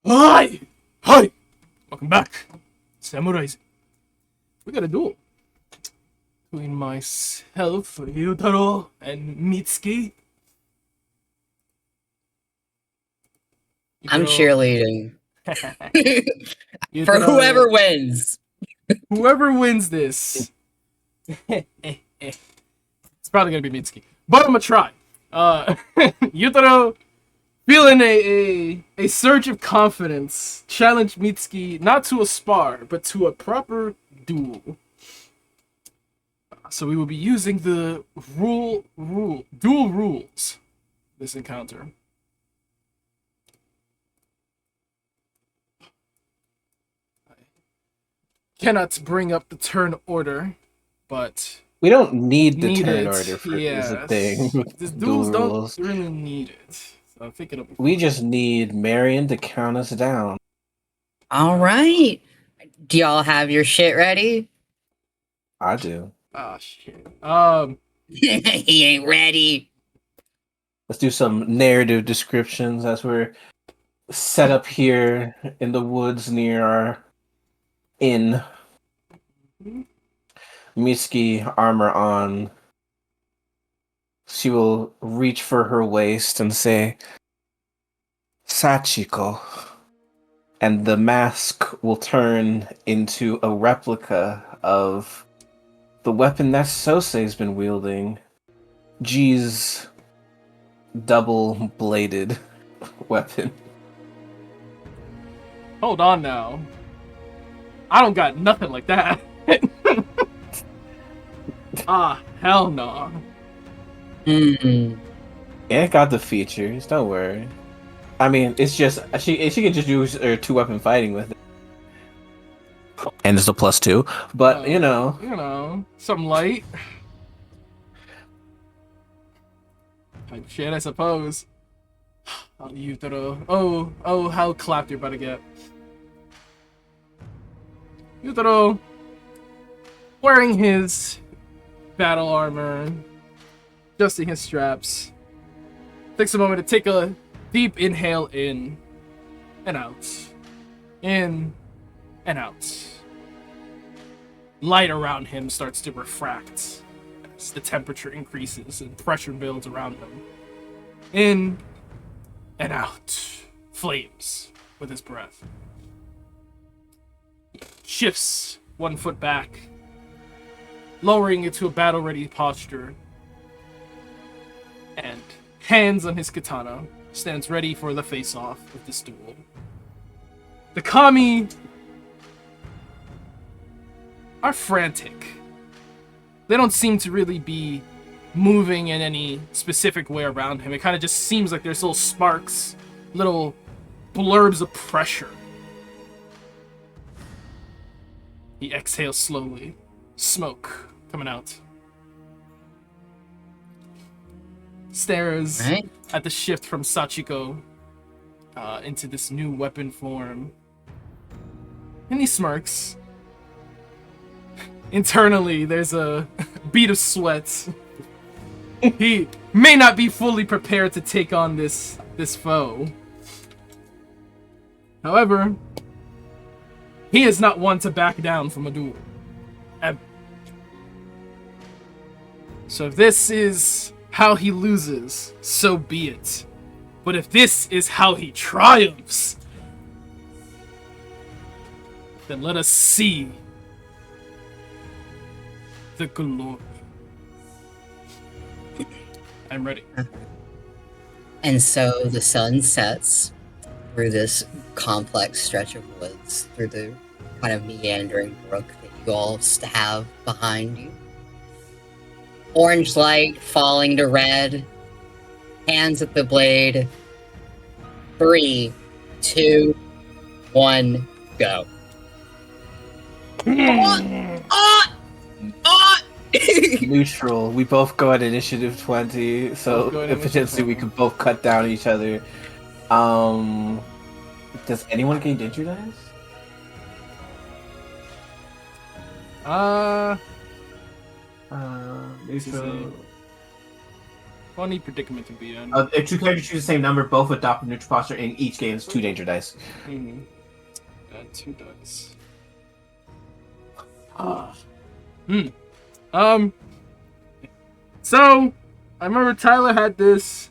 Hi! Hi! Welcome back. Samuraising. We got a duel. Between myself, Ryutaro, and Mitsuki. I'm Yutaro, cheerleading for Yutaro, whoever wins. whoever wins this. It's probably gonna be Mitsuki. But I'm gonna try. Yutaro, feeling a surge of confidence, challenged Mitsuki not to a spar, but to a proper duel. So we will be using the dual rules this encounter. I cannot bring up the turn order, but we don't need the need turn it. order for Yes. the thing. These Dual duels don't rules. really need it. So I'm thinking of We just need Marion to count us down. All right. Do y'all have your shit ready? I do. Ah shit. He ain't ready. Let's do some narrative descriptions as we're set up here in the woods near our inn. Mitsuki, armor on. She will reach for her waist and say, Sachiko. And the mask will turn into a replica of the weapon that Sosei's been wielding. G's double-bladed weapon. Hold on now. I don't got nothing like that. Hell no. Mm. Yeah, it got the features, don't worry. I mean, it's just, she can just use her two-weapon fighting with it. And it's a +2, but, You know, something light. Type shit, I suppose. Oh, Yutaro. Oh, how clapped you're about to get. Yutaro, wearing his battle armor, adjusting his straps, takes a moment to take a deep inhale in and out. In and out. Light around him starts to refract as the temperature increases and pressure builds around him. In and out. Flames with his breath. Shifts 1 foot back, lowering it to a battle-ready posture, and hands on his katana, stands ready for the face-off of this duel. The kami are frantic. They don't seem to really be moving in any specific way around him. It kind of just seems like there's little sparks, little blurbs of pressure. He exhales slowly, smoke coming out. Stares Right. at the shift from Sachiko into this new weapon form. And he smirks. Internally, there's a bead of sweat. He may not be fully prepared to take on this foe. However, he is not one to back down from a duel. Ever. So if this is how he loses, so be it. But if this is how he triumphs, then let us see the glory. I'm ready. And so the sun sets through this complex stretch of woods, through the kind of meandering brook that you all have behind you. Orange light falling to red. Hands at the blade. 3, 2, 1, go. Neutral. We both go at initiative 20, so potentially we could both cut down each other. Does anyone gain danger dice? Neutral. Funny predicament to be in. If two characters choose the same number, both adopt a neutral posture, and each gains 2 danger dice. Hmm. Add 2 dice. So, I remember Tyler had this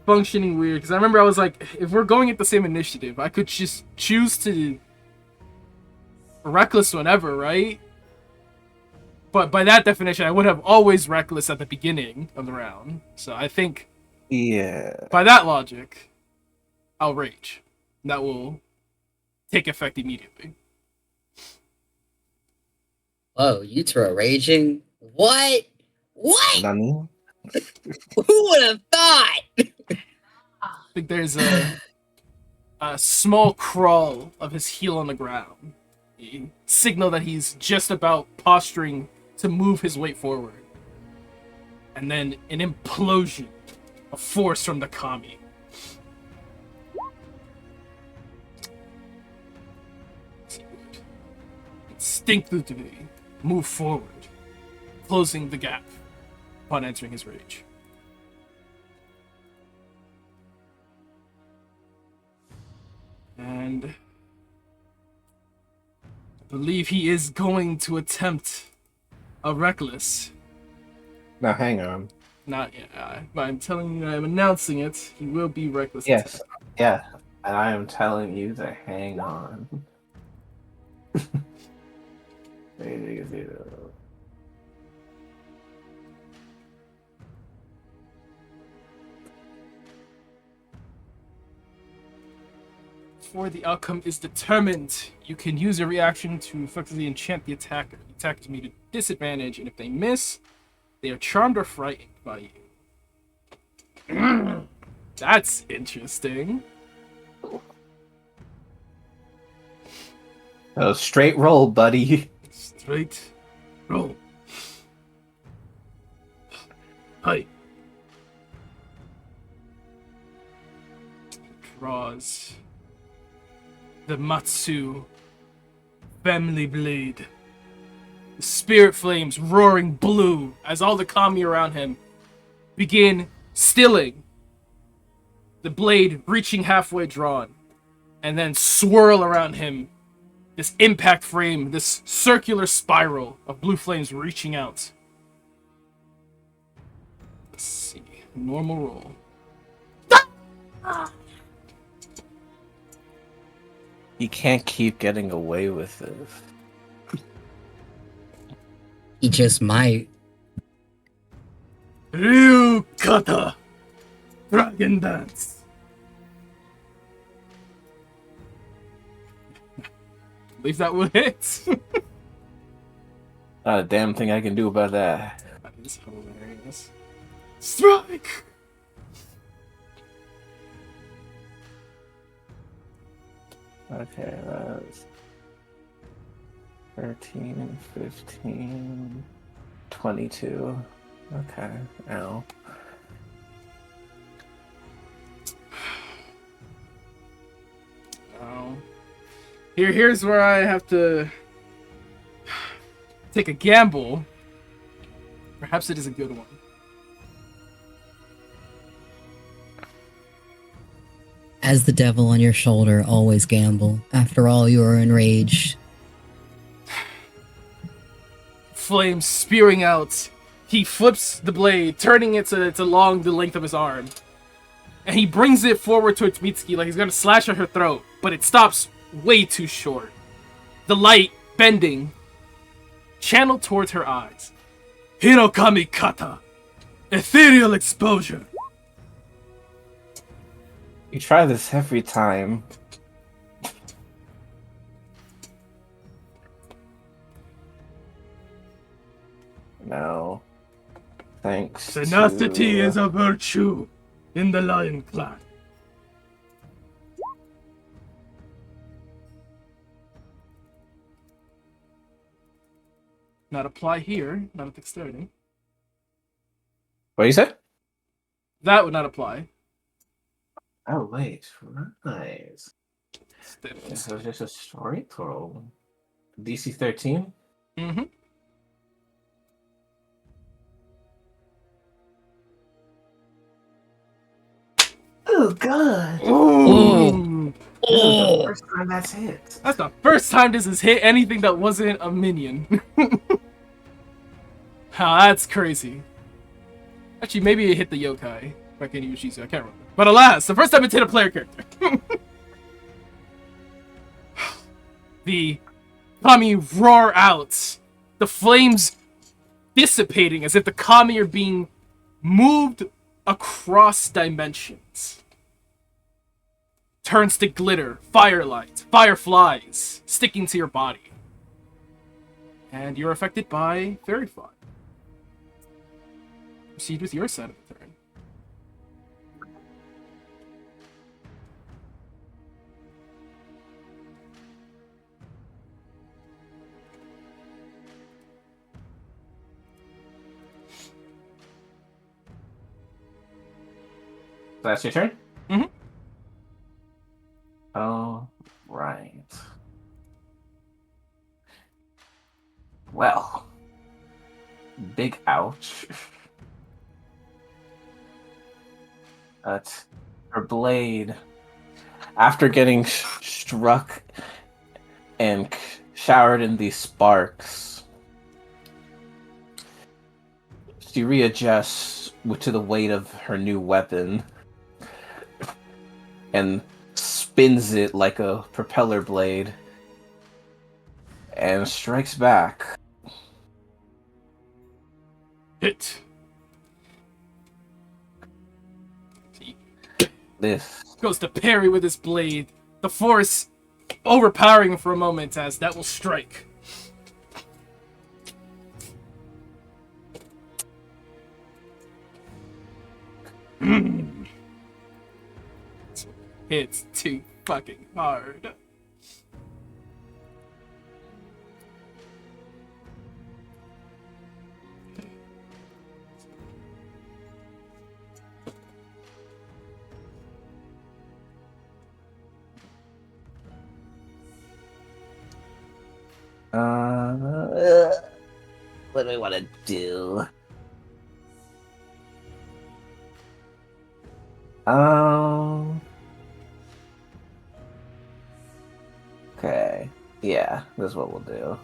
functioning weird, because I remember I was like, if we're going at the same initiative, I could just choose to reckless whenever, right? But by that definition, I would have always reckless at the beginning of the round. So I think, Yeah. by that logic, I'll rage. That will take effect immediately. Oh, you two are raging? What? What? Nani? Who would have thought? I think there's a small crawl of his heel on the ground. A signal that he's just about posturing to move his weight forward. And then an implosion of force from the kami. Instinctively move forward, closing the gap upon entering his rage. And I believe he is going to attempt a reckless. Now hang on. Not yet. But I'm telling you, I'm announcing it. He will be reckless. Yes. attack. Yeah. And I am telling you to hang on. Before the outcome is determined, you can use a reaction to effectively enchant the attacker. The attacker is made at disadvantage, and if they miss, they are charmed or frightened by you. That's interesting. Oh, straight roll, buddy. Straight roll. Hi. Draws the Matsu family blade. The spirit flames roaring blue as all the kami around him begin stilling. The blade reaching halfway drawn, and then swirl around him. This impact frame, this circular spiral of blue flames reaching out. Let's see. Normal roll. You can't keep getting away with this. He just might. Ryu Kata. Dragon Dance. I believe that will hit. Not a damn thing I can do about that. That is hilarious. Strike! Okay, that's 13, 15, 22. Okay, ow. Oh. Here's where I have to take a gamble. Perhaps it is a good one. As the devil on your shoulder, always gamble. After all, you are enraged. Flames spewing out. He flips the blade, turning it so it's along the length of his arm. And he brings it forward towards Mitsuki like he's gonna slash at her throat, but it stops way too short. The light, bending, channeled towards her eyes. Hirokami Kata. Ethereal exposure. You try this every time. No. Thanks. Tenacity to... is a virtue in the Lion Clan. Not apply here, not a dexterity. What you said? That would not apply. Oh wait, nice. This was just a story throw. DC 13? Mm-hmm. Ooh, good. Ooh. Oh. First time that's hit. That's the first time this has hit anything that wasn't a minion. That's crazy. Actually, maybe it hit the yokai. If I can use Shizu, I can't remember. But alas, the first time it's hit a player character. The kami roar out. The flames dissipating as if the kami are being moved across dimensions. Turns to glitter, firelight, fireflies sticking to your body. And you're affected by Fairy Fly. Proceed with your side of the turn. That's your turn? Mm-hmm. Oh, right. Well, big ouch. But her blade, after getting struck and showered in these sparks, she readjusts to the weight of her new weapon and spins it like a propeller blade and strikes back. Hit. This Goes to parry with his blade. The force overpowering for a moment as that will strike. Hits too fucking hard. what do I want to do? Okay. Yeah, this is what we'll do.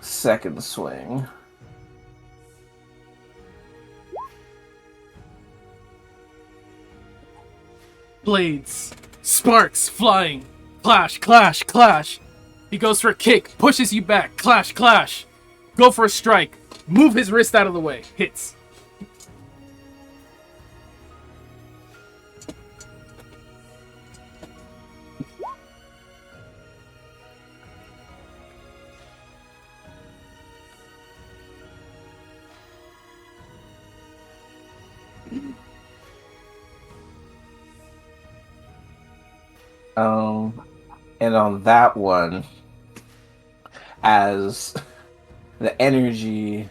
Second swing. Blades, sparks flying, clash, clash, clash. He goes for a kick, pushes you back, clash, clash. Go for a strike, move his wrist out of the way, hits. And on that one, as the energy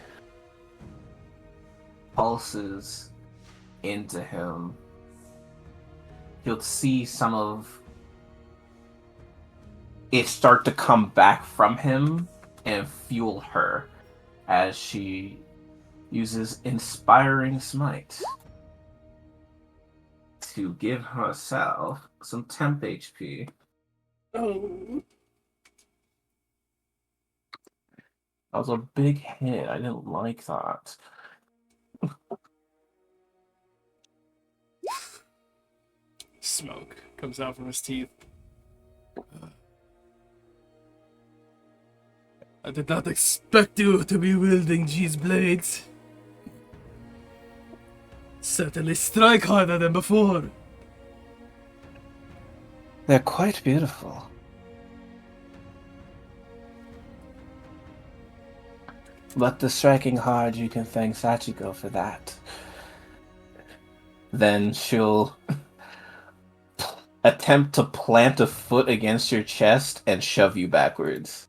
pulses into him, you'll see some of it start to come back from him and fuel her as she uses Inspiring Smite to give herself some temp HP. Oh. That was a big hit. I didn't like that. Smoke comes out from his teeth. I did not expect you to be wielding these blades. Certainly strike harder than before. They're quite beautiful. But the striking hard, you can thank Sachiko for that. Then she'll attempt to plant a foot against your chest and shove you backwards.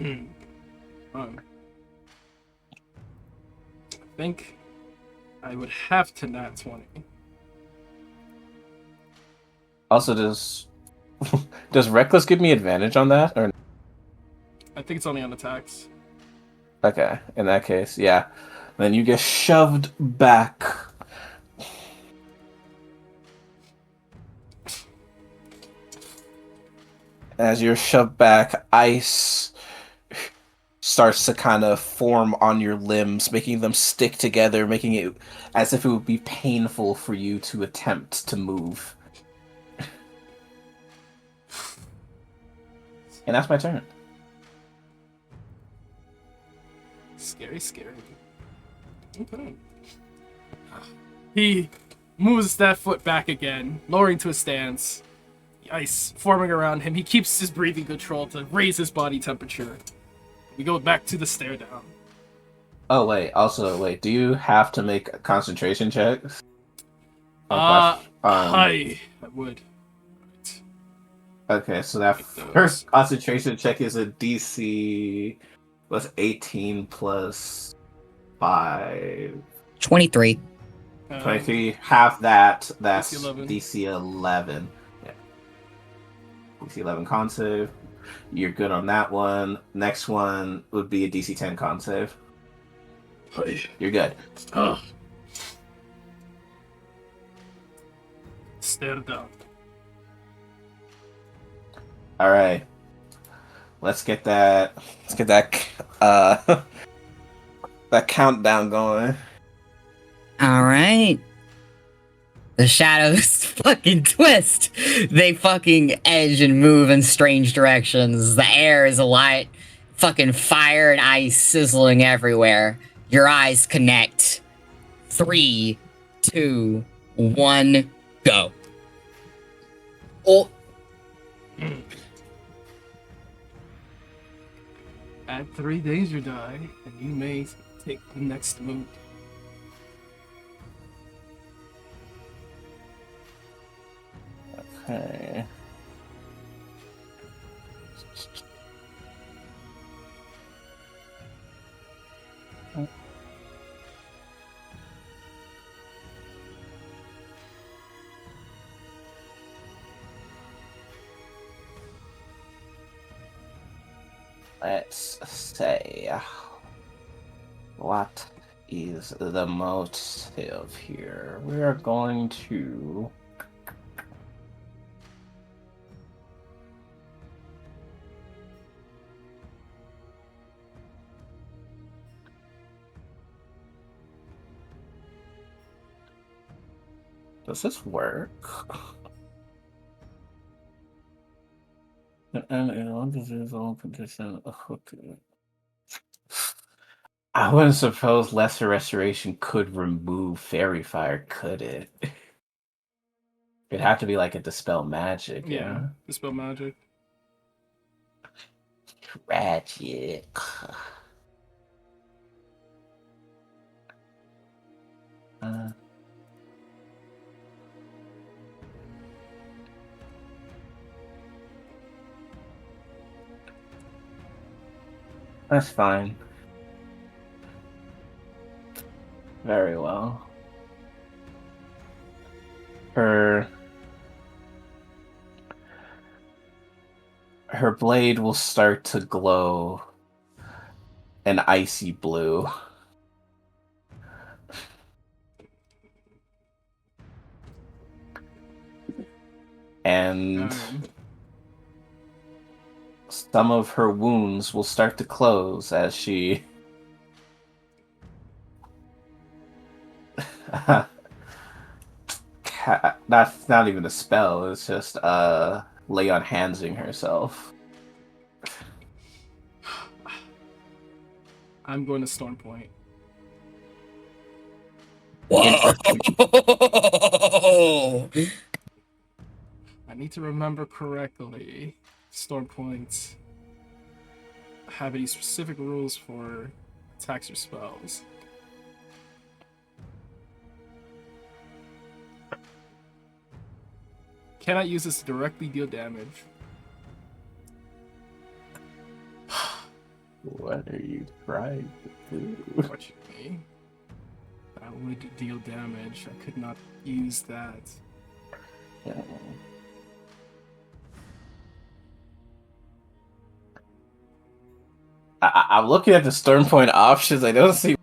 I think I would have to nat 20. Also, does Reckless give me advantage on that? Or I think it's only on attacks. okay, in that case, yeah. Then you get shoved back. As you're shoved back, ice starts to kind of form on your limbs, making them stick together, making it as if it would be painful for you to attempt to move. And that's my turn. Scary, scary. Okay. He moves that foot back again, lowering to a stance. The ice forming around him. He keeps his breathing control to raise his body temperature. We go back to the stare down. Oh, wait. Also, wait. Do you have to make concentration checks? I would. Right. Okay, so that first concentration check is a DC plus 18 plus 5. 23. 23. Half that. That's DC 11. DC 11. Yeah. DC 11 con save. You're good on that one. Next one would be a DC 10 con save. You're good. Stare down. All right. Let's get that. That countdown going. All right. The shadows fucking twist. They fucking edge and move in strange directions. The air is alight. Fucking fire and ice sizzling everywhere. Your eyes connect. 3, 2, 1, go. Oh. Add 3 danger die, and you may take the next move. Okay. Let's say, what is the motive here? We are going to... Does this work? And in one disease, all condition. Okay. I wouldn't suppose lesser restoration could remove fairy fire, could it? It'd have to be like a dispel magic. Yeah, dispel magic. Tragic. That's fine. Very well. Her blade will start to glow an icy blue. And some of her wounds will start to close as she that's not even a spell, it's just lay on handsing herself. I'm going to Storm Point. Whoa! I need to remember correctly. Storm Points have any specific rules for attacks or spells. Cannot use this to directly deal damage. What are you trying to do? Fortunately, that would deal damage. I could not use that. Yeah. I'm looking at the Storm Point options. I don't see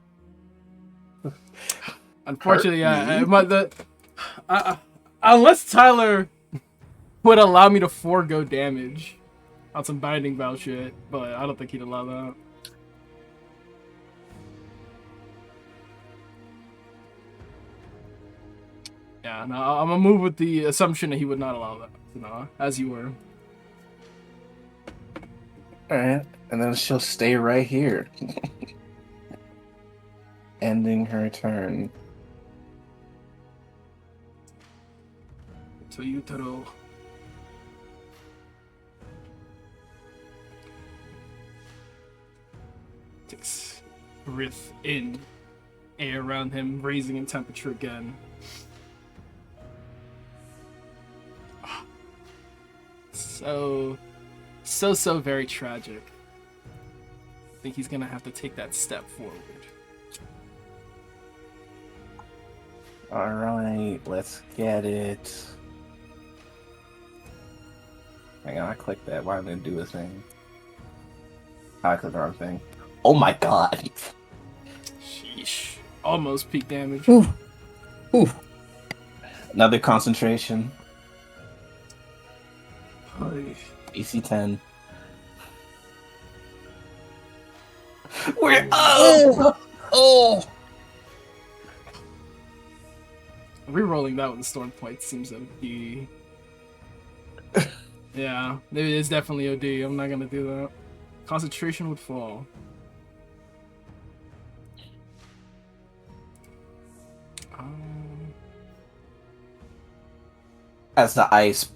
Unfortunately, Hurt unless Tyler would allow me to forego damage on some binding bow shit, but I don't think he'd allow that. Yeah, no, I'm gonna move with the assumption that he would not allow that. No, as you were. Alright, and then she'll stay right here. Ending her turn. So Yutaro. Takes breath in, air around him, raising in temperature again. So very tragic. I think he's gonna have to take that step forward. Alright, let's get it. Hang on, I clicked that. Why didn't it do a thing? I clicked the wrong thing. Oh my god! Sheesh. Almost peak damage. Ooh. Ooh. Another concentration. Ay. AC 10. We're up! Oh! Rerolling that with the storm point seems OD. Yeah, it is definitely OD. I'm not gonna do that. Concentration would fall. As the ice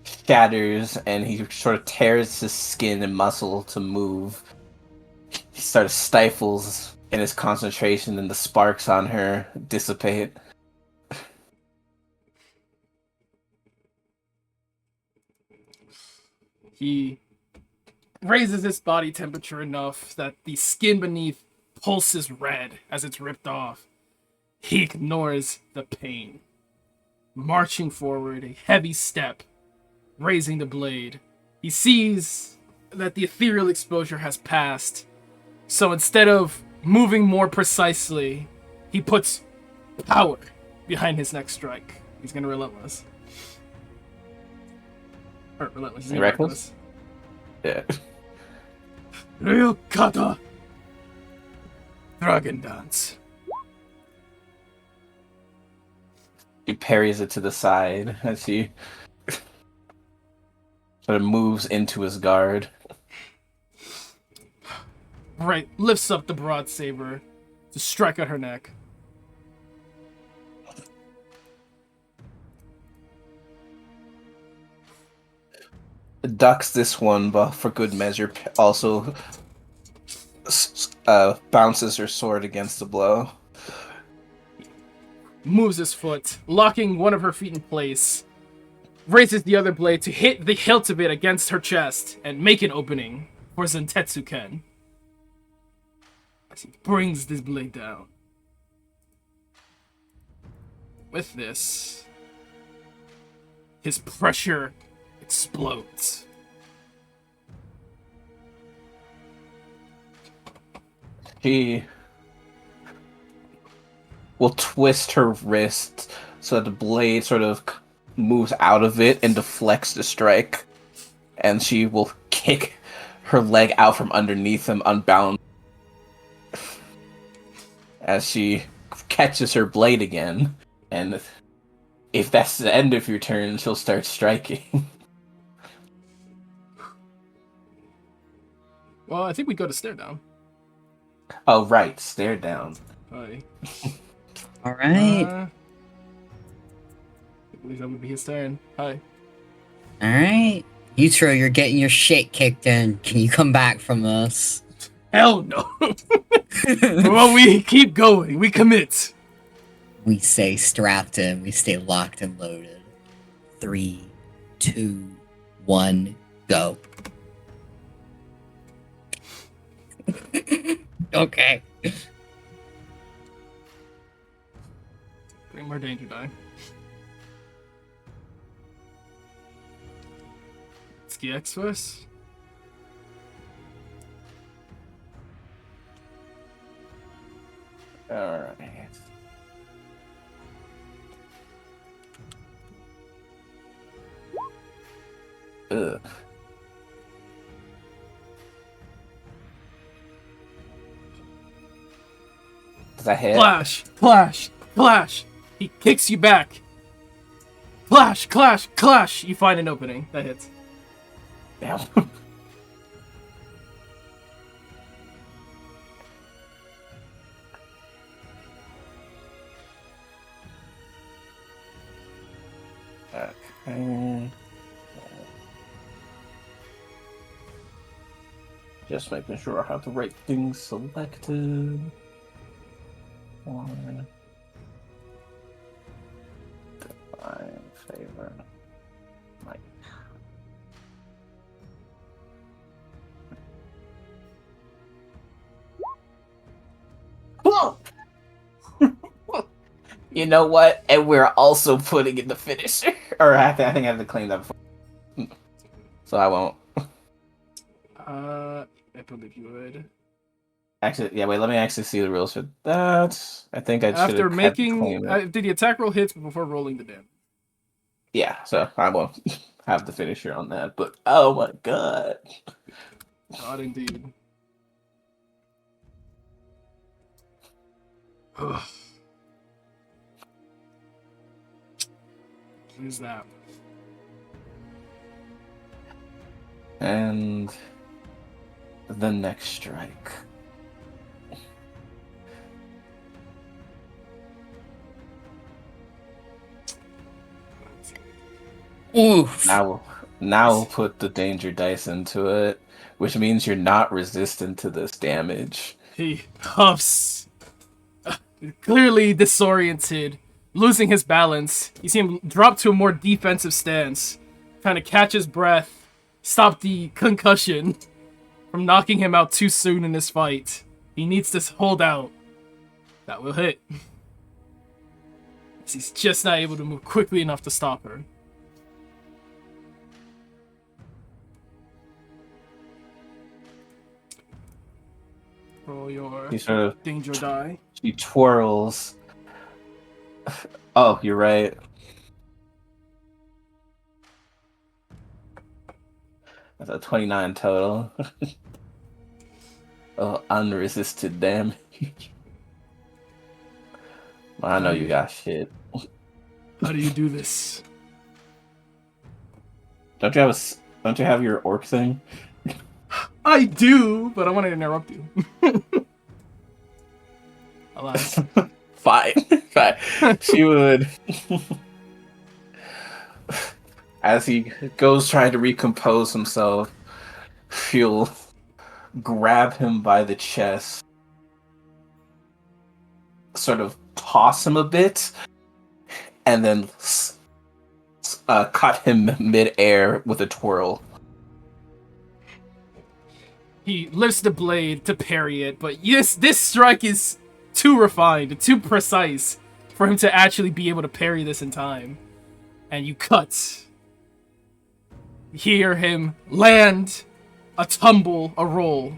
shatters and he sort of tears his skin and muscle to move, he sort of stifles in his concentration and the sparks on her dissipate. He raises his body temperature enough that the skin beneath pulses red as it's ripped off. He ignores the pain. Marching forward, a heavy step, raising the blade. He sees that the ethereal exposure has passed, so instead of moving more precisely, he puts power behind his next strike. He's gonna relentless. Or relentless. He's gonna Reckless? Yeah. Ryukata! Dragon Dance. He parries it to the side as he sort of moves into his guard. Right, lifts up the broad saber to strike at her neck. Ducks this one, but for good measure, also bounces her sword against the blow. Moves his foot, locking one of her feet in place. Raises the other blade to hit the hilt of it against her chest and make an opening for Zentetsu Ken. As he brings this blade down. With this, his pressure explodes. She will twist her wrist so that the blade sort of moves out of it and deflects the strike. And she will kick her leg out from underneath him, unbound, as she catches her blade again. And if that's the end of your turn, she'll start striking. Well, I think we go to stare down. Oh, right. Stare down. Hi. Alright. I believe that would be his turn. Hi. Alright. Yutaro, you're getting your shit kicked in. Can you come back from this? Hell no. Well, we keep going. We commit. We stay strapped in. We stay locked and loaded. 3, 2, 1, go. Okay. 3 more danger die. Ski X Swiss. Alright. Ugh. Does that hit? Clash, clash, clash. He kicks you back. Clash, clash, clash. You find an opening. That hits. Damn. Okay. Just making sure I have the right things selected. One. Divine favor. Mike. You know what? And we're also putting in the finisher. Or I think I have to claim that before. So I won't. I believe you would. Actually, yeah, wait, let me actually see the rules for that. I think I should After have making, claimed it. did the attack roll hits before rolling the damage? Yeah, so I won't have the finisher on that. But oh my god. God, indeed. Ugh. What is that? And the next strike. Oof. Now we'll put the danger dice into it, which means you're not resistant to this damage. He huffs, clearly disoriented, losing his balance. You see him drop to a more defensive stance, trying to catch his breath, stop the concussion from knocking him out too soon in this fight. He needs to hold out. That will hit. He's just not able to move quickly enough to stop her. Roll your He sort of danger die. she twirls. Oh, you're right. That's a 29 total. Oh, unresisted damage. I know you got shit. How do you do this? Don't you have your orc thing? I do, but I want to interrupt you. Alas. Fine. Fine. She would, as he goes trying to recompose himself, she'll grab him by the chest, sort of toss him a bit, and then cut him mid-air with a twirl. He lifts the blade to parry it, but this strike is too refined, too precise for him to actually be able to parry this in time. And you cut. You hear him land, a tumble, a roll.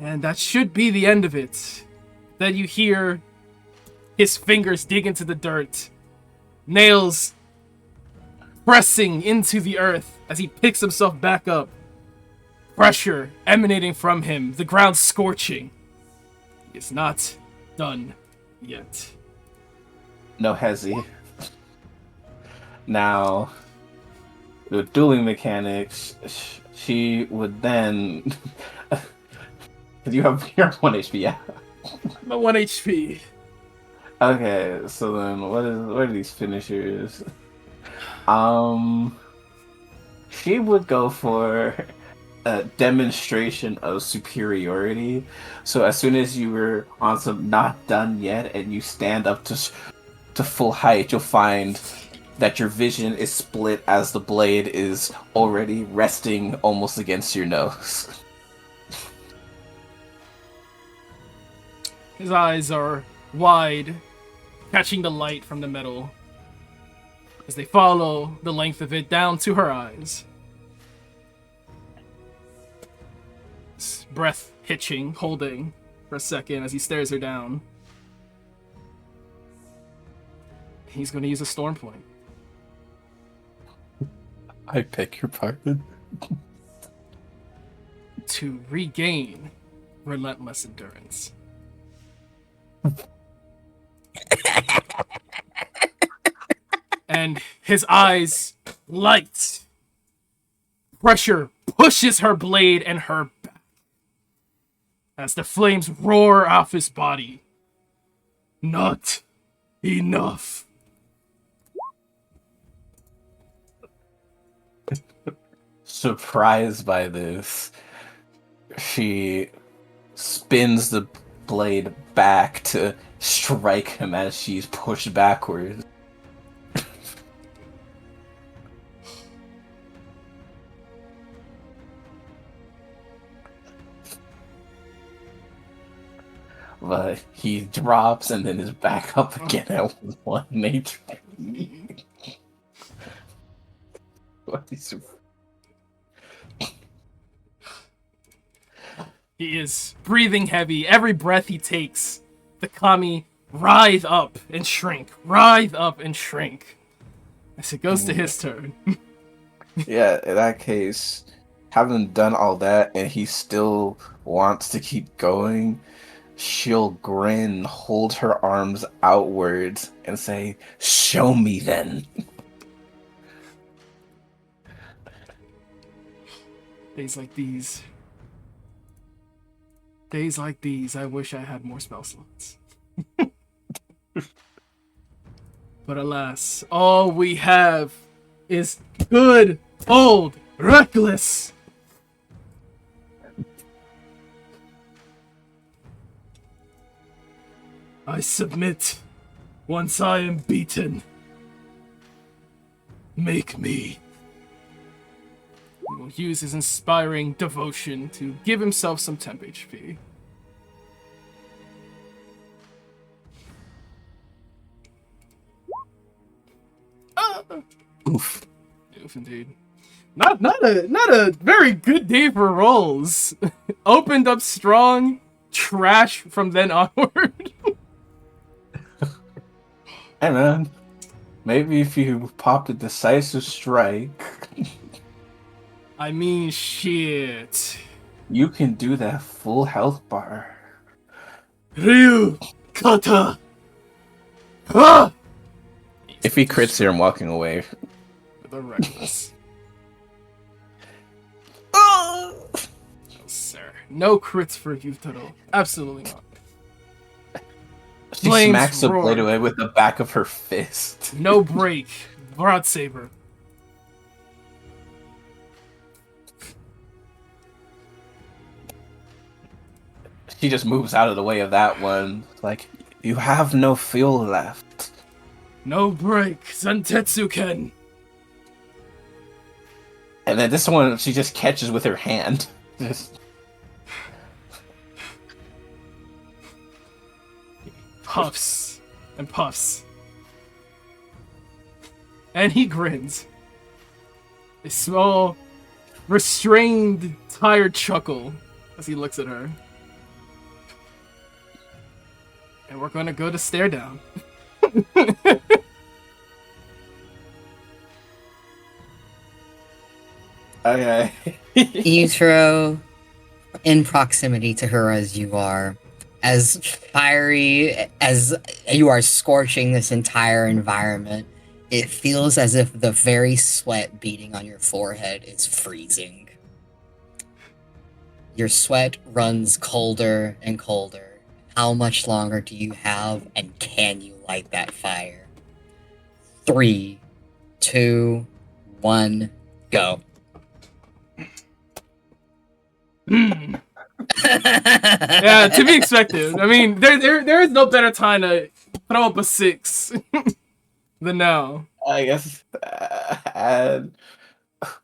And that should be the end of it. Then you hear his fingers dig into the dirt, nails pressing into the earth as he picks himself back up. Pressure emanating from him, the ground scorching. He is not done yet. No hezi. Now, the dueling mechanics, she would then. You're 1 HP, yeah. I'm at 1 HP. Okay, so then what are these finishers? She would go for a demonstration of superiority. So as soon as you were on some not done yet and you stand up to full height, you'll find that your vision is split as the blade is already resting almost against your nose. His eyes are wide, catching the light from the metal as they follow the length of it down to her eyes. His breath hitching, holding for a second as he stares her down. He's going to use a storm point. I beg your pardon. To regain relentless endurance. And his eyes light. Pressure pushes her blade and her back as the flames roar off his body. Not enough. Surprised by this, she spins the blade back to strike him as she's pushed backwards. But he drops and then is back up again at 1 HP. What is... He is breathing heavy. Every breath he takes, the kami writhe up and shrink, writhe up and shrink. As it goes to his turn. Yeah, in that case, having done all that and he still wants to keep going, she'll grin, hold her arms outwards, and say, "Show me then." Days like these. Days like these, I wish I had more spell slots. But alas, all we have is good old reckless. I submit once I am beaten. Make me. He will use his inspiring devotion to give himself some temp HP. Oof. Oof, indeed. Not a very good day for rolls. Opened up strong, trash from then onward. Hey man, maybe if you popped a decisive strike, I mean, shit. you can do that full health bar. Ryu, kata. Ah! If he crits here, I'm walking away. The reckless. No, sir. No crits for Yutaro. Absolutely not. She Flames smacks the roar. blade away with the back of her fist. No break. Broad saber. She just moves out of the way of that one. Like, you have no fuel left. No break. Zantetsu Ken. And then this one, she just catches with her hand. Just... Puffs and puffs. And he grins. A small, restrained, tired chuckle as he looks at her. And we're gonna go to stare down. Okay. You throw in proximity to her as you are, as fiery as you are scorching this entire environment. It feels as if the very sweat beating on your forehead is freezing. Your sweat runs colder and colder. How much longer do you have, and can you light that fire? 3, 2, 1, go. Yeah, to be expected. I mean, there is no better time to throw up a 6 than now. I guess. And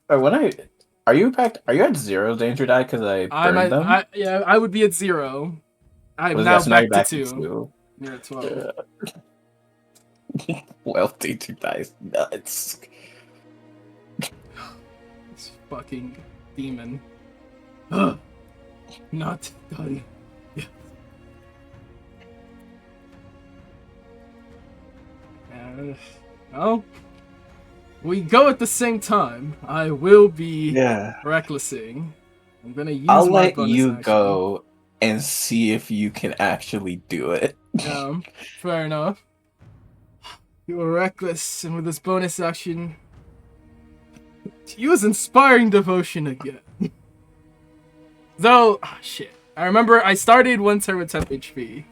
are you at 0 danger die because I burned them? I would be at 0. I'm Well, now yes, now you're back to to 2. You're at 12. Well, danger die is nuts. This fucking demon. Ugh. Not done yet. Well, we go at the same time, I will be Yeah. recklessing. I'm gonna use I'll my let bonus you action. go and see if you can actually do it. Yeah, fair enough. You were reckless, and with this bonus action, use Inspiring Devotion again. Though, shit. I remember I started one turn with 10 HP.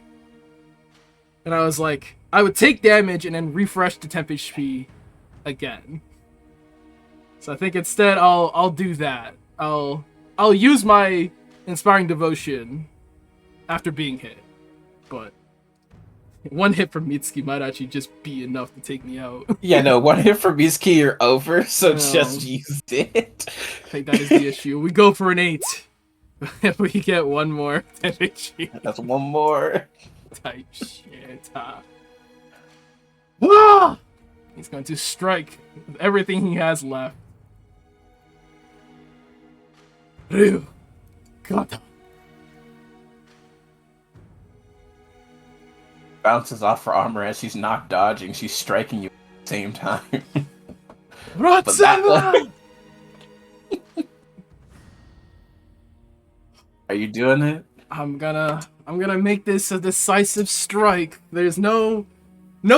And I was like, I would take damage and then refresh to 10 HP again. So I think instead I'll do that. I'll use my Inspiring Devotion after being hit. But one hit from Mitsuki might actually just be enough to take me out. Yeah, no, one hit from Mizuki, you're over, so No. just use it. I think that is the issue. We go for an 8. If we get one more 10 HP. That's one more. Type shit. Ah! He's going to strike with everything he has left. Ryu. Kata. Bounces off for armor as she's not dodging, she's striking you at the same time. But that Ratsuma! Are you doing it? I'm gonna make this a decisive strike. There's no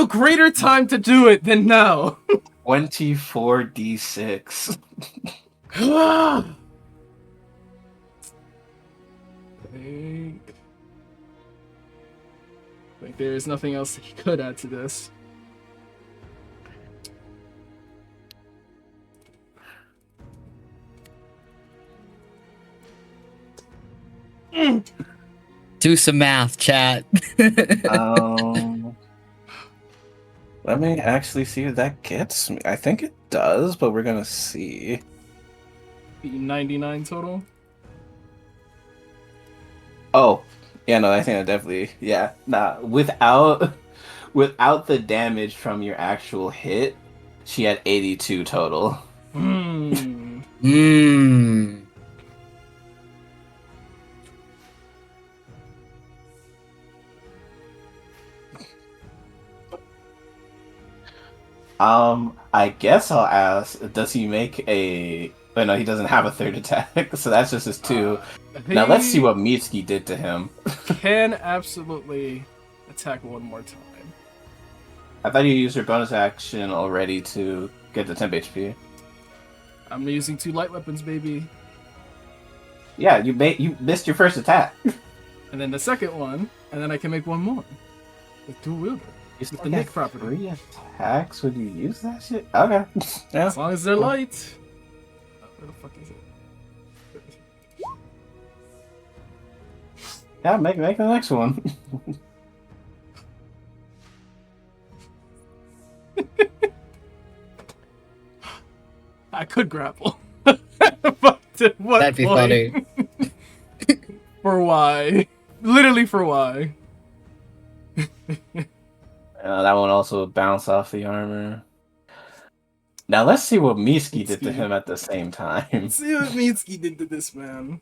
greater time to do it than now. 24d6. Like there is nothing else he could add to this. Do some math, chat. Let me actually see if that gets me. I think it does, but we're gonna see. Be 99 total. Oh, yeah, no, I think that definitely, yeah, nah. Without the damage from your actual hit, she had 82 total. Hmm. Mmm. I guess I'll ask, does he make a... Oh, no, he doesn't have a third attack, so that's just his 2. Now let's see what Mitsuki did to him. Can absolutely attack one more time. I thought you used your bonus action already to get the temp HP. I'm using 2 light weapons, baby. Yeah, you missed your first attack. And then the second one, and then I can make one more. With 2 wielder. You With still the get Nick property. 3 attacks when you use that shit? Okay. Yeah. As long as they're light. Oh, where the fuck is it? Yeah, make the next one. I could grapple. But at what That'd be point? funny. For why? Literally for why? That one also bounced off the armor. Now let's see what Mitsuki did to Mitsuki. him at the same time. See what Mitsuki did to this man.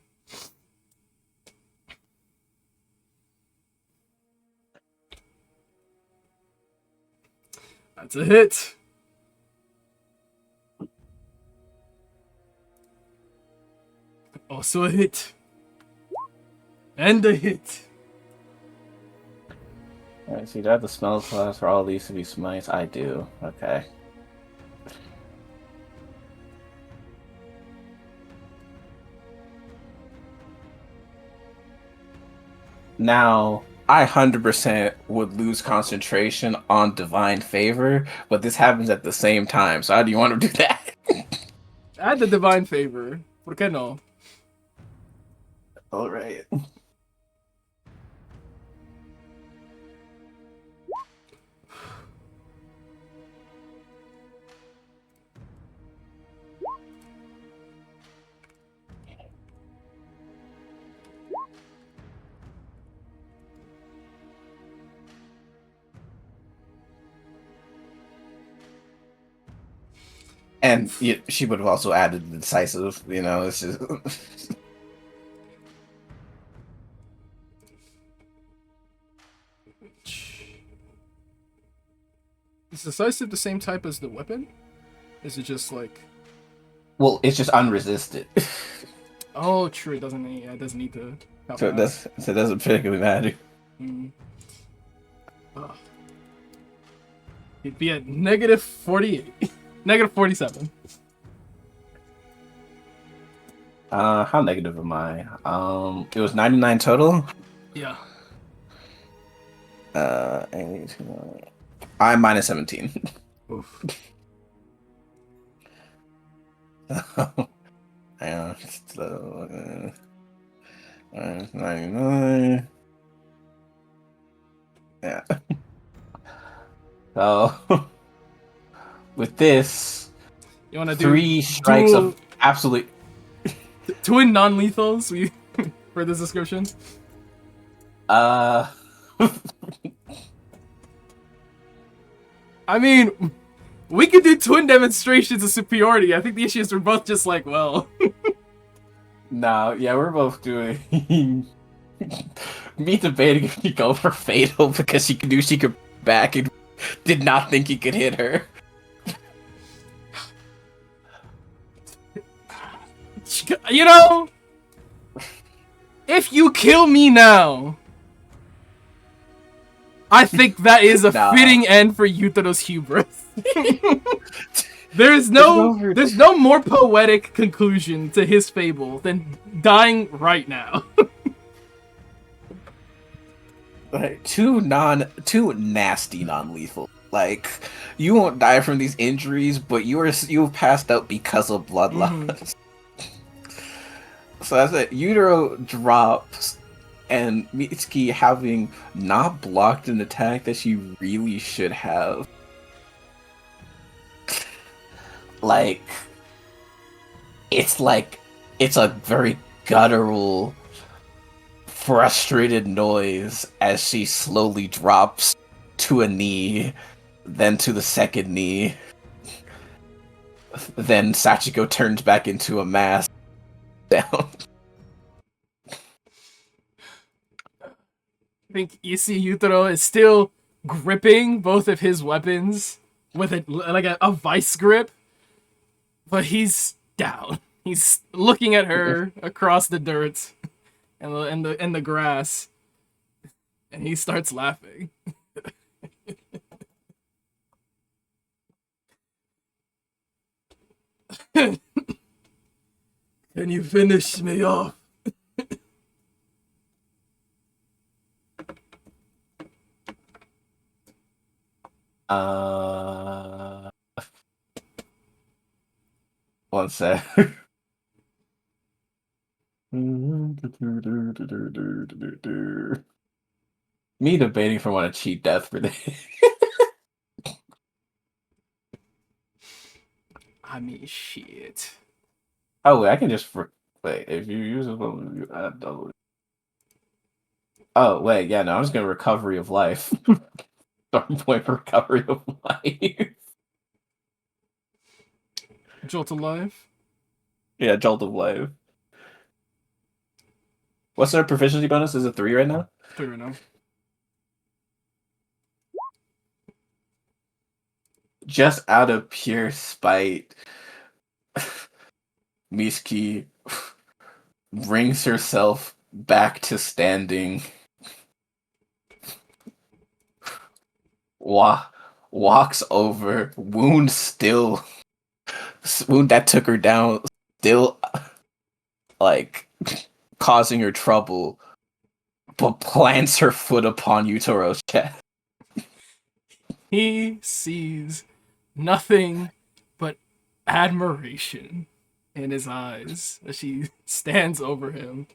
That's a hit. Also a hit. And a hit. Alright, so you have the spell class for all these to be smites? I do. Okay. Now, I 100% would lose concentration on Divine Favor, but this happens at the same time, so how do you want to do that? Add the Divine Favor. ¿Por qué no? Alright. And she would have also added the decisive, it's just... Is decisive the same type as the weapon? Is it just like? Well, it's just unresisted. Oh, true. It doesn't need. Yeah, it doesn't need to. So it doesn't particularly matter. Mm. Ugh. It'd be at negative 48, negative 47. How negative am I? It was 99 total. Yeah. I'm minus 17. Oof. Yeah, 99. Yeah. So with this, You want to do 3 strikes dual, of absolute. twin non-lethals for this description? Uh, I mean, we could do twin demonstrations of superiority. I think the issue is we're both just like, well. no, yeah, we're both doing. Me debating if you go for fatal because she knew she could back and did not think he could hit her. You know, if you kill me now, I think that is a Nah. fitting end for Yutaro's hubris. There's no more poetic conclusion to his fable than dying right now. Like, two nasty non-lethal. Like, you won't die from these injuries, but you've passed out because of blood loss. So that's it. Utero drops, and Mitsuki, having not blocked an attack that she really should have, it's a very guttural, frustrated noise as she slowly drops to a knee, then to the second knee. Then Sachiko turns back into a mass. Down. I think Issei Yutaro is still gripping both of his weapons with a vice grip, but he's down. He's looking at her across the dirt and the grass, and he starts laughing. Can you finish me off? One sec. Me debating if I want to cheat death for this. I mean, shit. Oh wait, I can just wait. If you use it, you add double. Oh wait, yeah, no, I'm just gonna recovery of life. Starting point for recovery of life. Jolt alive. Yeah, jolt of life. What's their proficiency bonus? Is it 3 right now? 3 right now. Just out of pure spite, Miski brings herself back to standing. Walks over, wound that took her down, still like causing her trouble, but plants her foot upon Yutaro's chest. He sees nothing but admiration in his eyes as she stands over him.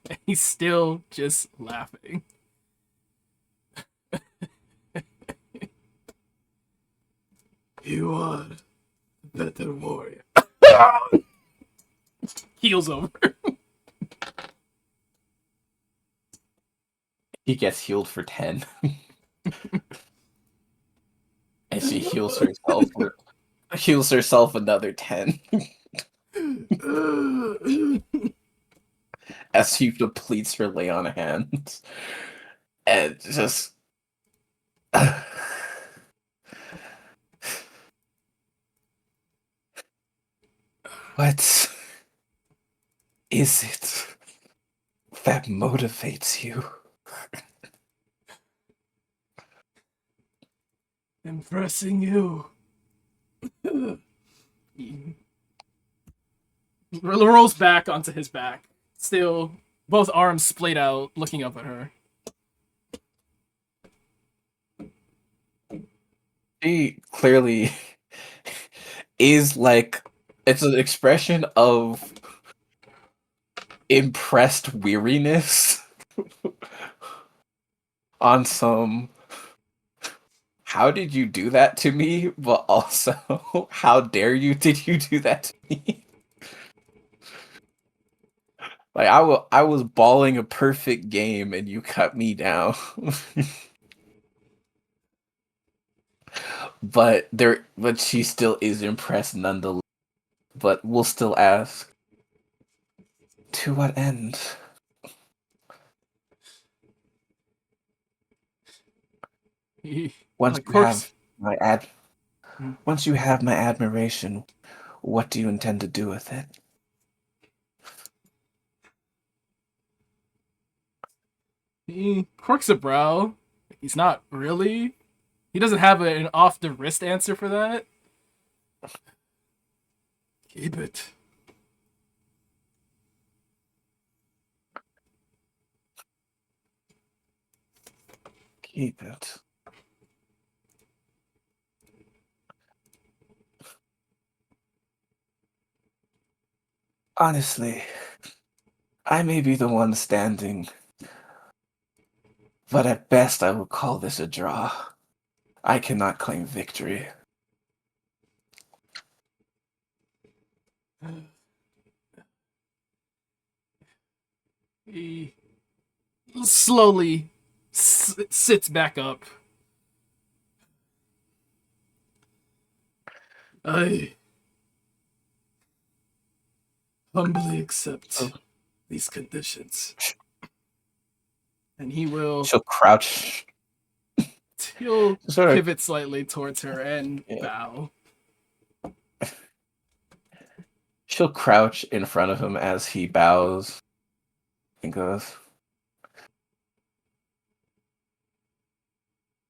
And he's still just laughing. You are the better warrior. Heals over. He gets healed for 10. And she heals herself another 10. As she depletes her lay on hands. And just What is it that motivates you? Impressing you. He rolls back onto his back, still both arms splayed out, looking up at her. She clearly is like, it's an expression of impressed weariness on some, how did you do that to me? But also, how dare you did you do that to me? Like, I was balling a perfect game and you cut me down. But she still is impressed nonetheless. But we'll still ask, to what end? He Once like you quirks. have once you have my admiration, what do you intend to do with it? He quirks a brow. He's not really. He doesn't have an off the wrist answer for that. Keep it. Keep it. Honestly, I may be the one standing, but at best I will call this a draw. I cannot claim victory. He slowly sits back up. I humbly accept these conditions. And he will She'll crouch. he'll Sort of, pivot slightly towards her and yeah. bow. She'll crouch in front of him as he bows and goes,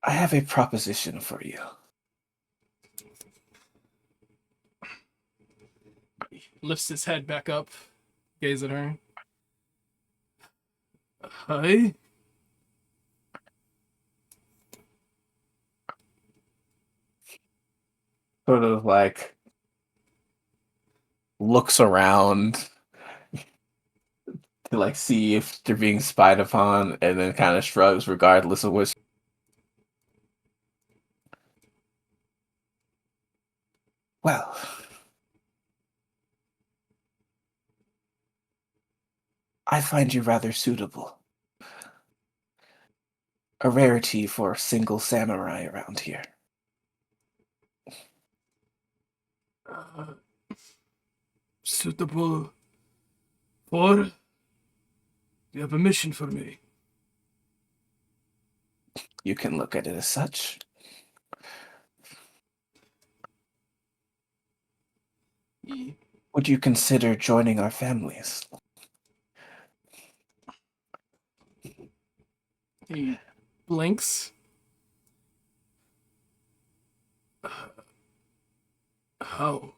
I have a proposition for you. He lifts his head back up, gaze at her. Hi. Sort of like looks around to like see if they're being spied upon, and then kind of shrugs regardless of which. Well, I find you rather suitable. A rarity for a single samurai around here. Suitable for? You have a mission for me. You can look at it as such. He, Would you consider joining our families? he blinks. How?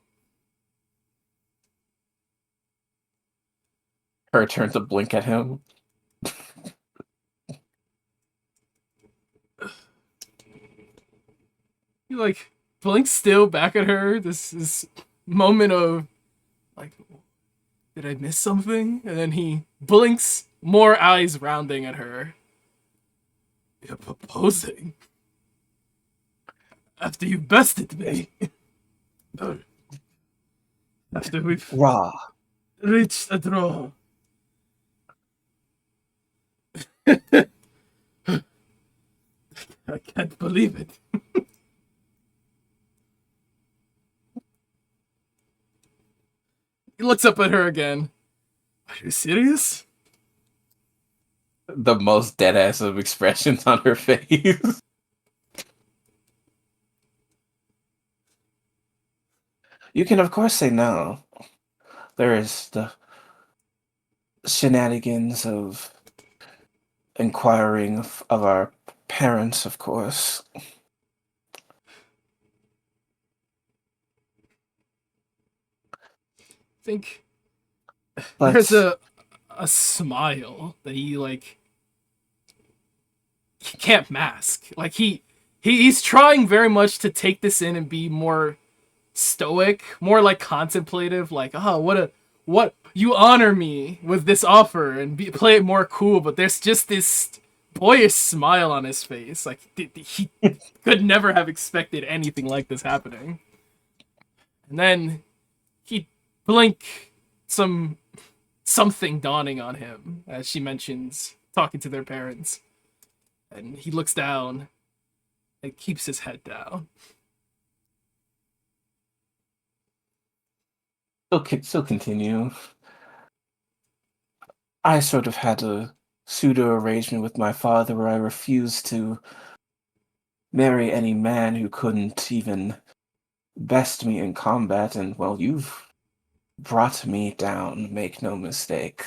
Her turns to blink at him. He like blinks still back at her. This moment of like, did I miss something? And then he blinks, more eyes rounding at her. You're proposing after you bested me. After we've Raw. reached a draw. I can't believe it. He looks up at her again. Are you serious? The most deadass of expressions on her face. You can, of course, say no. There is the shenanigans of inquiring of our parents, of course. I think But there's a smile that he can't mask. Like he's trying very much to take this in and be more stoic, more like contemplative, like, oh, what you honor me with this offer and play it more cool, but there's just this boyish smile on his face. Like he could never have expected anything like this happening. And then he blink something dawning on him as she mentions talking to their parents. And he looks down and keeps his head down. still continue. I sort of had a pseudo arrangement with my father where I refused to marry any man who couldn't even best me in combat, and well, you've brought me down, make no mistake.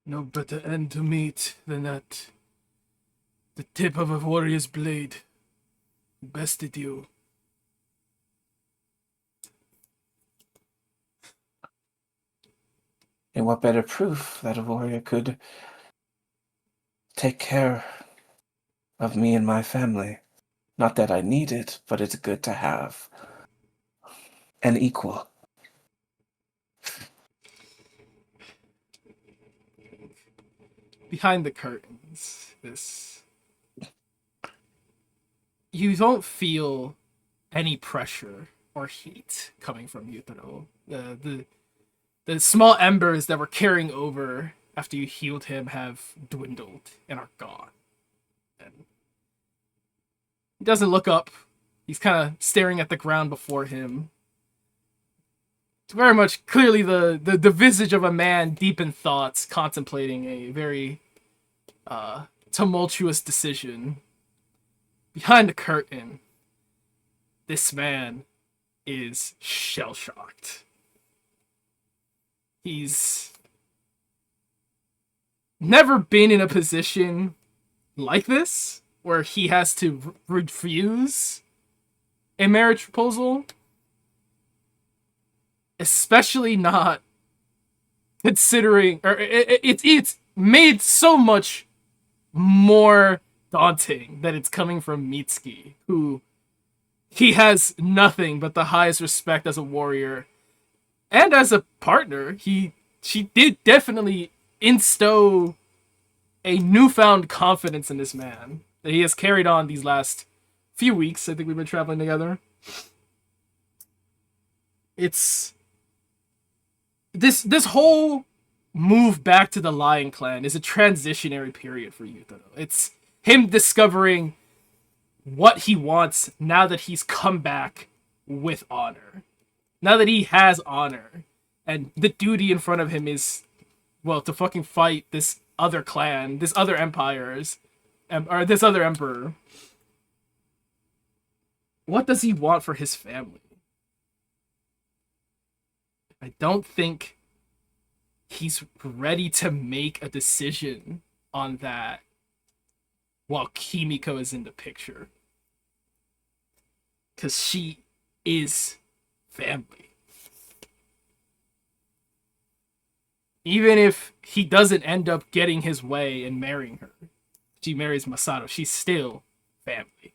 No better end to meet than at the tip of a warrior's blade. Bested you. And what better proof that a warrior could take care of me and my family? Not that I need it, but it's good to have an equal. Behind the curtains, you don't feel any pressure or heat coming from Yutaro. The small embers that were carrying over after you healed him have dwindled and are gone. And he doesn't look up. He's kind of staring at the ground before him. It's very much clearly the visage of a man deep in thoughts, contemplating a very tumultuous decision. Behind the curtain, this man is shell-shocked. He's never been in a position like this, where he has to refuse a marriage proposal. Especially not considering, or it's made so much more daunting that it's coming from Mitsuki, who he has nothing but the highest respect as a warrior and as a partner. She did definitely instow a newfound confidence in this man that he has carried on these last few weeks. I think we've been traveling together. It's this whole move back to the Lion Clan is a transitionary period for Yutaro. It's him discovering what he wants now that he's come back with honor. Now that he has honor, and the duty in front of him is, well, to fucking fight this other clan, this other empires, or this other emperor. What does he want for his family? I don't think he's ready to make a decision on that while Kimiko is in the picture. Because she is family. Even if he doesn't end up getting his way and marrying her, she marries Masato, she's still family.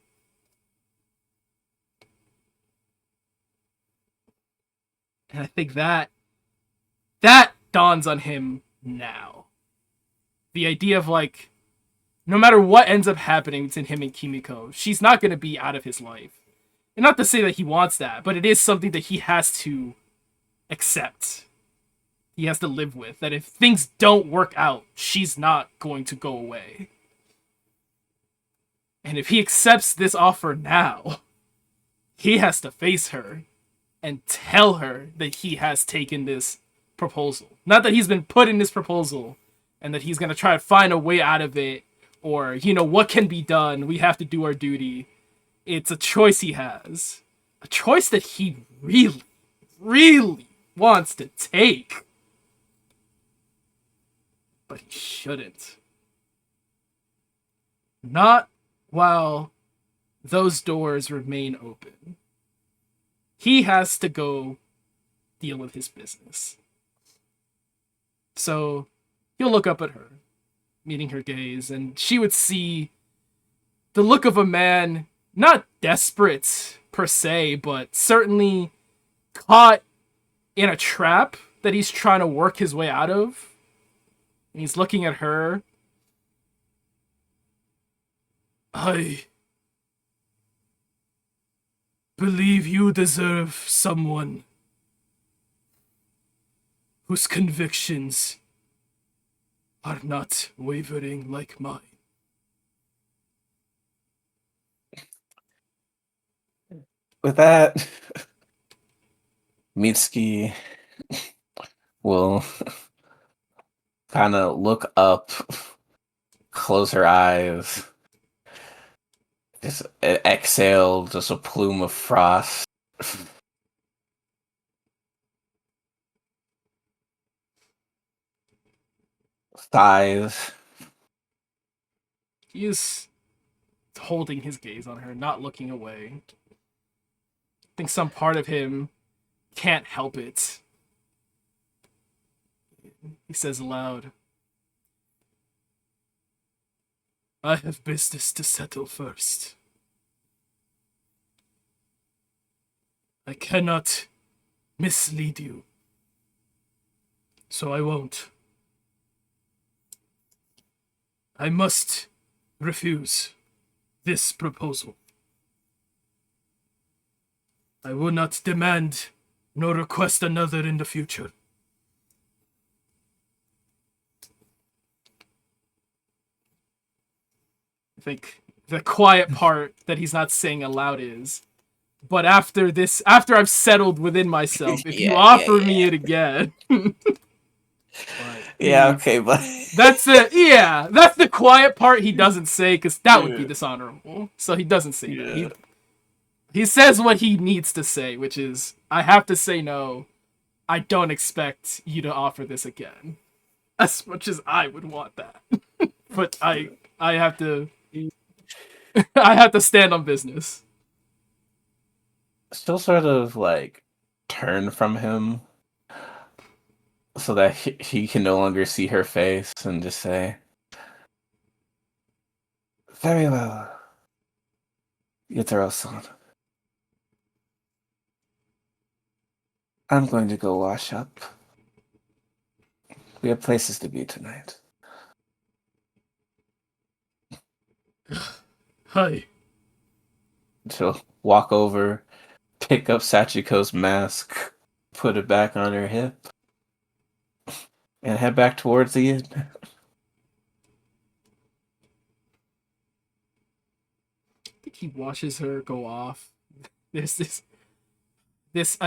And I think that dawns on him now. The idea of, like, no matter what ends up happening between him and Kimiko, she's not going to be out of his life. And not to say that he wants that, but it is something that he has to accept. He has to live with. That if things don't work out, she's not going to go away. And if he accepts this offer now, he has to face her and tell her that he has taken this proposal. Not that he's been put in this proposal and that he's going to try to find a way out of it or, you know, what can be done. We have to do our duty. It's a choice he has. A choice that he really, really wants to take. But he shouldn't. Not while those doors remain open. He has to go deal with his business. So he'll look up at her, meeting her gaze, and she would see the look of a man, not desperate per se, but certainly caught in a trap that he's trying to work his way out of. And he's looking at her. I believe you deserve someone whose convictions are not wavering like mine. With that, Mitsuki will kind of look up, close her eyes, just exhale just a plume of frost. Sighs. He is holding his gaze on her, not looking away. I think some part of him can't help it. He says aloud, I have business to settle first. I cannot mislead you, so I won't. I must refuse this proposal. I will not demand nor request another in the future. I think the quiet part that he's not saying aloud is, but after this, after I've settled within myself, if you offer me it again. Yeah, okay, but that's it. Yeah, that's the quiet part he doesn't say, because that would be dishonorable. So he doesn't say that. He says what he needs to say, which is, I have to say no. I don't expect you to offer this again. As much as I would want that. But I have to I have to stand on business. Still sort of like turn from him so that he can no longer see her face and just say, very well, Yutaro-san. I'm going to go wash up. We have places to be tonight. Hi. She'll walk over, pick up Sachiko's mask, put it back on her hip, and head back towards the inn. I think he watches her go off. There's this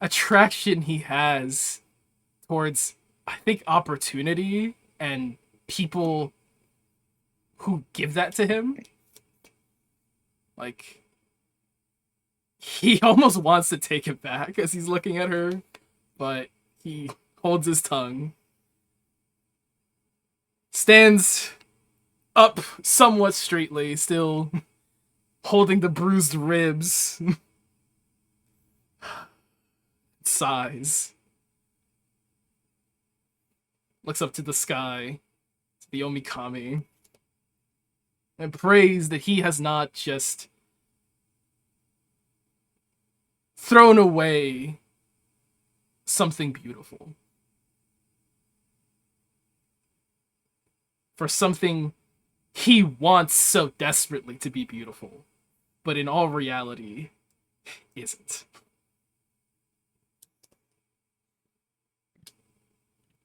attraction he has towards, I think, opportunity and people who give that to him. Like, he almost wants to take it back as he's looking at her, but he holds his tongue. Stands up somewhat straightly, still holding the bruised ribs. Sighs. Looks up to the sky, to the Omikami, and prays that he has not just thrown away something beautiful. For something he wants so desperately to be beautiful, but in all reality, isn't.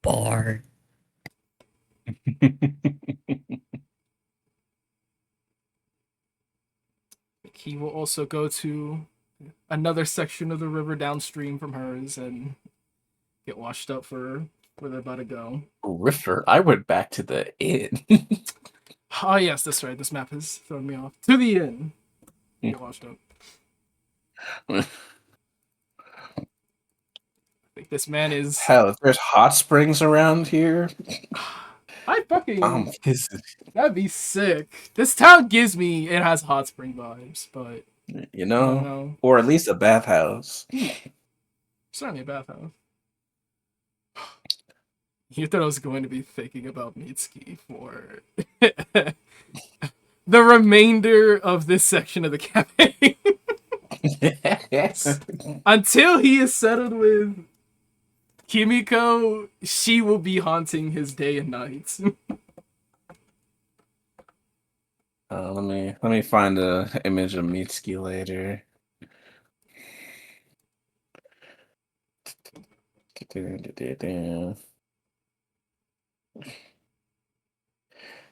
Bar. He will also go to another section of the river downstream from hers and get washed up for where they're about to go. Riffer, I went back to the inn. Oh yes, that's right. This map has thrown me off. To the inn. Get washed up. I think this man is. Hell, if there's hot springs around here, I fucking. pissed. That'd be sick. This town gives me. It has hot spring vibes, but You I don't know, know. or at least a bathhouse. Certainly a bathhouse. You thought I was going to be thinking about Mitsuki for the remainder of this section of the campaign. Yes. Until he is settled with Kimiko, she will be haunting his day and night. Let me find a image of Mitsuki later.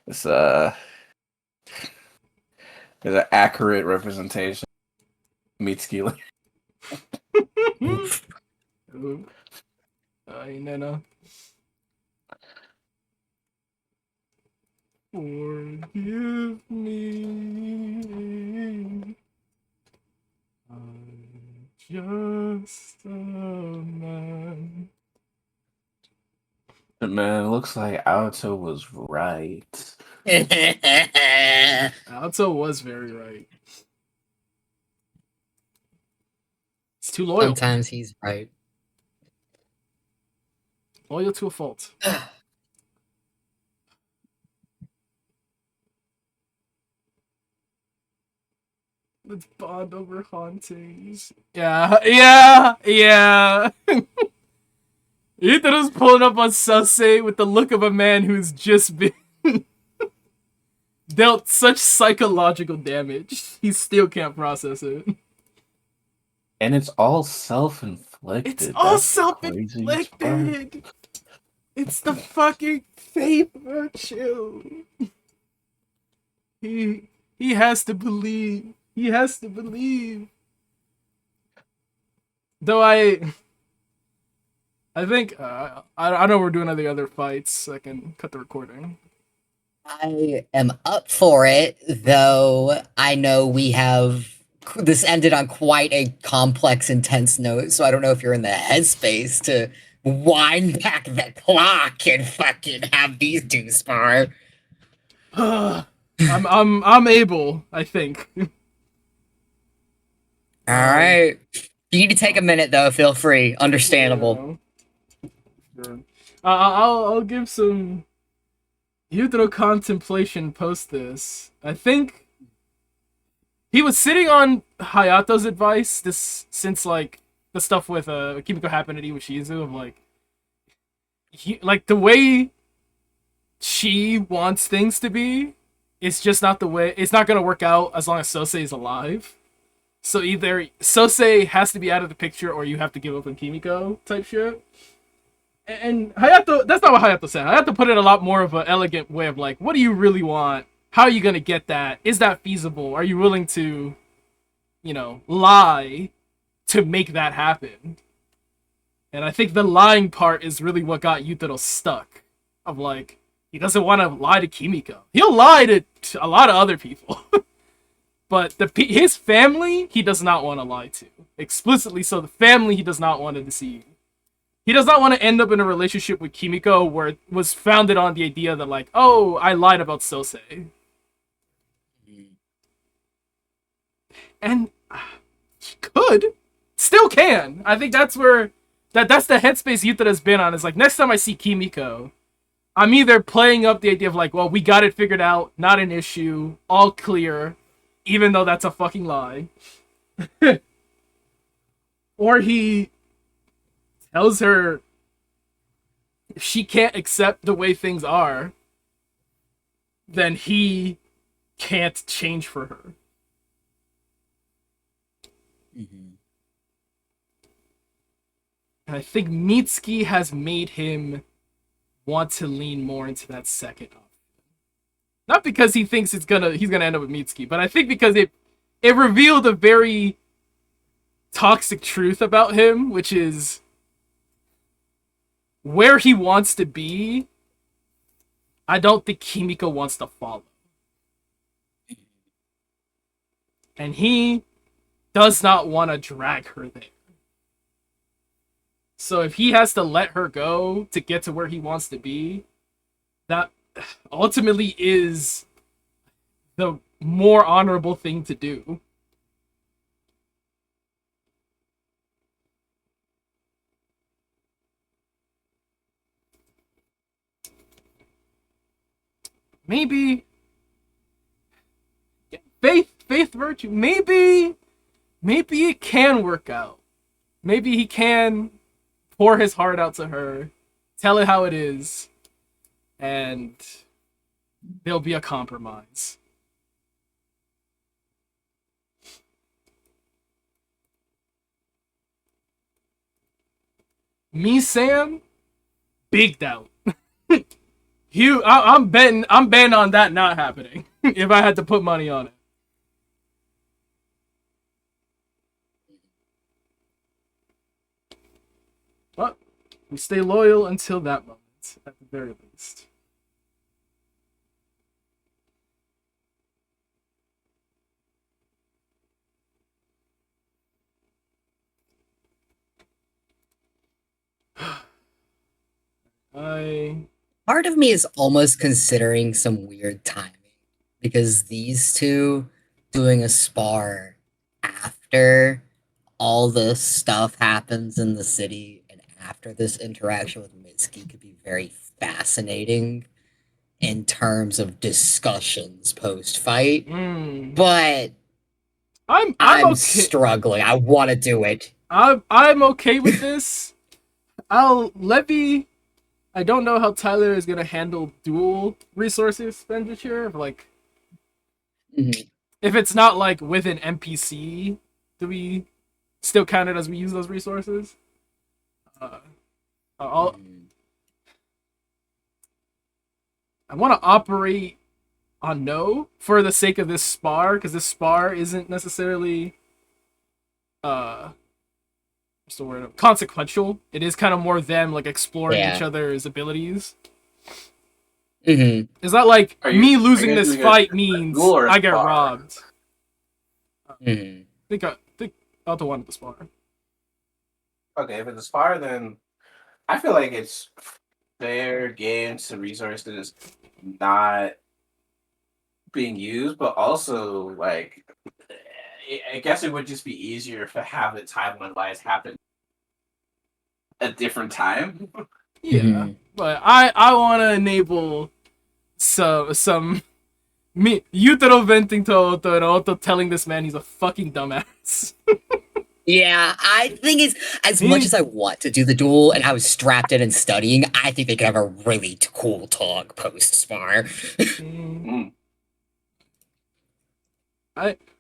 It's there's an accurate representation of Mitsuki later. Ooh. Ay, nena. Forgive me. I'm just a man. Man, it looks like Alto was right. Alto was very right. He's too loyal. Sometimes he's right. Loyal to a fault. Let's bond over hauntings. Yeah. Itaro's pulling up on Sase with the look of a man who's just been dealt such psychological damage. He still can't process it. And it's all self-inflicted. It's all That's the craziest part. self-inflicted. It's the fucking faith virtue. He has to believe. He has to believe. Though I think I know we're doing other fights. So I can cut the recording. I am up for it, though I know we have. This ended on quite a complex, intense note, so I don't know if you're in the headspace to wind back the clock and fucking have these two spar. I'm able, I think. All right. You need to take a minute, though. Feel free. Understandable. Yeah. Sure. I'll give some Yutaro contemplation post this. I think he was sitting on Hayato's advice since like the stuff with Kimiko happened at Iwashizu of like the way she wants things to be. It's just not the way. It's not gonna work out as long as Sosei is alive. So either Sosei has to be out of the picture, or you have to give up on Kimiko type shit. And Hayato, that's not what Hayato said. Hayato put it a lot more of an elegant way of like, what do you really want? How are you gonna get that? Is that feasible? Are you willing to, lie to make that happen? And I think the lying part is really what got Yutaro stuck. Of like, he doesn't want to lie to Kimiko. He'll lie to a lot of other people. But his family, he does not want to lie to. Explicitly so, the family he does not want to deceive. He does not want to end up in a relationship with Kimiko where it was founded on the idea that like, oh, I lied about Sosei. And he could. Still can. I think that's where... That's the headspace Yutara's been on. Is like, next time I see Kimiko, I'm either playing up the idea of like, well, we got it figured out, not an issue, all clear, even though that's a fucking lie. Or he tells her if she can't accept the way things are, then he can't change for her. Mm-hmm. And I think Mitsuki has made him want to lean more into that second option. Not because he thinks he's gonna end up with Mitsuki, but I think because it revealed a very toxic truth about him, which is where he wants to be. I don't think Kimiko wants to follow. And he does not want to drag her there. So if he has to let her go to get to where he wants to be, that ultimately is the more honorable thing to do. Maybe faith virtue. Maybe it can work out. Maybe he can pour his heart out to her, tell it how it is, and there'll be a compromise. Me, Sam, big doubt. I'm betting on that not happening. If I had to put money on it. But we stay loyal until that moment, at the very least. Part of me is almost considering some weird timing because these two doing a spar after all this stuff happens in the city and after this interaction with Mitsuki could be very fascinating in terms of discussions post-fight. But I'm okay. struggling. I want to do it. I'm okay with this. I don't know how Tyler is gonna handle dual resource expenditure. Like, if it's not like with an NPC, do we still count it as we use those resources? I want to operate on no for the sake of this spar, because this spar isn't necessarily what's the word? Consequential. It is kind of more them like exploring each other's abilities. Is that like me losing this fight means I get robbed? I think I'll the one at the spar. Okay, if it's a spar, then I feel like it's fair game to resources not being used, but also like I guess it would just be easier to have the timeline-wise happen at different time. Yeah, but I want to enable some me Yutaro venting to Otto and Otto telling this man he's a fucking dumbass. Yeah, I think it's as much as I want to do the duel and I was strapped in and studying, I think they could have a really cool talk post spar.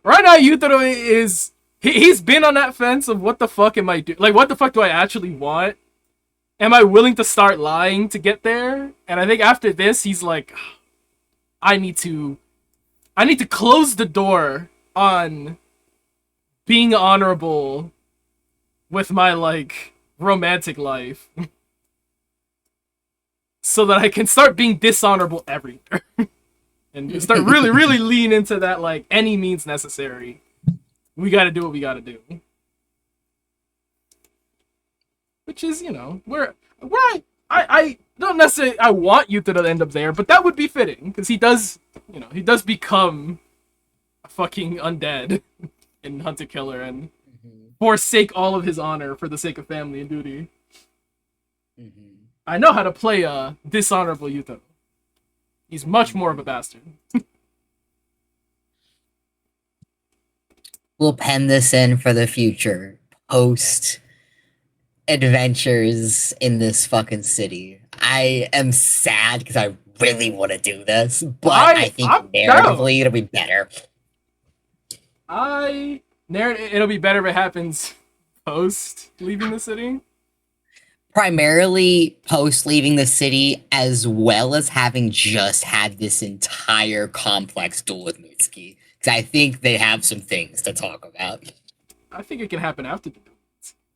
Right now Yutaro is he's been on that fence of what the fuck am I doing? Like, what the fuck do I actually want? Am I willing to start lying to get there? And I think after this he's like, I need to close the door on being honorable with my like romantic life so that I can start being dishonorable everywhere. And start really lean into that like any means necessary. We gotta do what we gotta do. Which is, you know, where I don't necessarily I want you to end up there, but that would be fitting because he does become a fucking undead in Hunt a Killer and forsake all of his honor for the sake of family and duty. I know how to play a dishonorable Yutaro. He's much more of a bastard. We'll pen this in for the future. Post adventures in this fucking city. I am sad because I really want to do this, but I think narratively it'll be better. It'll be better if it happens post leaving the city. Primarily post leaving the city, as well as having just had this entire complex duel with Mitsuki. Because I think they have some things to talk about. I think it can happen after the duel.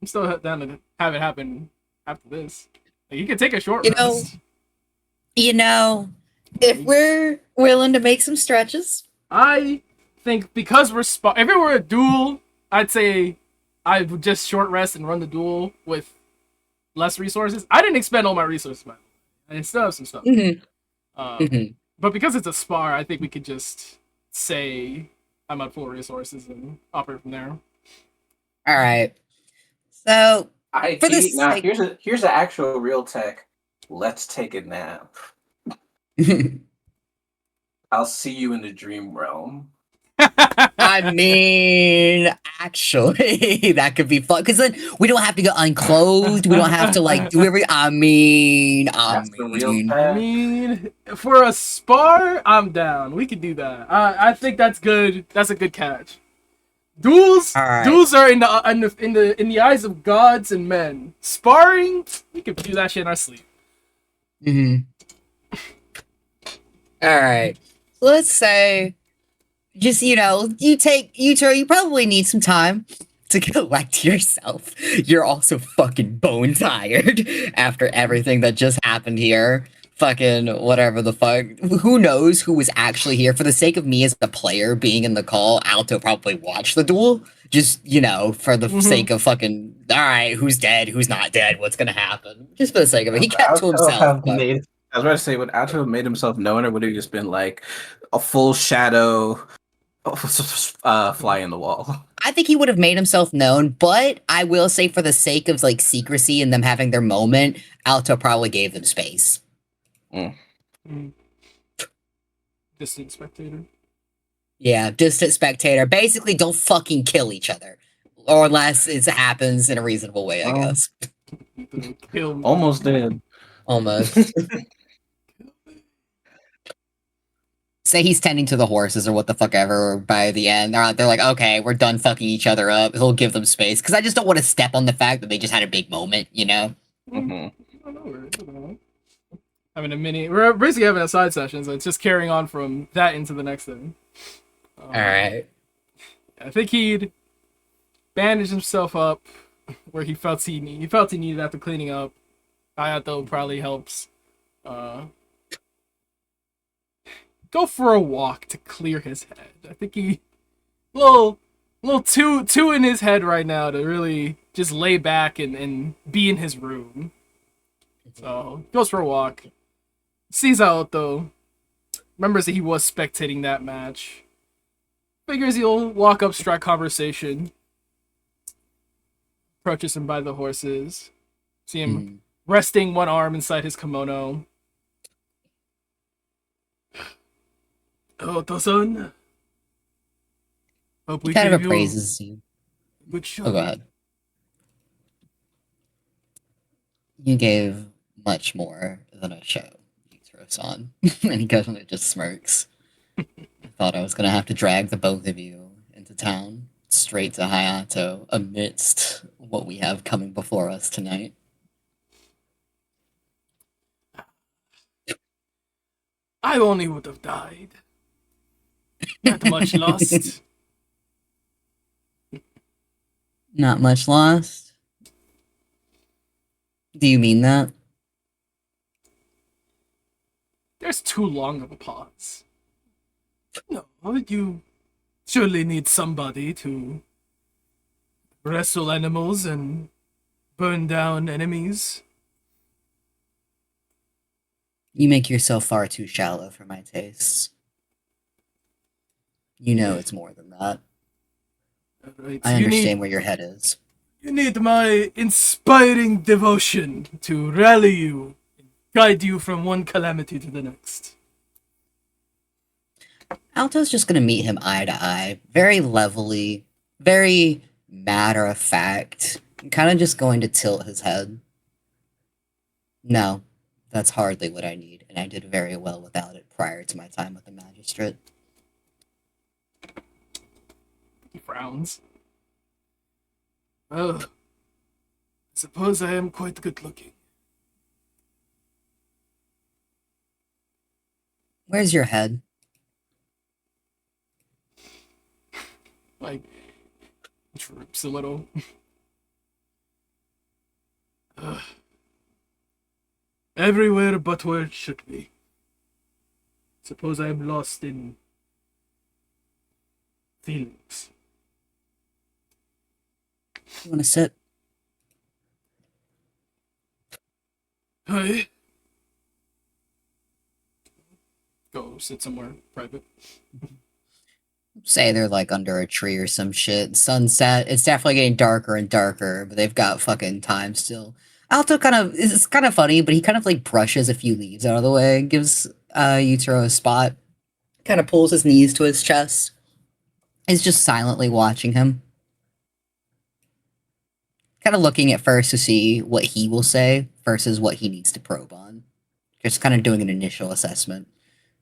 I'm still down to have it happen after this. Like, you can take a short rest. You know, if we're willing to make some stretches. I think because if it were a duel, I'd say I would just short rest and run the duel with less resources. I didn't expend all my resources, man. I still have some stuff. But because it's a spar, I think we could just say I'm at full resources and operate from there. All right. So for the Now sake- here's an actual real tech. Let's take a nap. I'll see you in the dream realm. I mean, actually, that could be fun because then we don't have to get unclothed. We don't have to like do every. I mean, That's the real tech. I mean, for a spar, I'm down. We could do that. I think that's good. That's a good catch. Duels, All right. duels are in the eyes of gods and men. Sparring, we could do that shit in our sleep. All right. So let's say, just you probably need some time to collect yourself. You're also fucking bone tired after everything that just happened here. Fucking whatever the fuck. Who knows who was actually here? For the sake of me as the player being in the call, Alto probably watched the duel. Just, for the sake of fucking, all right, who's dead, who's not dead, what's gonna happen? Just for the sake of it. He kept to himself. But... I was about to say, would Alto have made himself known, or would he just been like a full shadow fly in the wall? I think he would have made himself known, but I will say for the sake of like secrecy and them having their moment, Alto probably gave them space. Distant spectator. Yeah, distant spectator. Basically, don't fucking kill each other. Or unless it happens in a reasonable way, I guess. Almost dead. Almost. Say he's tending to the horses or what the fuck ever by the end. They're like, okay, we're done fucking each other up. He'll give them space. Because I just don't want to step on the fact that they just had a big moment, Having a mini... We're basically having a side session, so it's just carrying on from that into the next thing. Alright. I think he'd bandage himself up where he felt he needed after cleaning up. Hayato probably helps. Go for a walk to clear his head. I think he... little too in his head right now to really just lay back and be in his room. So, goes for a walk. Sees Hayato. Remembers that he was spectating that match. Figures he'll walk up, strike conversation. Approaches him by the horses. See him resting one arm inside his kimono. Hayato-san. Hope we kind of gave appraises you. Good shot. Oh, go ahead. You gave much more than a show, Yutaro-san. And he goes and it just smirks. I thought I was going to have to drag the both of you into town, straight to Hayato, amidst what we have coming before us tonight. I only would have died. Not much lost. Not much lost? Do you mean that? There's too long of a pause. No, you surely need somebody to wrestle animals and burn down enemies. You make yourself far too shallow for my tastes. You know it's more than that. Right. I understand where your head is. You need my inspiring devotion to rally you and guide you from one calamity to the next. Alto's just gonna meet him eye to eye, very levelly, very matter of fact, kind of just going to tilt his head. No, that's hardly what I need, and I did very well without it prior to my time with the magistrate. He frowns. Well, I suppose I am quite good looking. Where's your head? Like, droops a little. Everywhere but where it should be. Suppose I am lost in feelings. You want to sit? I go sit somewhere private. Say they're like under a tree or some shit. Sunset. It's definitely getting darker and darker, but they've got fucking time still. Alto it's kind of funny, but he kind of like brushes a few leaves out of the way, gives Yutaro a spot, kind of pulls his knees to his chest. Is just silently watching him. Kind of looking at first to see what he will say versus what he needs to probe on. Just kind of doing an initial assessment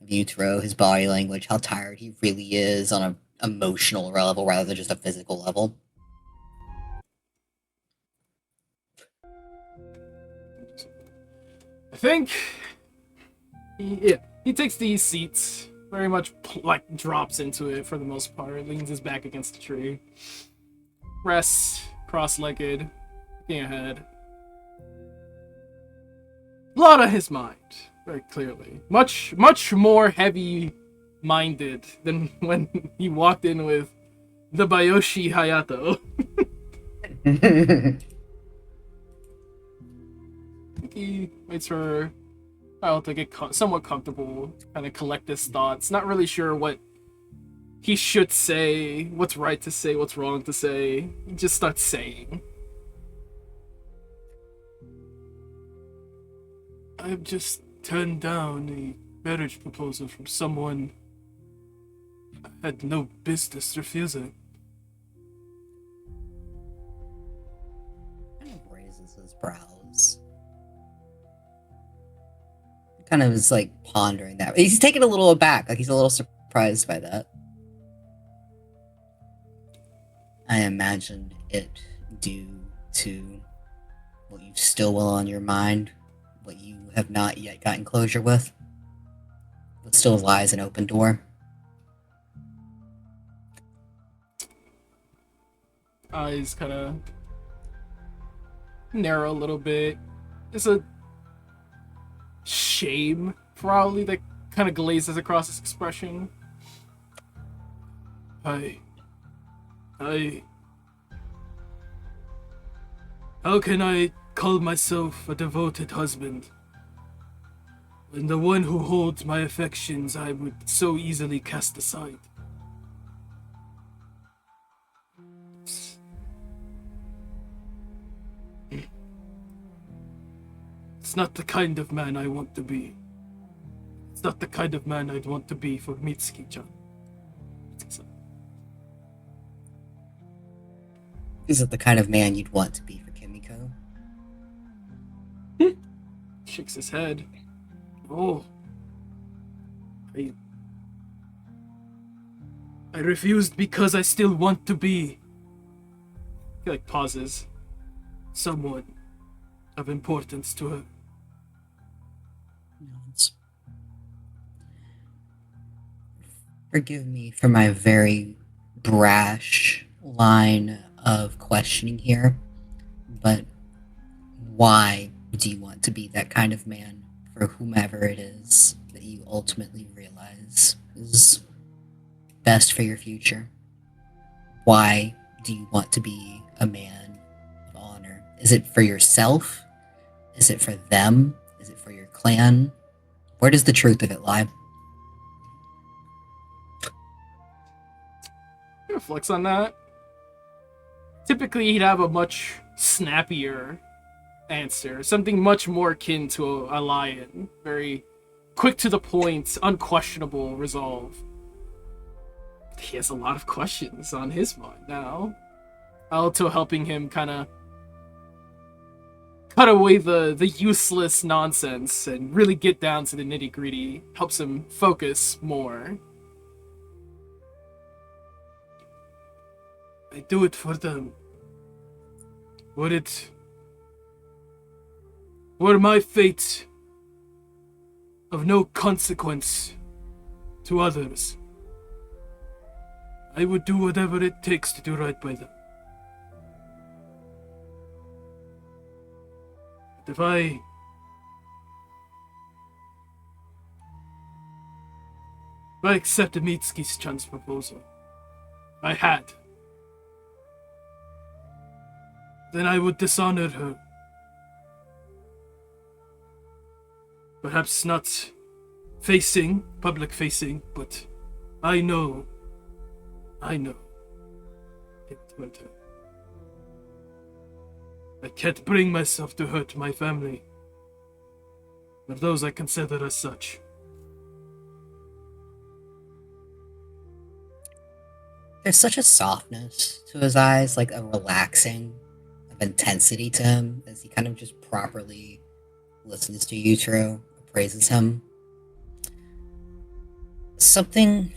of Yutaro, his body language, how tired he really is on an emotional level rather than just a physical level. I think he takes these seats, very much like drops into it for the most part, leans his back against the tree, rests cross-legged, looking ahead. A lot on his mind, very clearly. Much more heavy-minded than when he walked in with the Bayoshi Hayato. He waits for Kyle to get somewhat comfortable, kind of collect his thoughts. Not really sure what he should say, what's right to say, what's wrong to say. He just starts saying. I've just turned down a marriage proposal from someone I had no business refusing. Kind of raises his brows. Kind of is like pondering that. He's taken a little aback, like he's a little surprised by that. I imagine it due to what you still will on your mind, what you have not yet gotten closure with, what still lies an open door. Eyes kind of narrow a little bit. There's a shame, probably, that kind of glazes across his expression. How can I call myself a devoted husband when the one who holds my affections I would so easily cast aside? It's not the kind of man I want to be. It's not the kind of man I'd want to be for Mitsuki-chan. Is it the kind of man you'd want to be for Kimiko? Shakes his head. Oh. I refused because I still want to be. He like pauses. Someone of importance to her. Nods. Forgive me for my very brash line of questioning here, but why do you want to be that kind of man for whomever it is that you ultimately realize is best for your future? Why do you want to be a man of honor? Is it for yourself? Is it for them? Is it for your clan? Where does the truth of it lie? He reflects on that. Typically, he'd have a much snappier answer, something much more akin to a lion. Very quick to the point, unquestionable resolve. He has a lot of questions on his mind now. Alto helping him kind of cut away the useless nonsense and really get down to the nitty-gritty. Helps him focus more. I do it for them. Were my fate of no consequence to others, I would do whatever it takes to do right by them. But if I accept Mitsuki's chance proposal, I had, then I would dishonor her. Perhaps not public facing, but I know it would hurt her. I can't bring myself to hurt my family, or those I consider as such. There's such a softness to his eyes, like a relaxing of intensity to him as he kind of just properly listens to Yutaro, praises him. Something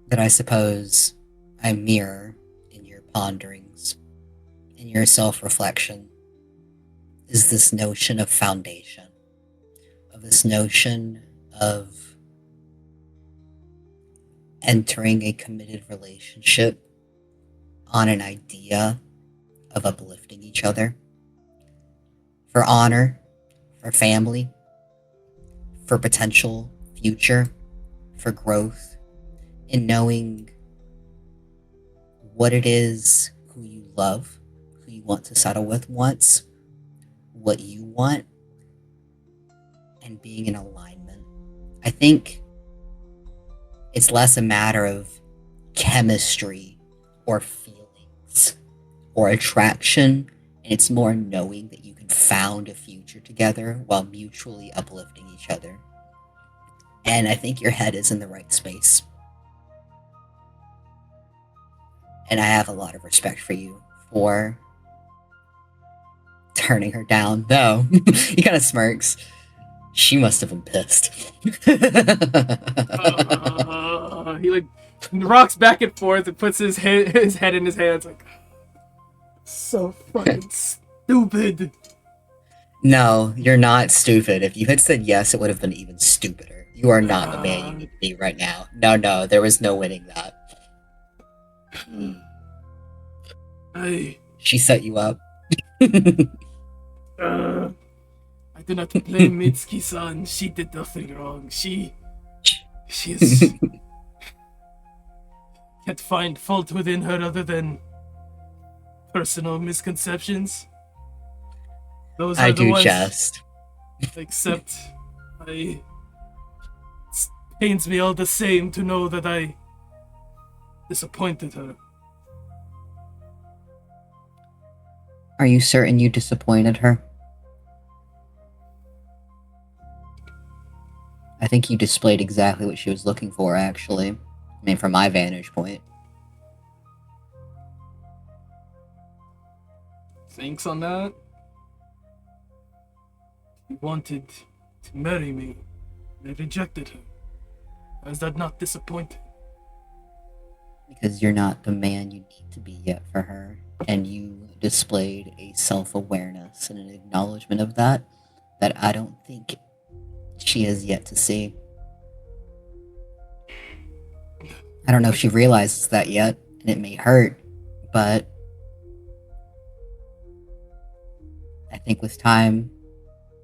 that I suppose I mirror in your ponderings, in your self-reflection, is this notion of foundation, of this notion of entering a committed relationship on an idea of uplifting each other for honor, for family, for potential future, for growth, in knowing what it is, who you love, who you want to settle with wants, what you want, and being in alignment. I think it's less a matter of chemistry or feelings or attraction, and it's more knowing that you can found a future together while mutually uplifting each other. And I think your head is in the right space. And I have a lot of respect for you for turning her down, though. He kind of smirks. She must have been pissed. He like rocks back and forth and puts his head in his hands like, so fucking stupid. No, you're not stupid. If you had said yes, it would have been even stupider. You are not the man you need to be right now. No, there was no winning that. She set you up. I do not blame Mitsuki-san. She did nothing wrong. She is... can't find fault within her other than personal misconceptions. Those are I the do ones. just. Except, it pains me all the same to know that I disappointed her. Are you certain you disappointed her? I think you displayed exactly what she was looking for, actually. I mean, from my vantage point. Thanks on that. She wanted to marry me. I rejected her. Is that not disappointing? Because you're not the man you need to be yet for her. And you displayed a self-awareness and an acknowledgement of that I don't think she has yet to see. I don't know if she realizes that yet, and it may hurt, but I think with time,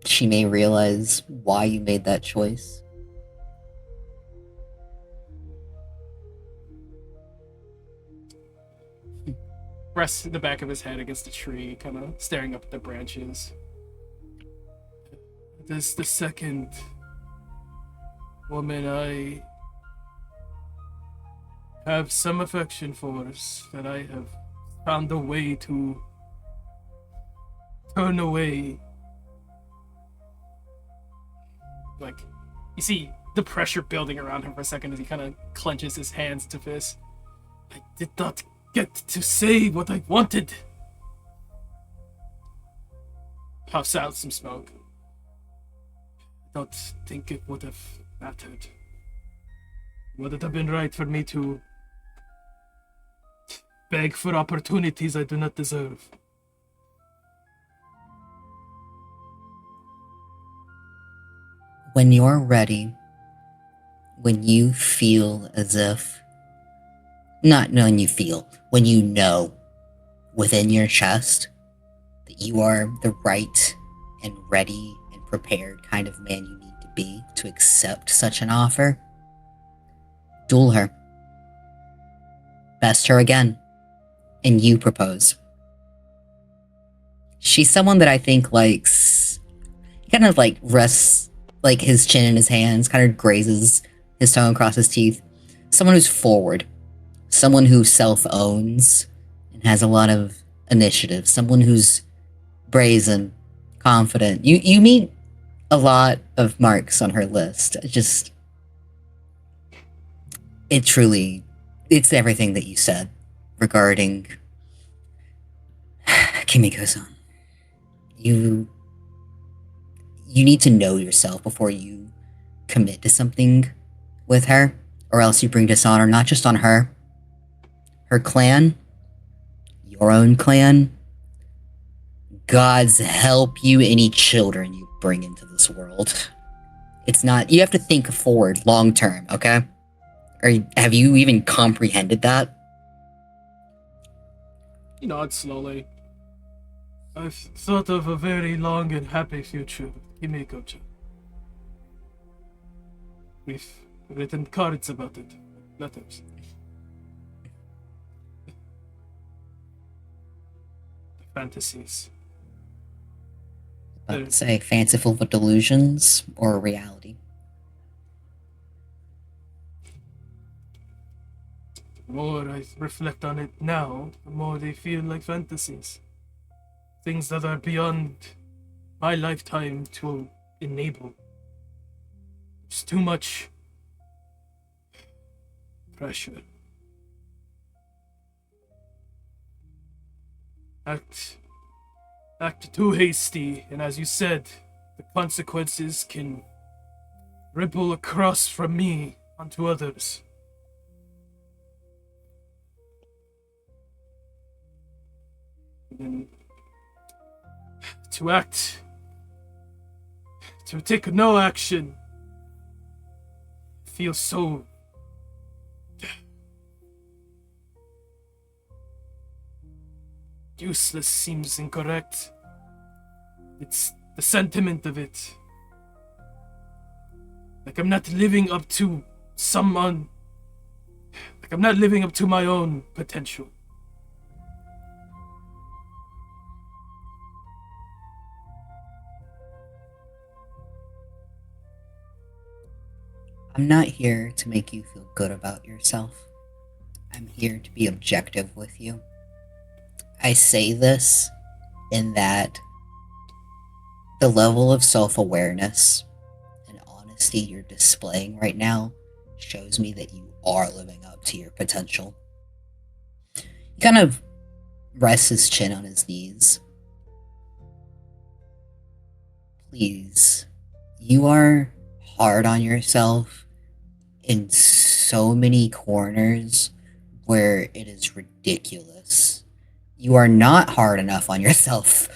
she may realize why you made that choice. Rests the back of his head against a tree, kind of staring up at the branches. This is the second woman I have some affection for, that I have found a way to turn away. Like, you see the pressure building around him for a second as he kind of clenches his hands to fist. I did not get to say what I wanted. Puffs out some smoke. I don't think it would have mattered. Would it have been right for me to beg for opportunities I do not deserve? When you're ready, when you feel as if, not when you feel, when you know within your chest that you are the right and ready and prepared kind of man you need to be to accept such an offer, duel her. best her again, and you propose. She's someone that I think likes, kind of like rests like his chin in his hands, kind of grazes his tongue across his teeth. Someone who's forward, someone who self-owns and has a lot of initiative, someone who's brazen, confident. You meet a lot of marks on her list. It's everything that you said regarding Kimiko-san. You need to know yourself before you commit to something with her, or else you bring dishonor not just on her, her clan, your own clan, God's help you, any children you bring into this world. It's not, you have to think forward long term, okay? Or have you even comprehended that? He nods slowly. I've thought of a very long and happy future, Kimiko-chan. We've written cards about it, letters. Fantasies. I would say fanciful delusions or reality. The more I reflect on it now, the more they feel like fantasies. Things that are beyond my lifetime to enable. It's too much pressure. Act too hasty, and as you said, the consequences can ripple across from me onto others. And to take no action, feels so useless, seems incorrect. It's the sentiment of it. Like I'm not living up to someone. Like I'm not living up to my own potential. I'm not here to make you feel good about yourself. I'm here to be objective with you. I say this in that the level of self-awareness and honesty you're displaying right now shows me that you are living up to your potential. He kind of rests his chin on his knees. Please, you are hard on yourself in so many corners where it is ridiculous. You are not hard enough on yourself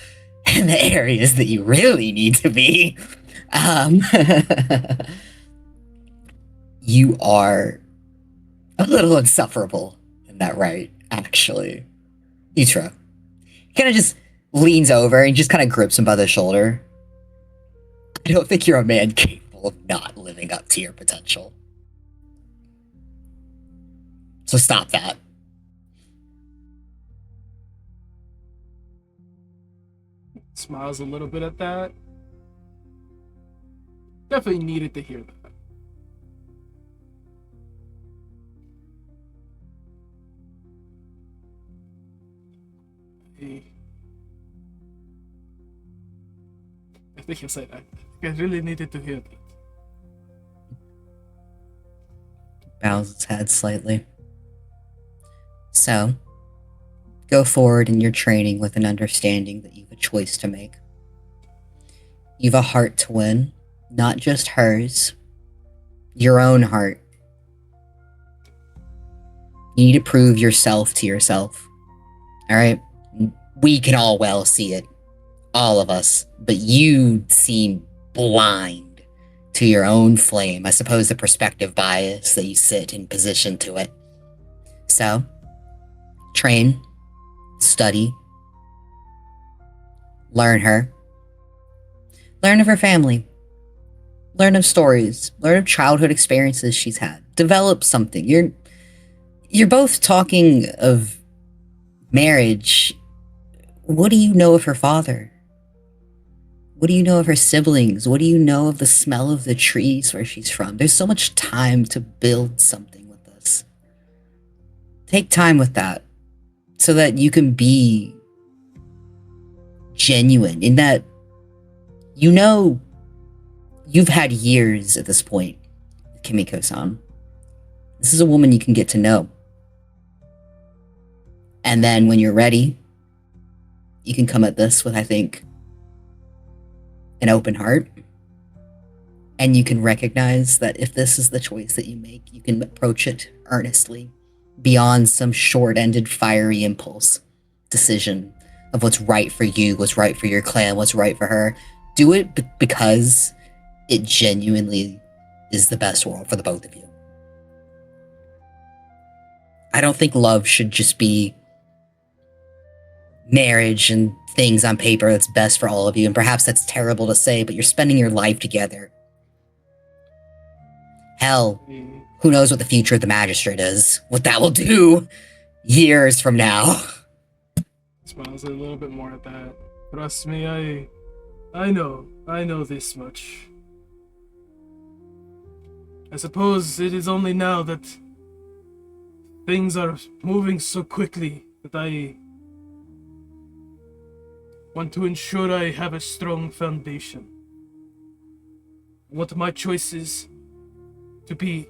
in the areas that you really need to be. You are a little insufferable in that right, actually. Itra kind of just leans over and just kind of grips him by the shoulder. I don't think you're a man capable of not living up to your potential. So stop that. Smiles a little bit at that. Definitely needed to hear that. I think he'll say that. I really needed to hear that. Bows its head slightly. So, go forward in your training with an understanding that you have a choice to make. You have a heart to win, not just hers, your own heart. You need to prove yourself to yourself. Alright? We can all well see it. All of us. But you seem blind to your own flame. I suppose the perspective bias that you sit in position to it. So, train, study, learn her. Learn of her family. Learn of stories. Learn of childhood experiences she's had. Develop something. You're both talking of marriage. What do you know of her father? What do you know of her siblings? What do you know of the smell of the trees where she's from? There's so much time to build something with this. Take time with that so that you can be genuine in that you know you've had years at this point, Kimiko-san. This is a woman you can get to know. And then when you're ready, you can come at this with, I think, an open heart. And you can recognize that if this is the choice that you make, you can approach it earnestly, beyond some short-ended, fiery impulse decision of what's right for you, what's right for your clan, what's right for her. Do it because it genuinely is the best world for the both of you. I don't think love should just be marriage and things on paper that's best for all of you. And perhaps that's terrible to say, but you're spending your life together. Hell, who knows what the future of the magistrate is? What that will do years from now. Smiles a little bit more at that. Trust me, I know this much. I suppose it is only now that things are moving so quickly that I want to ensure I have a strong foundation. I want my choices to be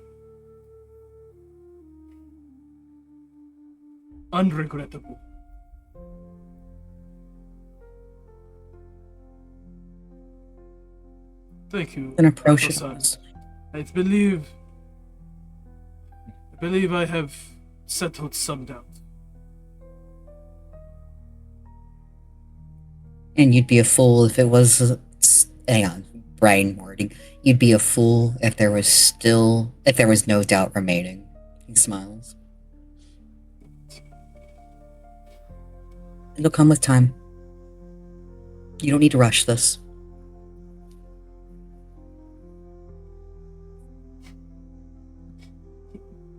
unregrettable. Thank you. An approach it Hasan. honestly. I believe I have settled some doubt. And you'd be a fool if it was. Hang on, brain wording. You'd be a fool if there was no doubt remaining. He smiles. It'll come with time. You don't need to rush this.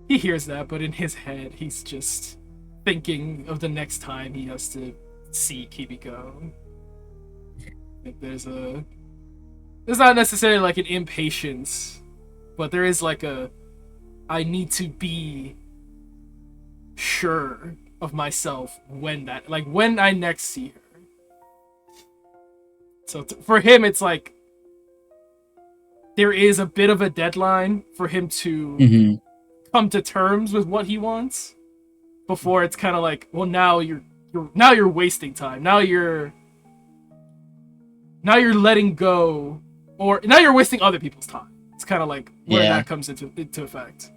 He hears that, but in his head, he's just thinking of the next time he has to see Kimiko. Like there's not necessarily like an impatience, but there is like I need to be sure of myself when I next see her. So for him, it's like there is a bit of a deadline for him to come to terms with what he wants before it's kind of like, well, now you're wasting time. Now you're letting go, or now you're wasting other people's time. It's kind of like where that comes into effect.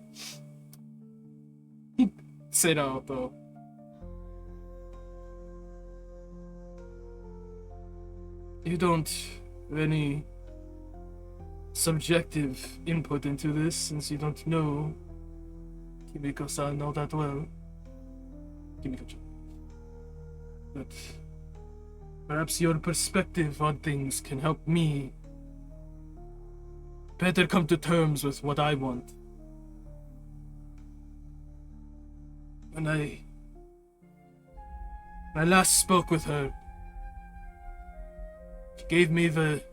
He'd say no, though. You don't have any subjective input into this, since you don't know Kimiko-san all that well. Kimiko-chan. But perhaps your perspective on things can help me better come to terms with what I want. When I last spoke with her, she gave me the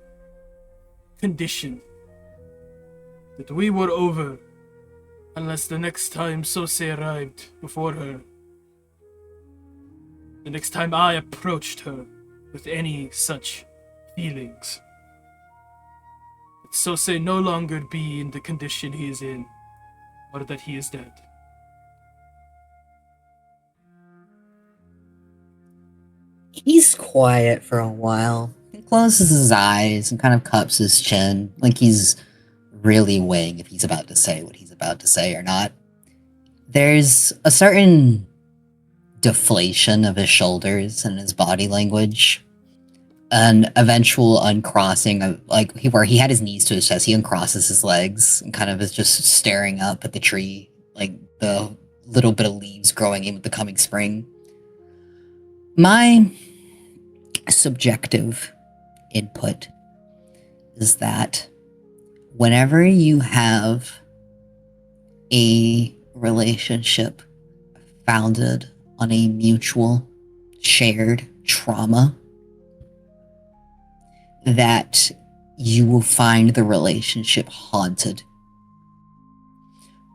condition that we were over unless the next time Sosei arrived before her. The next time I approached her with any such feelings. That Sosei no longer be in the condition he is in, or that he is dead. He's quiet for a while. He closes his eyes and kind of cups his chin, like he's really weighing if he's about to say what he's about to say or not. There's a certain deflation of his shoulders and his body language. An eventual uncrossing of, like, where he had his knees to his chest, he uncrosses his legs and kind of is just staring up at the tree, like the little bit of leaves growing in with the coming spring. My subjective input is that whenever you have a relationship founded on a mutual shared trauma, that you will find the relationship haunted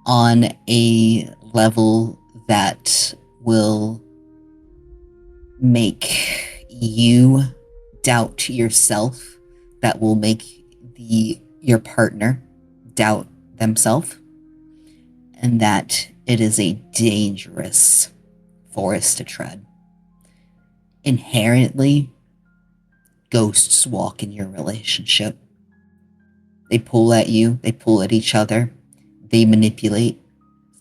on a level that will make you doubt yourself, that will make your partner doubt themselves, and that it is a dangerous forest to tread. Inherently, ghosts walk in your relationship. They pull at you, they pull at each other, they manipulate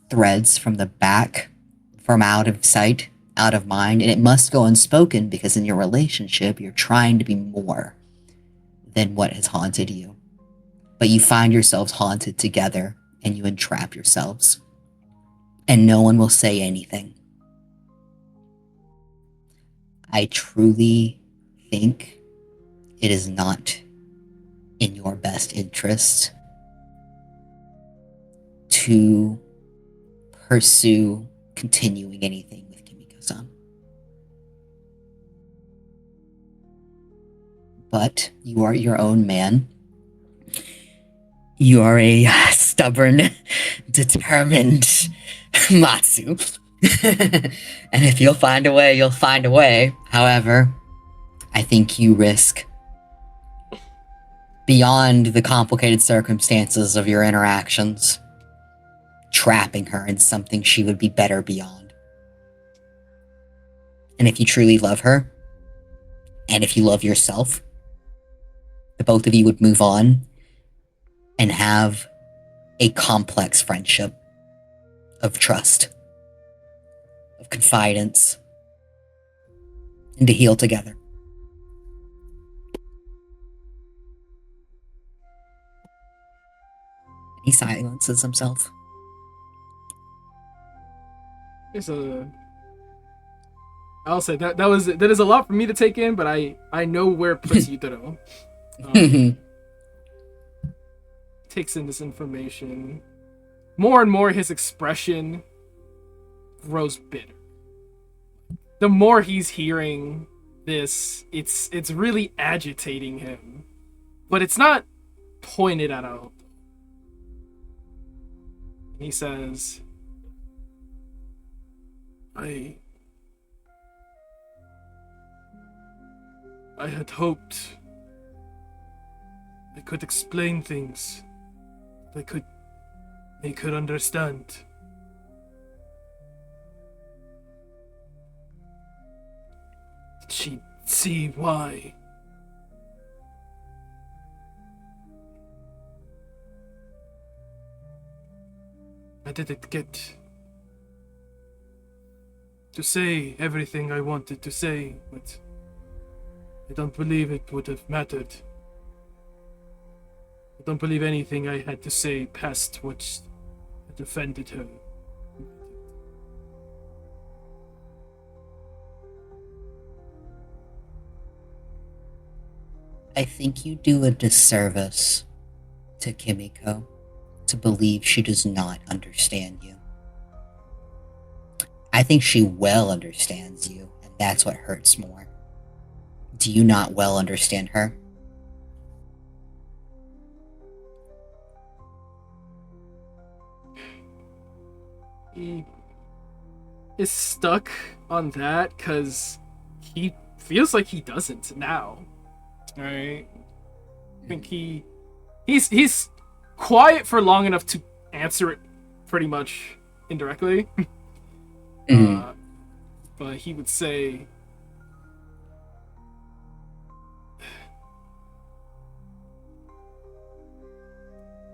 threads from the back, from out of sight, out of mind, and it must go unspoken because in your relationship, you're trying to be more than what has haunted you. But you find yourselves haunted together and you entrap yourselves. And no one will say anything. I truly think it is not in your best interest to pursue continuing anything with Kimiko-san. But you are your own man. You are a stubborn, determined Matsu. And if you'll find a way, you'll find a way. However, I think you risk, beyond the complicated circumstances of your interactions, trapping her in something she would be better beyond. And if you truly love her, and if you love yourself, the both of you would move on and have a complex friendship of trust, of confidence, and to heal together. He silences himself. I'll say that is a lot for me to take in, but I know where it puts Yutaro. Takes in this information. More and more his expression grows bitter. The more he's hearing this, it's really agitating him. But it's not pointed at all. He says, I had hoped I could explain things. They could understand. Did she see why? I didn't get to say everything I wanted to say, but I don't believe it would have mattered. I don't believe anything I had to say past what had offended her. I think you do a disservice to Kimiko to believe she does not understand you. I think she well understands you, and that's what hurts more. Do you not well understand her? He is stuck on that because he feels like he doesn't now. Right? I think he's quiet for long enough to answer it pretty much indirectly. But he would say,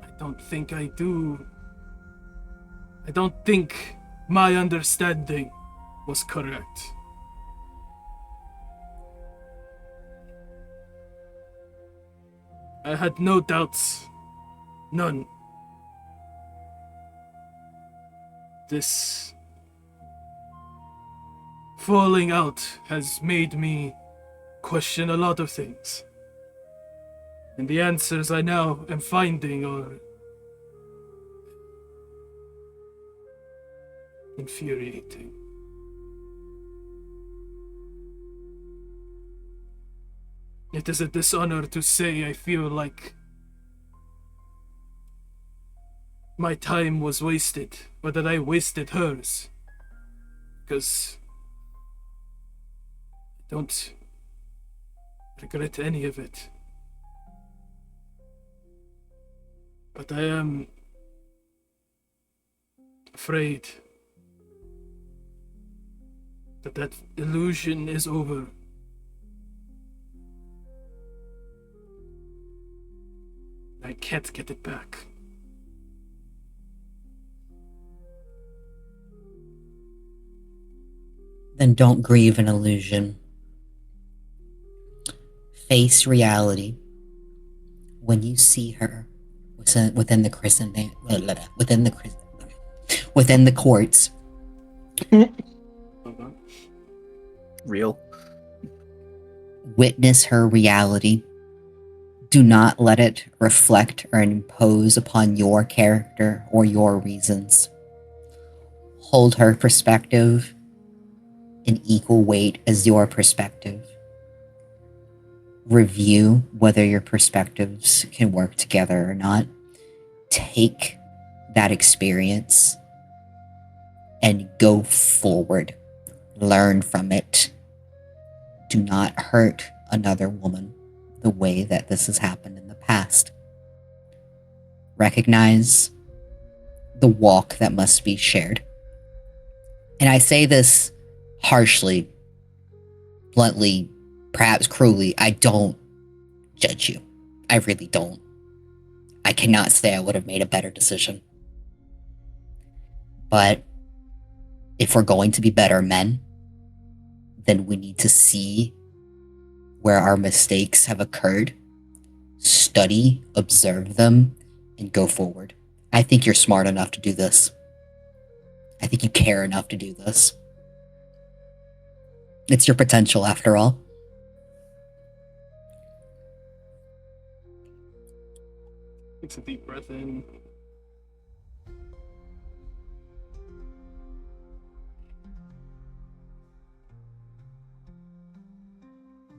I don't think I do. I don't think my understanding was correct. I had no doubts. None. This falling out has made me question a lot of things. And the answers I now am finding are infuriating. It is a dishonor to say I feel like my time was wasted, or that I wasted hers. Because I don't regret any of it. But I am afraid that illusion is over. I can't get it back. Then don't grieve an illusion. Face reality. When you see her within the courts, Real. witness her reality. Do not let it reflect or impose upon your character or your reasons. Hold her perspective in equal weight as your perspective. Review whether your perspectives can work together or not. Take that experience and go forward. Learn from it. Do not hurt another woman the way that this has happened in the past. Recognize the walk that must be shared. And I say this harshly, bluntly, perhaps cruelly. I don't judge you. I really don't. I cannot say I would have made a better decision. But if we're going to be better men, then we need to see where our mistakes have occurred, study, observe them, and go forward. I think you're smart enough to do this. I think you care enough to do this. It's your potential, after all. Takes a deep breath in.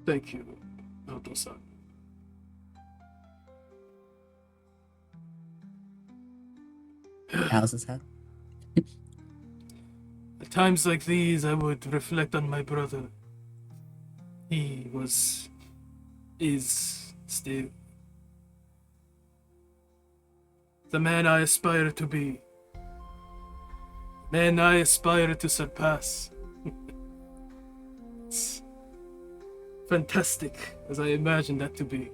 Thank you, Naoto-san. How's his head? At times like these, I would reflect on my brother. He is still the man I aspire to be. Man I aspire to surpass. It's fantastic as I imagine that to be.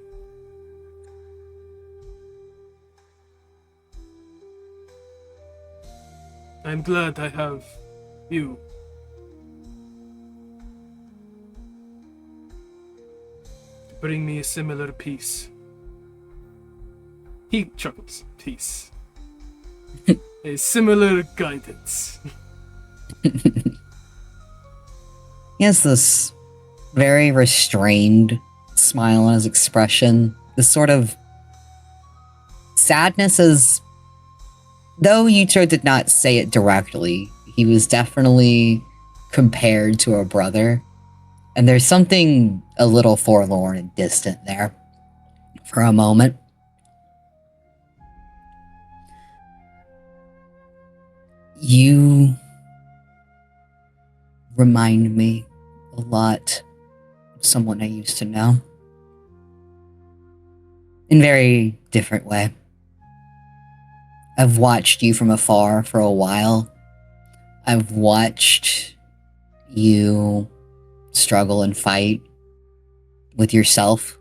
I'm glad I have you. To bring me a similar peace. He chuckles. Peace. A similar guidance. He has this very restrained smile on his expression. This sort of sadness is, though Yuto did not say it directly, he was definitely compared to a brother. And there's something a little forlorn and distant there for a moment. You remind me a lot of someone I used to know. In a very different way. I've watched you from afar for a while. I've watched you struggle and fight with yourself.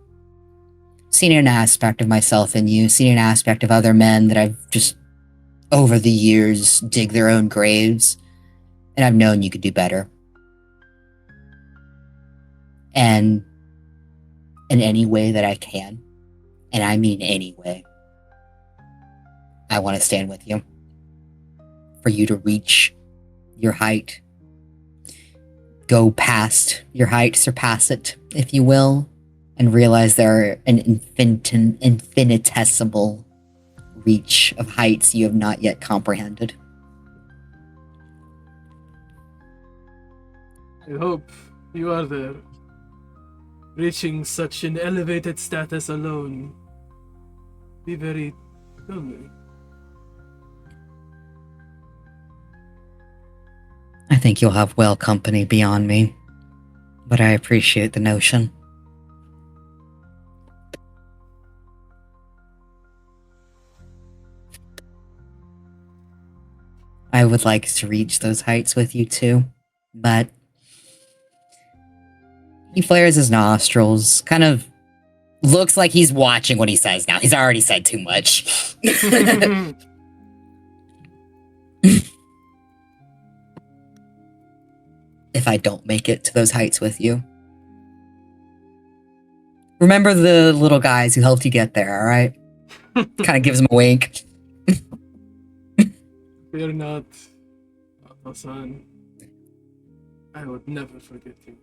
Seen an aspect of myself in you, seen an aspect of other men that I've just, over the years, dig their own graves. And I've known you could do better. And in any way that I can, and I mean any way, I want to stand with you. For you to reach your height. Go past your height, surpass it, if you will, and realize there are an infinitesimal reach of heights you have not yet comprehended. I hope you are there. reaching such an elevated status alone be very lonely. I think you'll have well company beyond me, but I appreciate the notion. I would like to reach those heights with you too, but he flares his nostrils, kind of looks like he's watching what he says now. He's already said too much. If I don't make it to those heights with you, remember the little guys who helped you get there, alright? Kind of gives him a wink. Fear not, Hassan. I would never forget you.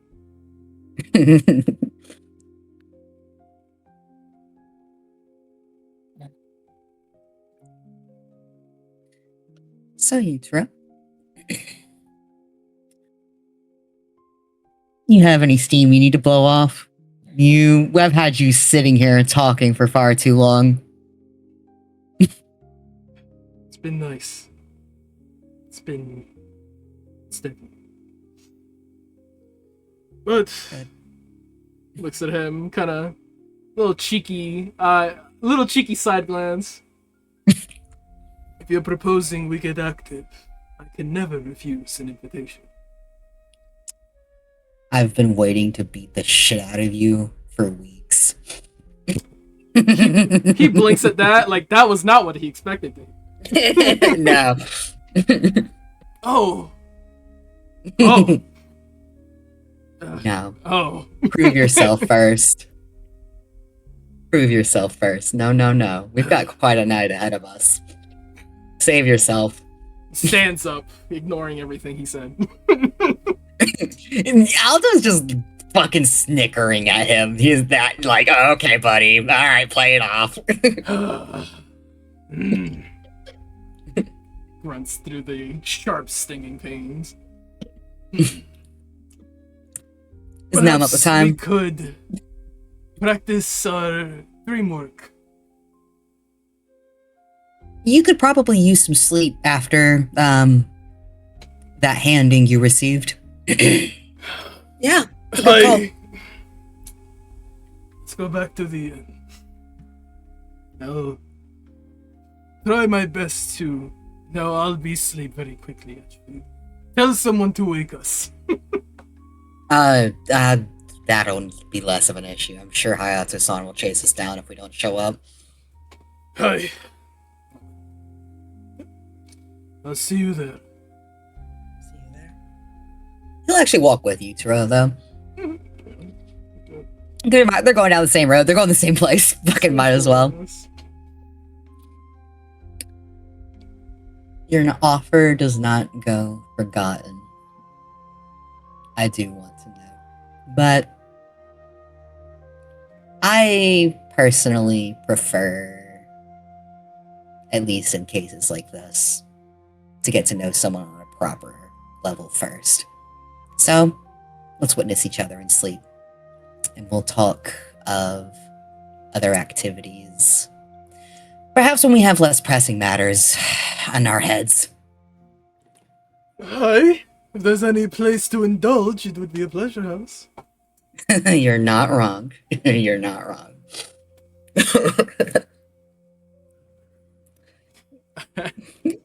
So, Yutra, you have any steam you need to blow off? I've had you sitting here talking for far too long. It's been nice. It's been steady. But looks at him, kind of little cheeky side glance. If you're proposing we get active, I can never refuse an invitation. I've been waiting to beat the shit out of you for weeks. He blinks at that like that was not what he expected. No. Oh. Oh. No. Oh. Prove yourself first. Prove yourself first. No. We've got quite a night ahead of us. Save yourself. Stands up, ignoring everything he said. Aldo's just fucking snickering at him. He's that like, oh, okay, buddy. All right, play it off. Grunts through the sharp, stinging pains. Is now not the time? We could practice our dream work. You could probably use some sleep after that handing you received. Yeah. Let's go back to the inn. I'll try my best to. No, I'll be asleep very quickly, actually. Tell someone to wake us. That'll be less of an issue. I'm sure Hayato-san will chase us down if we don't show up. Hi. I'll see you there. See you there. He'll actually walk with you, Taro, though. They're going down the same road. They're going the same place. Fucking might as well. Your offer does not go forgotten. I do want to know. But I personally prefer, at least in cases like this, to get to know someone on a proper level first. So, let's witness each other in sleep. And we'll talk of other activities. Perhaps when we have less pressing matters on our heads. Hi. If there's any place to indulge, it would be a pleasure house. You're not wrong. You're not wrong.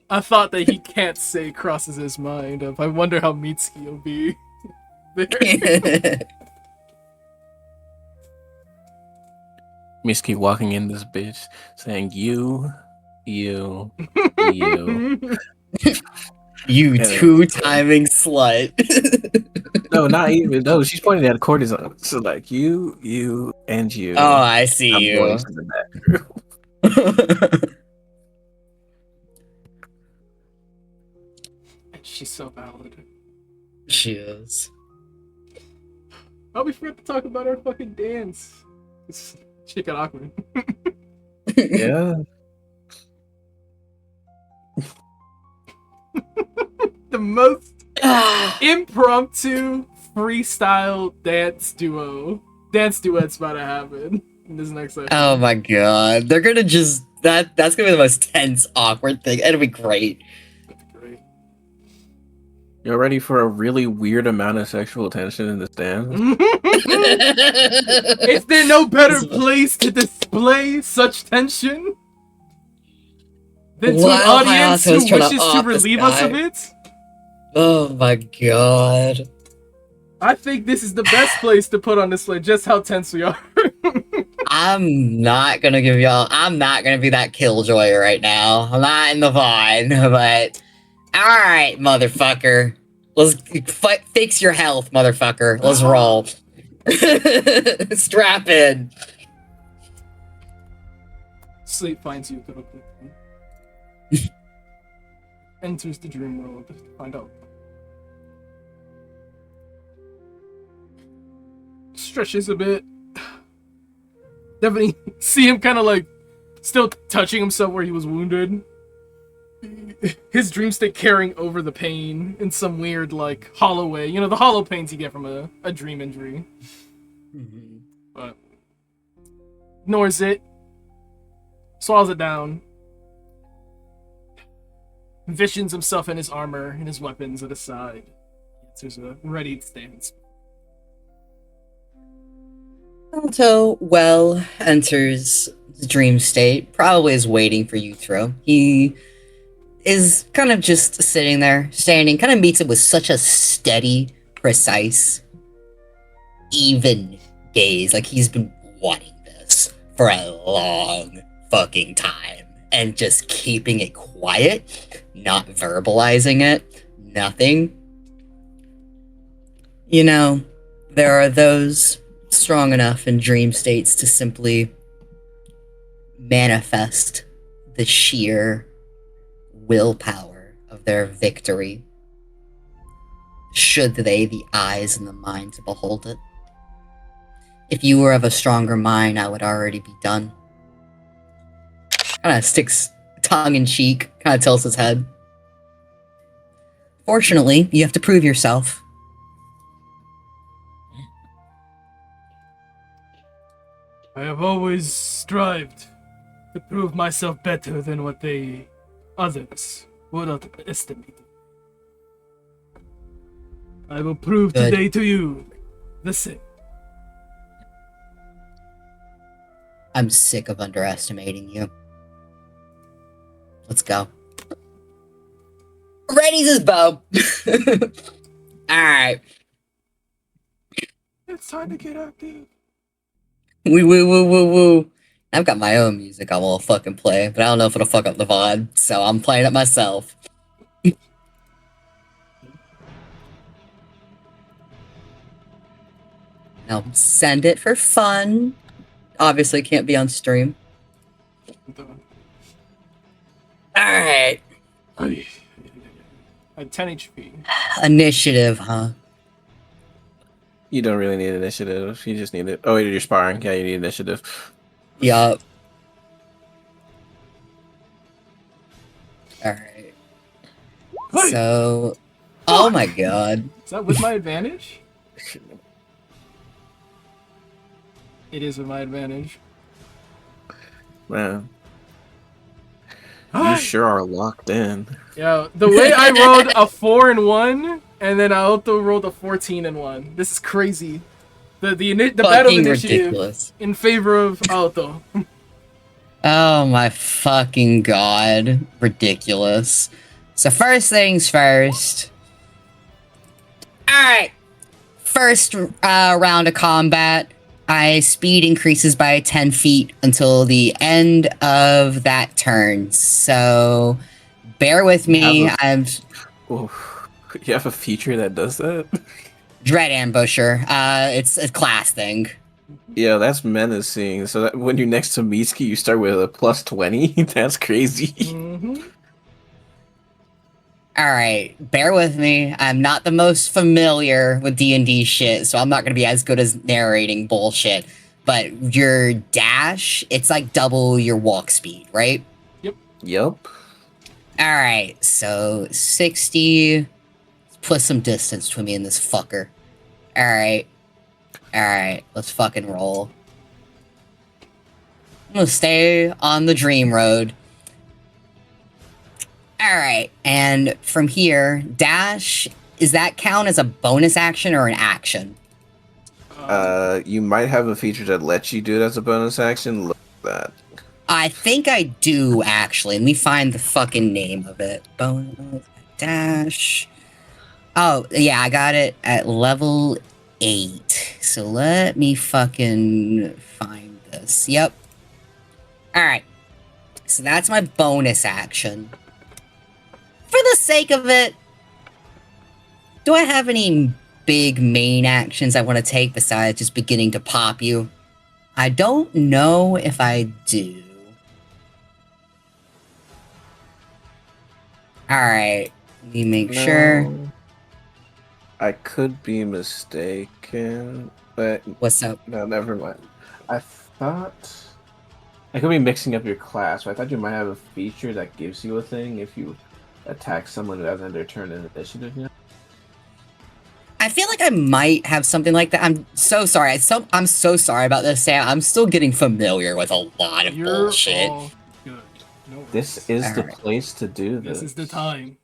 A thought that he can't say crosses his mind of, I wonder how Mitsuki will be there. Mitsuki walking in this bitch saying, you. You two-timing slut. No, not even. No, she's pointing at courtesan. So like you, and you. Oh, I see have you. boys in the back. She's so valid. She is. Oh, we forgot to talk about our fucking dance. She got awkward. Yeah. The most impromptu freestyle dance duo dance duet's about to happen in this next session. Oh my god. They're gonna just that's gonna be the most tense, awkward thing. It'll be great. Great. You're ready for a really weird amount of sexual tension in this dance? Is there no better place to display such tension than to an While audience who Hayato's trying to wishes to off this relieve us of guy. it? Oh my god. I think this is the best place to put on display just how tense we are. I'm not gonna be that killjoy right now. I'm not in the vibe, but alright, motherfucker. Let's fix your health, motherfucker. Let's roll. Strap in. Sleep finds you. Enters the dream world to find out. Stretches a bit. Definitely see him kind of like still touching himself where he was wounded. His dream state carrying over the pain in some weird like hollow way. You know, the hollow pains you get from a dream injury. But ignores it. Swallows it down. Envisions himself in his armor and his weapons at his side. There's a ready stance. Alto well enters the dream state, probably is waiting for Yutro. He is kind of just sitting there, standing, kind of meets it with such a steady, precise, even gaze. Like he's been wanting this for a long fucking time. And just keeping it quiet, not verbalizing it, nothing. You know, there are those strong enough in dream states to simply manifest the sheer willpower of their victory, should they the eyes and the mind to behold it. If you were of a stronger mind, I would already be done. Kind of sticks tongue in cheek, kind of tilts his head. Fortunately, you have to prove yourself. I have always strived to prove myself better than what others would estimate. I will prove Good. today to you the same. I'm sick of underestimating you. Let's go. Ready's his bow. Alright. It's time to get active. Woo. I've got my own music I will fucking play, but I don't know if it'll fuck up the VOD, so I'm playing it myself. Now send it for fun. Obviously can't be on stream. Alright. I had 10 HP. Initiative, huh? You don't really need initiative. You just need it. Oh, you're sparring. Yeah, you need initiative. Yup. Alright. Hey! So... Oh my god. Is that with my advantage? It is with my advantage. Man, you Hi! sure are locked in. Yeah, the way I rolled a 4 and 1, and then I also rolled a 14 and 1. This is crazy. The battle Fucking initiative ridiculous. in favor of Alto. Oh my fucking god. Ridiculous. So first things first. Alright. First round of combat. Speed increases by 10 feet until the end of that turn. So bear with me. Oh, you have a feature that does that? Dread Ambusher. It's a class thing. Yeah, that's menacing. So that when you're next to Mitsuki, you start with a plus 20? That's crazy. Mm-hmm. Alright, bear with me. I'm not the most familiar with D&D shit, so I'm not gonna be as good as narrating bullshit. But your dash, it's like double your walk speed, right? Yup. Alright, so 60... Let's put some distance between me and this fucker. Alright. Alright, let's fucking roll. I'm gonna stay on the dream road. Alright, and from here, dash, is that count as a bonus action or an action? You might have a feature that lets you do it as a bonus action. Look at that. I think I do, actually. Let me find the fucking name of it. Bonus dash. Oh, yeah, I got it at level 8. So let me fucking find this. Yep. Alright. So that's my bonus action. For the sake of it, do I have any big main actions I want to take besides just beginning to pop you? I don't know if I do. Alright, let me make sure. I could be mistaken, but What's up? no, never mind. I thought I could be mixing up your class, but I thought you might have a feature that gives you a thing if you attack someone who hasn't their turn in initiative yet. I feel like I might have something like that. I'm so sorry. I'm so sorry about this, Sam. I'm still getting familiar with a lot of bullshit. All good. No worries. This is the Alright. place to do this. This is the time.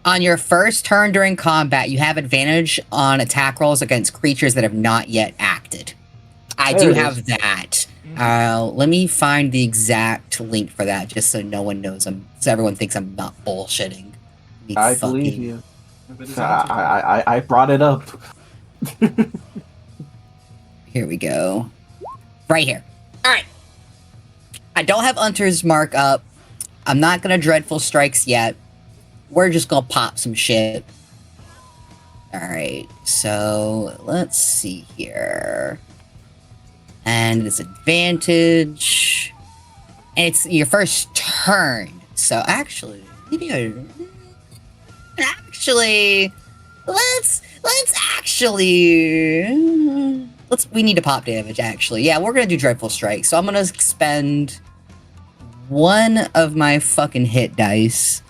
On your first turn during combat, you have advantage on attack rolls against creatures that have not yet acted. I There do it have is. that. Let me find the exact link for that, just so no one knows so everyone thinks I'm not bullshitting. I believe you. If it is on TikTok. I brought it up. Here we go. Right here. Alright. I don't have Hunter's Mark up. I'm not gonna Dreadful Strikes yet. We're just gonna pop some shit. Alright, so let's see here. And this advantage. And it's your first turn. So actually, maybe we need to pop damage, actually. Yeah, we're gonna do Dreadful Strike. So I'm gonna expend one of my fucking hit dice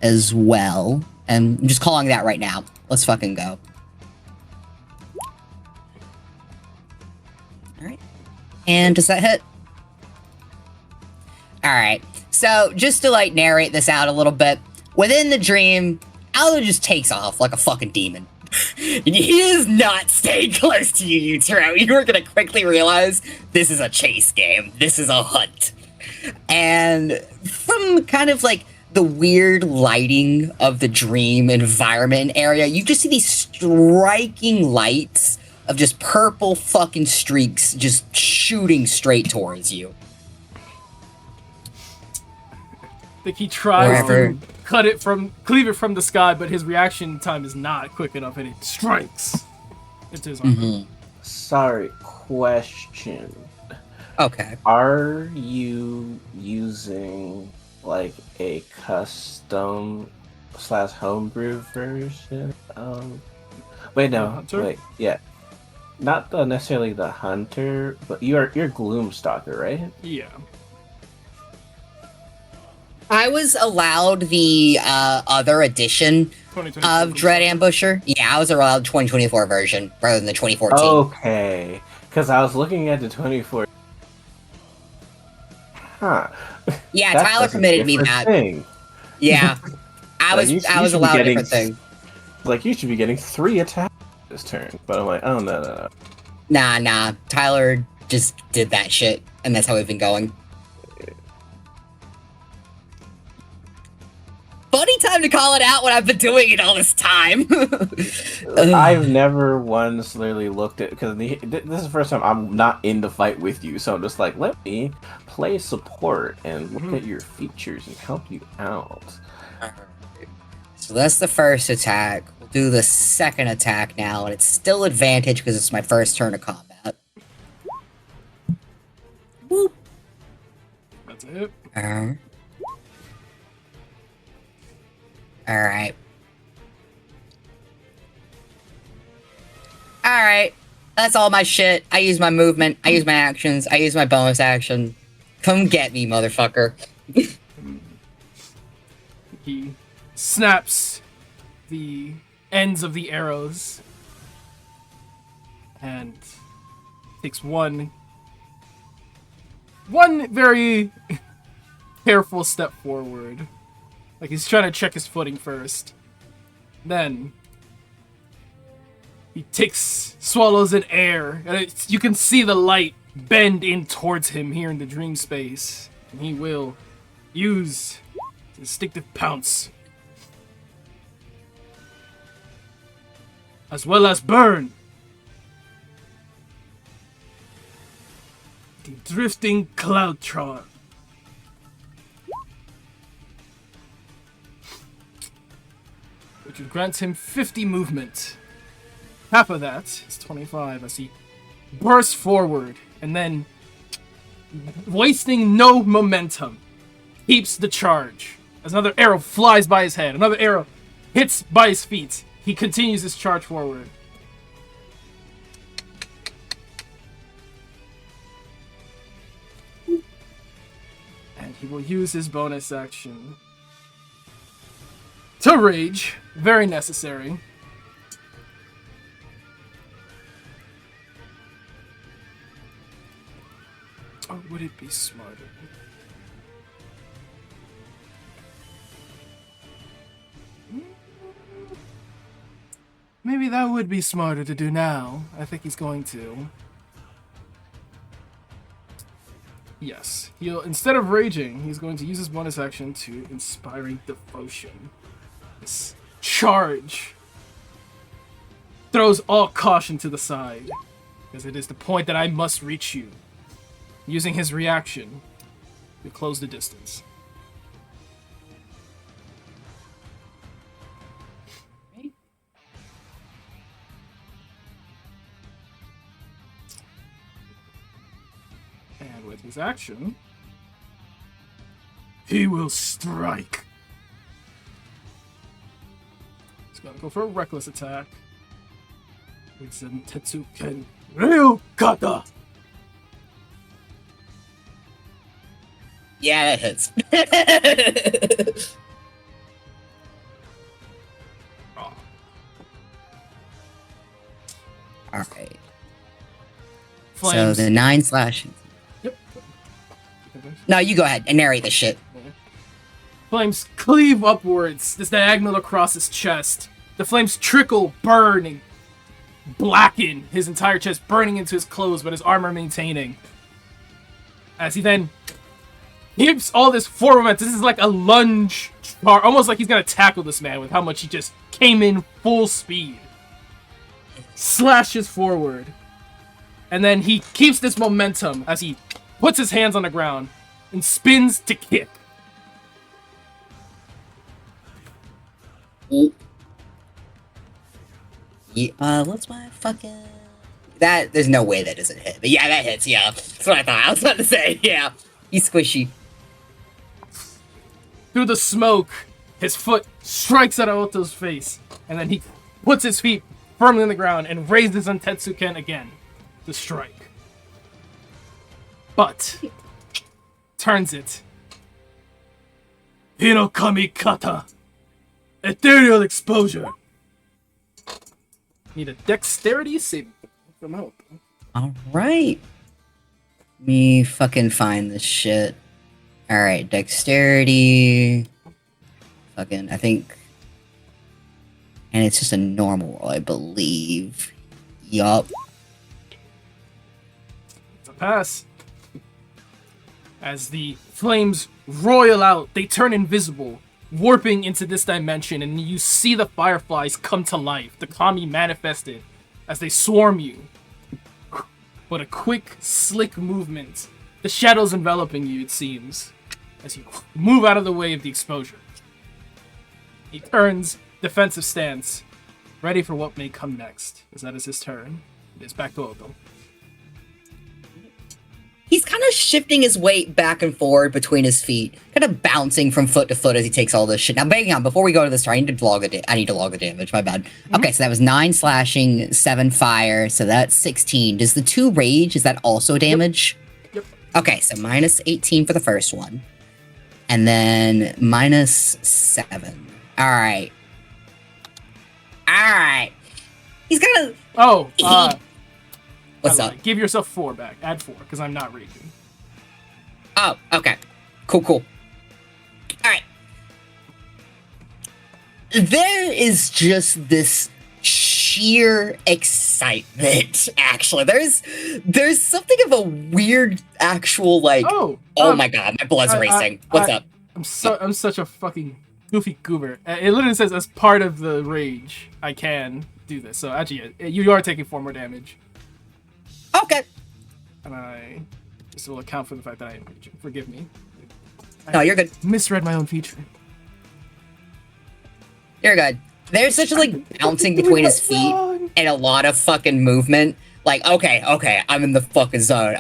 as well. And I'm just calling that right now. Let's fucking go. Alright. And does that hit? Alright. So, just to, like, narrate this out a little bit. Within the dream, Aldo just takes off like a fucking demon. He is not staying close to you, Yutaro. You are gonna quickly realize this is a chase game. This is a hunt. And from kind of, like, the weird lighting of the dream environment area, you just see these striking lights of just purple fucking streaks just shooting straight towards you. I think he tries Wherever. to cleave it from the sky, but his reaction time is not quick enough, and it strikes into his armor. Mm-hmm. Sorry, question. Okay. Are you using like a custom / homebrew version? Wait, The no, Hunter? wait, yeah, not necessarily the hunter, but you're Gloomstalker, right? Yeah. I was allowed the other edition 2024 of Dread Ambusher. Yeah, I was allowed 2024 version rather than the 2014. Okay, because I was looking at the 24. Huh. Yeah, That's Tyler a permitted me different that. thing. Yeah, I Like, was you I was should be allowed a getting- different thing. Like, you should be getting 3 attacks this turn, but I'm like, oh no. Nah. Tyler just did that shit, and that's how we've been going. Funny time to call it out when I've been doing it all this time. I've never once literally looked at, because this is the first time I'm not in the fight with you, so I'm just like, let me play support and look at your features and help you out. So that's the first attack. We'll do the second attack now, and it's still advantage because it's my first turn of combat. Whoop. That's it. Alright. Alright. That's all my shit. I use my movement. I use my actions. I use my bonus action. Come get me, motherfucker. He snaps the ends of the arrows and takes one very careful step forward. Like he's trying to check his footing first. Then he swallows in air, and you can see the light bend in towards him here in the dream space. And he will use his instinctive pounce. As well as burn. The drifting cloud charm. Which grants him 50 movement. Half of that is 25 as he bursts forward and then, wasting no momentum, keeps the charge. As another arrow flies by his head, another arrow hits by his feet, he continues his charge forward. And he will use his bonus action to rage. Very necessary. Or would it be smarter? Maybe that would be smarter to do now. I think he's going to. Yes. Instead of raging, he's going to use his bonus action to Inspiring Devotion. This charge throws all caution to the side, because it is the point that I must reach you. Using his reaction to close the distance. And with his action, he will strike. He's gonna go for a reckless attack. With some Tetsuken Ryukata. Yeah, that hits. Oh. Alright. So Flames. the 9 slash. Yep. No, you go ahead and narrate this shit. Flames cleave upwards, this diagonal across his chest. The flames trickle, burn, and blacken his entire chest, burning into his clothes, but his armor maintaining. As he then keeps all this forward momentum. This is like a lunge, almost like he's gonna tackle this man with how much he just came in full speed. Slashes forward. And then he keeps this momentum as he puts his hands on the ground and spins to kick. Yeah, what's my fucking... That, there's no way that doesn't hit. But yeah, that hits, yeah. That's what I thought. I was about to say, yeah. He's squishy. Through the smoke, his foot strikes at Aoto's face, and then he puts his feet firmly on the ground and raises on Tetsuken again to strike. But turns it. Hinokami Kata. Ethereal Exposure. Need a dexterity save from help. Alright. Let me fucking find this shit. Alright, dexterity. Fucking, I think. And it's just a normal roll, I believe. Yup. It's a pass. As the flames roil out, they turn invisible, warping into this dimension, and you see the fireflies come to life, the kami manifested, as they swarm you. But a quick, slick movement, the shadows enveloping you, it seems, as you move out of the way of the exposure. He turns defensive stance, ready for what may come next, as that is his turn. It is back to Oto. He's kind of shifting his weight back and forward between his feet, kind of bouncing from foot to foot as he takes all this shit. Now, banging on, before we go to this turn, I need to log the damage, my bad. Okay, so that was 9 slashing, 7 fire, so that's 16. Does the 2 rage, is that also damage? Yep. Okay, so minus 18 for the first one. And then minus 7. Alright. Alright. He's gonna... What's by the up? way. Give yourself 4 back. Add 4, because I'm not raging. Oh, okay. Cool. Alright. There is just this sheer excitement, actually. There's something of a weird actual, like, oh my god, my blood's racing. What's up? I'm such a fucking goofy goober. It literally says, as part of the rage, I can do this. So actually, you are taking 4 more damage. Okay. And I just will account for the fact that I am raging. Forgive me. No, you're good. Misread my own feature. You're good. There's such a, like, bouncing between his feet and a lot of fucking movement. Like, okay, I'm in the fucking zone.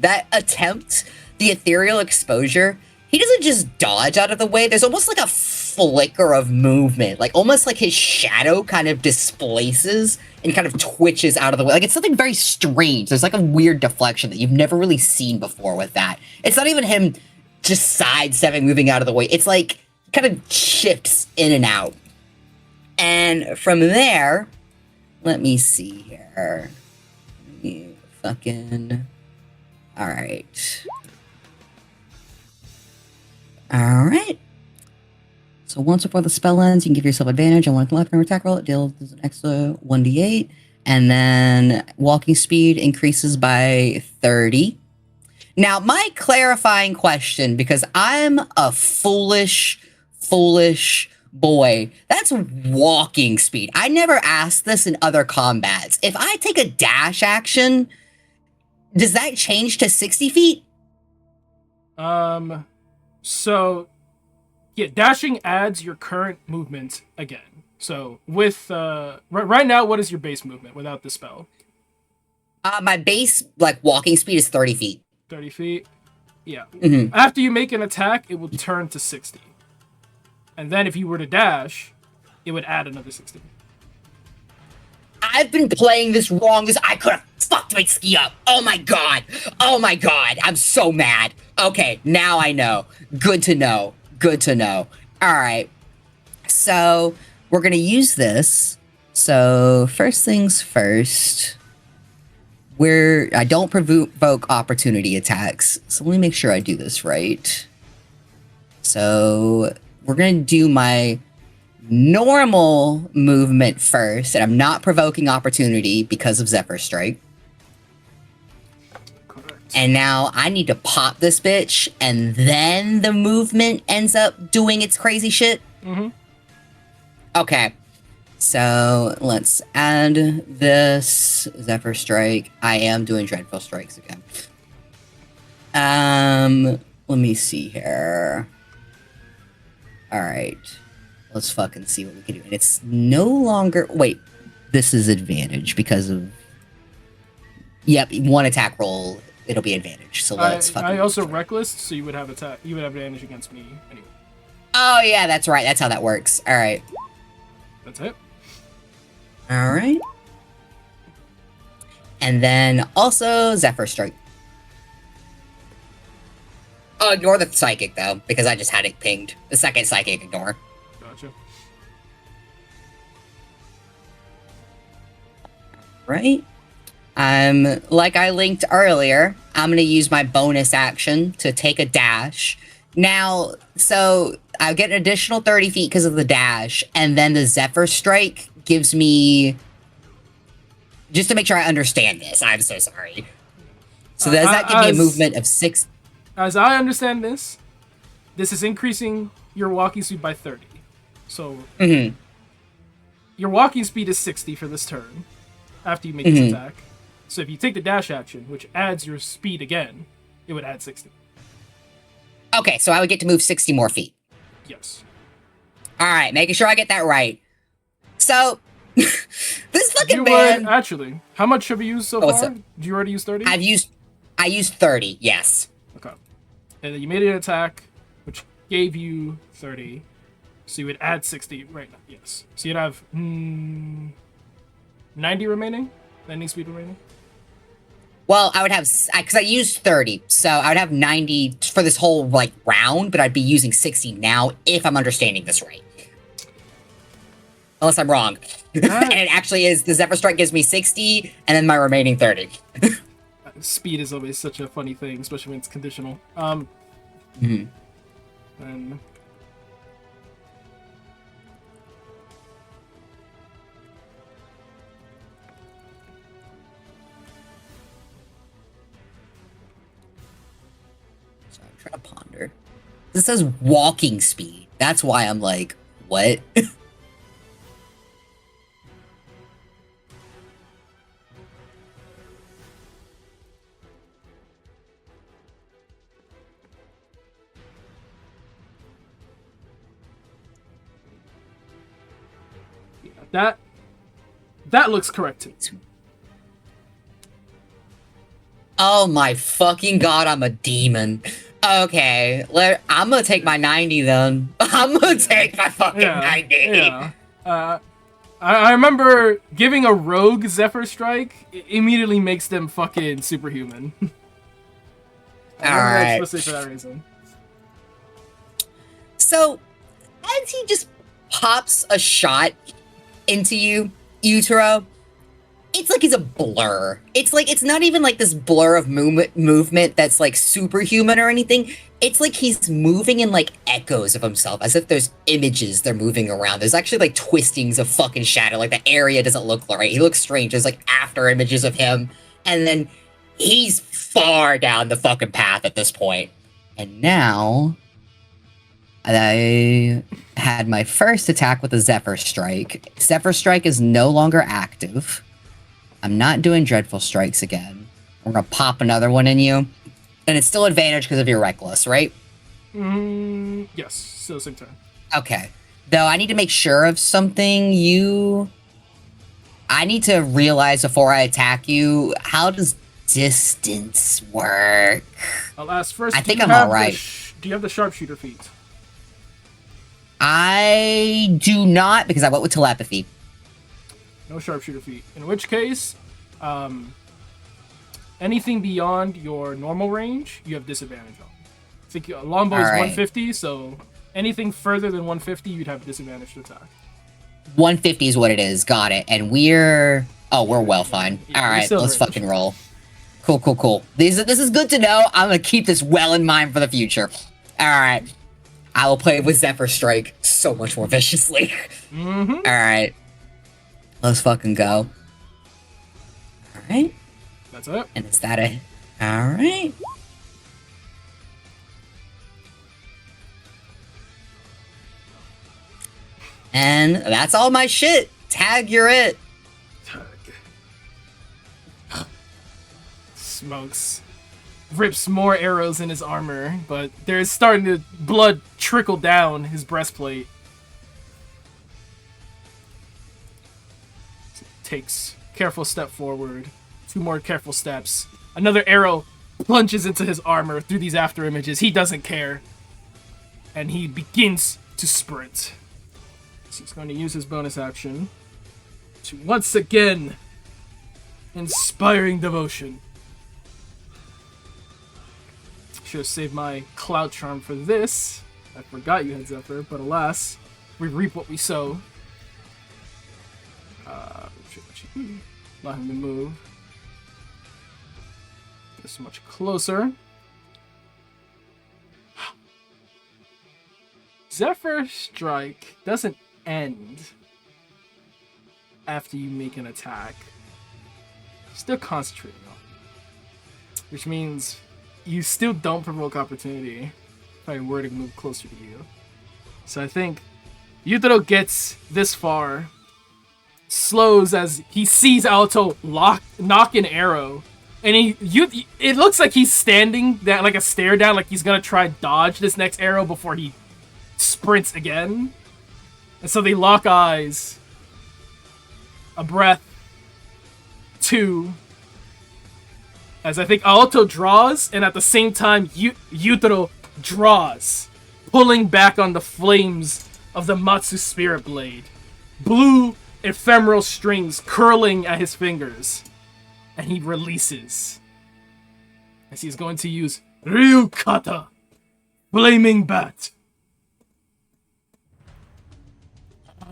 That attempt, the ethereal exposure, he doesn't just dodge out of the way. There's almost like a flicker of movement. Like, almost like his shadow kind of displaces and kind of twitches out of the way. Like, it's something very strange. There's like a weird deflection that you've never really seen before with that. It's not even him just sidestepping, moving out of the way. It's like, kind of shifts in and out. And from there, let me see here. Alright. So once before the spell ends, you can give yourself advantage on one left and attack roll. It deals an extra 1d8. And then walking speed increases by 30. Now, my clarifying question, because I'm a foolish boy, that's walking speed. I never asked this in other combats. If I take a dash action, does that change to 60 feet? So, yeah, dashing adds your current movement again. So, with, right now, what is your base movement without the spell? My base, like, walking speed is 30 feet. 30 feet? Yeah. Mm-hmm. After you make an attack, it will turn to 60. And then if you were to dash, it would add another 60. I've been playing this wrong. I could have fucked my ski up. Oh my god. I'm so mad. Okay, now I know. Good to know. Alright. So, we're gonna use this. So, first things first. I don't provoke opportunity attacks. So let me make sure I do this right. So we're going to do my normal movement first, and I'm not provoking opportunity because of Zephyr Strike. Correct. And now I need to pop this bitch, and then the movement ends up doing its crazy shit. Mm-hmm. Okay. So let's add this Zephyr Strike. I am doing Dreadful Strikes again. Let me see here. Alright. Let's fucking see what we can do. And it's no longer... Wait. This is advantage because of... Yep, one attack roll, it'll be advantage. So let's fucking... I also reckless, so you would have advantage against me anyway. Oh yeah, that's right. That's how that works. Alright. That's it. Alright. And then also Zephyr Strike. Oh, ignore the psychic though, because I just had it pinged. The second psychic, ignore. Gotcha. Right. Like I linked earlier, I'm gonna use my bonus action to take a dash. Now, so I'll get an additional 30 feet because of the dash, and then the Zephyr Strike gives me... Just to make sure I understand this, I'm so sorry. So does that give me a movement of 6? As I understand this is increasing your walking speed by 30. So, your walking speed is 60 for this turn, after you make this attack. So if you take the dash action, which adds your speed again, it would add 60. Okay, so I would get to move 60 more feet. Yes. Alright, making sure I get that right. So, this fucking man... Actually, how much have you used so far? Did you already use 30? I used 30, yes. Okay. And then you made an attack, which gave you 30. So you would add 60 right now, yes. So you'd have 90 remaining? 90 speed remaining? Well, I would have... Because I used 30, so I would have 90 for this whole, like, round, but I'd be using 60 now, if I'm understanding this right. Unless I'm wrong. And it actually is, the Zephyr Strike gives me 60, and then my remaining 30. Speed is always such a funny thing, especially when it's conditional. Mhm. And So I'm trying to ponder. This says walking speed. That's why I'm like, what? yeah, that looks correct to me. Oh my fucking god, I'm a demon. Okay, I'm gonna take my 90 then. I'm gonna take my fucking 90. Yeah. I remember giving a rogue Zephyr Strike immediately makes them fucking superhuman. I remember that Alright. explicitly for that reason. So, as he just pops a shot into you, Utero, it's like it's a blur. It's like, it's not even like this blur of movement that's like superhuman or anything. It's like he's moving in like echoes of himself, as if there's images they're moving around. There's actually like twistings of fucking shadow. Like the area doesn't look right. He looks strange. There's like after images of him. And then he's far down the fucking path at this point. And now I had my first attack with a Zephyr Strike. Zephyr Strike is no longer active. I'm not doing Dreadful Strikes again. We're gonna pop another one in you. And it's still advantage because of your Reckless, right? Yes, still same turn. Okay. Though I need to make sure of something. I need to realize before I attack you, how does distance work? I'll ask first. I think I'm alright. Do you have the sharpshooter feat? I do not, because I went with telepathy. No sharpshooter feat. In which case, anything beyond your normal range, you have disadvantage on. I think longbow is 150, so anything further than 150, you'd have disadvantage to attack. 150 is what it is. Got it. And we're well fine. Yeah, All right, let's range. fucking roll. Cool. This is good to know. I'm gonna keep this well in mind for the future. All right. I will play with Zephyr Strike so much more viciously. Mm-hmm. All right. Let's fucking go. All right. That's it. And is that a... All right. And that's all my shit. Tag, you're it. Smokes. Rips more arrows in his armor, but there's starting to blood trickle down his breastplate. Takes careful step forward. 2 more careful steps. Another arrow plunges into his armor through these after images. He doesn't care. And he begins to sprint. So he's going to use his bonus action to once again inspiring devotion. Should have saved my cloud charm for this. I forgot you had Zephyr, but alas, we reap what we sow. Allow him to move. This much closer. Zephyr Strike doesn't end after you make an attack. Still concentrating on it. Which means you still don't provoke opportunity if I were to move closer to you. So I think Yutaro gets this far, slows as he sees Alto knock an arrow, and it looks like he's standing that like a stare down, like he's gonna try dodge this next arrow before he sprints again. And so they lock eyes. A breath. 2. As I think Alto draws, and at the same time Yutaro draws, pulling back on the flames of the Matsu Spirit Blade. Blue ephemeral strings curling at his fingers. And he releases. As he's going to use Ryukata, Flaming Bat.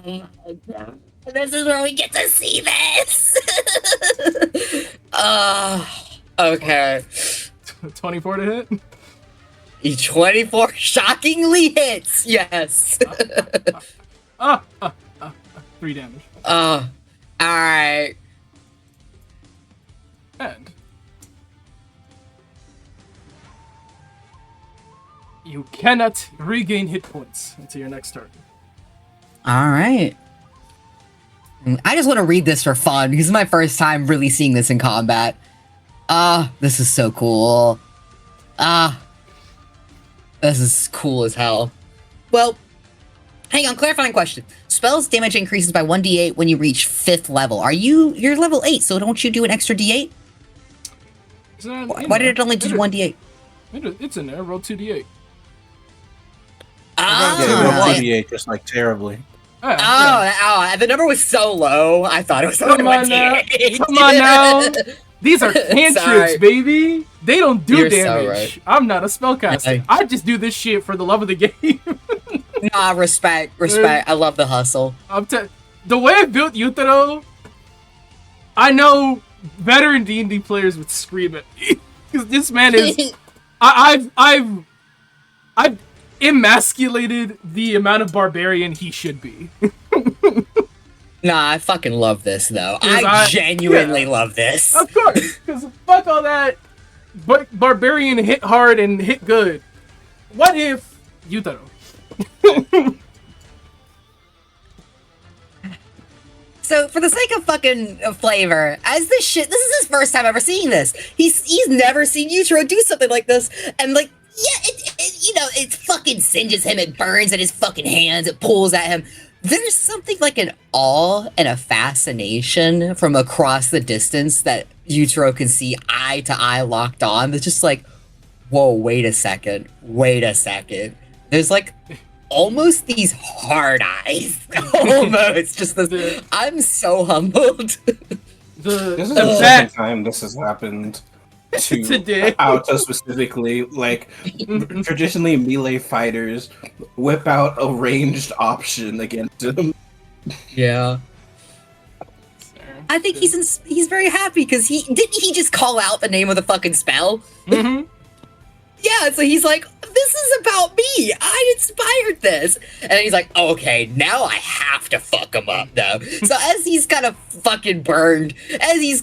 This is where we get to see this. Okay. 24 to hit. 24 shockingly hits. Yes. 3 damage. All right. And you cannot regain hit points until your next turn. All right. I just want to read this for fun because it's my first time really seeing this in combat. This is so cool. This is cool as hell. Well, hang on, clarifying question. Spells damage increases by 1d8 when you reach 5th level. You're level 8, so don't you do an extra d8? Why did it only do 1d8? It's in there. Roll 2d8. Yeah, 2d8 just like terribly. The number was so low. I thought it was only Come on now. 1d8. Come on now. These are cantrips, Sorry. baby. They don't do You're so damage. right. I'm not a spellcaster. Okay. I just do this shit for the love of the game. Nah, respect. I love the hustle. The way I built Yutaro, I know veteran D&D players would scream at me because this man is. I've emasculated the amount of barbarian he should be. Nah, I fucking love this though. I genuinely love this. Of course, because fuck all that. But barbarian hit hard and hit good. What if Yutaro? So, for the sake of fucking flavor, this is his first time ever seeing this. He's never seen Yutaro do something like this, and like, yeah, it fucking singes him, it burns at his fucking hands, it pulls at him. There's something like an awe and a fascination from across the distance that Yutaro can see eye to eye locked on. That's just like, whoa, wait a second. There's like almost these hard eyes. Almost. Just this. I'm so humbled. This is the second time this has happened to Today. Alto specifically. Like, traditionally melee fighters whip out a ranged option against him. Yeah. I think he's very happy because didn't he just call out the name of the fucking spell? Mm-hmm. Yeah, so he's like, this is about me. I inspired this. And then he's like, oh, okay, now I have to fuck him up though. So as he's kind of fucking burned, as he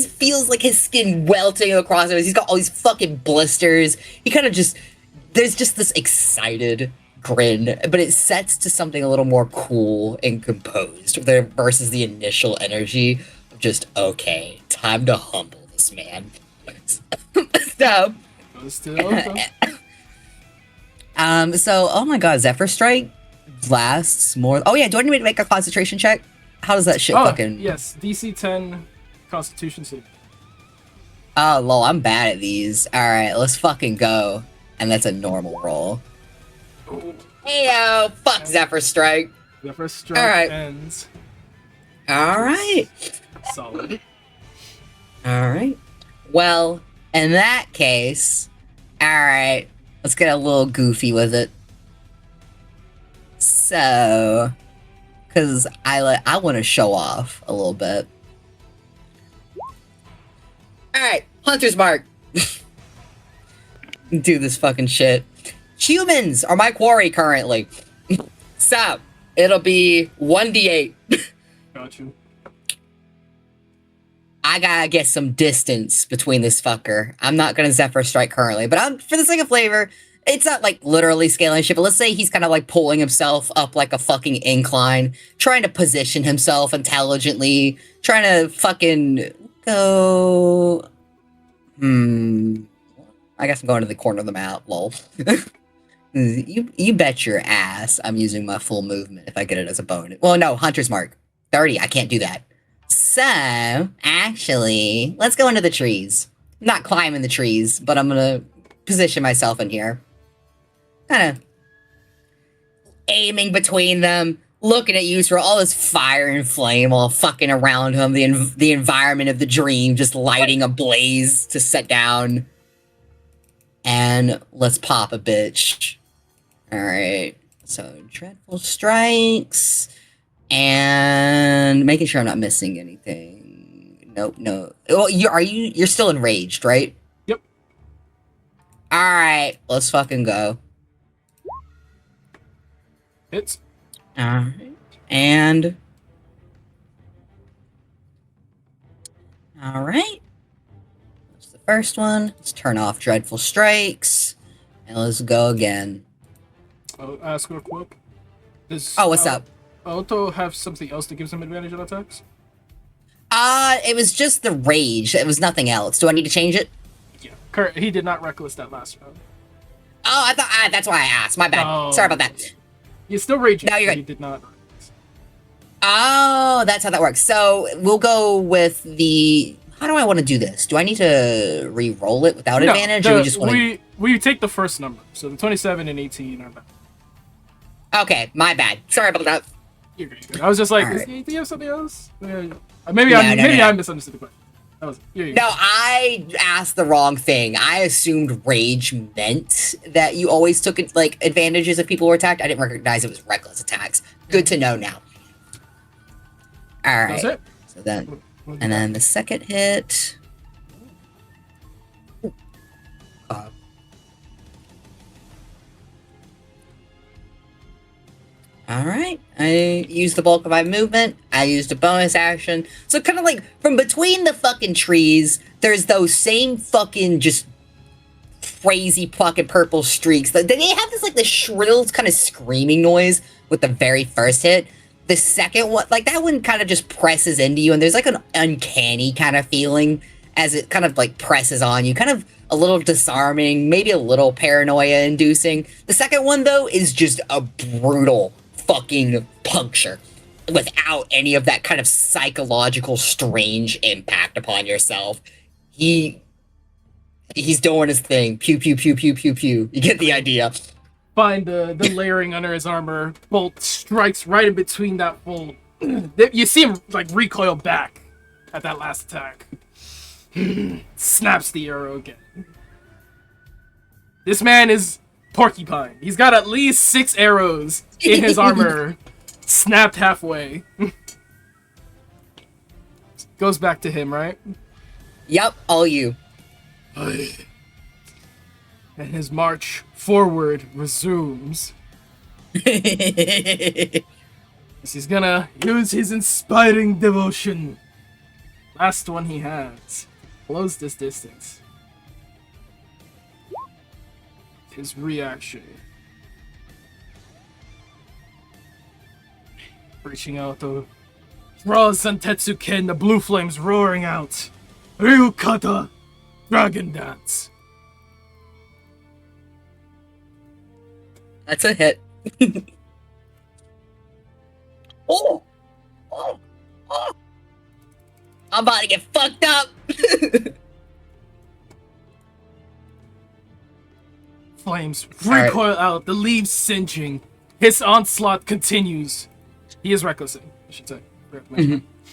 feels like his skin welting across him, as he's got all these fucking blisters, he kind of there's just this excited grin, but it sets to something a little more cool and composed versus the initial energy of just, okay, time to humble this man. So, oh my god, Zephyr Strike lasts more. Oh yeah, do I need to make a concentration check? How does that shit fucking? Yes, DC 10 Constitution save. Oh lol, I'm bad at these. Alright, let's fucking go. And that's a normal roll. Heyo, fuck Zephyr Strike. Zephyr Strike ends. Alright. Solid. Alright. Well, in that case, alright, let's get a little goofy with it. So, because I want to show off a little bit. Alright, Hunter's Mark. Do this fucking shit. Humans are my quarry currently. So, it'll be 1d8. Got you. I gotta get some distance between this fucker. I'm not gonna Zephyr Strike currently, but for the sake of flavor, it's not like literally scaling shit, but let's say he's kind of like pulling himself up like a fucking incline, trying to position himself intelligently, trying to fucking go... I guess I'm going to the corner of the map, lol. You bet your ass I'm using my full movement if I get it as a bonus. Well, no, Hunter's Mark. 30, I can't do that. So, actually, let's go into the trees. I'm not climbing the trees, but I'm gonna position myself in here. Kind of aiming between them, looking at you for all this fire and flame all fucking around him, the environment of the dream just lighting a blaze to set down. And let's pop a bitch. Alright, so Dreadful Strikes. And making sure I'm not missing anything. Nope, no. Well, you're still enraged, right? Yep. Alright, let's fucking go. Hits. Alright. And alright. That's the first one. Let's turn off Dreadful Strikes. And let's go again. I'll ask real quick. Does What's up? Auto have something else that gives him advantage on attacks? It was just the rage. It was nothing else. Do I need to change it? Yeah. He did not reckless that last round. Oh, I thought that's why I asked. My bad. Oh. Sorry about that. He's still raging. No, you're but good. He did not. Oh, that's how that works. So we'll go with the. How do I want to do this? Do I need to re-roll it without advantage, or we just want to? We take the first number. So the 27 and 18 are back. Okay, my bad. Sorry about that. You're good. You're good. I was just like, All right. do you have something else? Maybe I misunderstood the question. That was you're No, I asked the wrong thing. I assumed rage meant that you always took like advantages if people were attacked. I didn't recognize it was reckless attacks. Good to know now. All right. That's it. So then, and then the second hit. All right. I used the bulk of my movement. I used a bonus action. So kind of like from between the fucking trees, there's those same fucking just crazy fucking purple streaks. They have this like the shrill kind of screaming noise with the very first hit. The second one, like that one kind of just presses into you, and there's like an uncanny kind of feeling as it kind of like presses on you, kind of a little disarming, maybe a little paranoia inducing. The second one though is just a brutal fucking puncture without any of that kind of psychological strange impact upon yourself. He's doing his thing. Pew pew pew pew pew pew. You get the idea. Find the layering under his armor. Bolt strikes right in between that fold. You see him like recoil back at that last attack. Snaps the arrow again. This man is porcupine. He's got at least 6 arrows in his armor, snapped halfway. Goes back to him, right? Yep, all you. And his march forward resumes. He's gonna use his inspiring devotion. Last one he has. Close this distance. His reaction. Reaching out to draws Zantetsuken, the blue flames roaring out. Ryukata, Dragon Dance. That's a hit. Oh! Oh! Oh! I'm about to get fucked up! Flames recoil out, the leaves singeing. His onslaught continues. He is recklessing, I should say.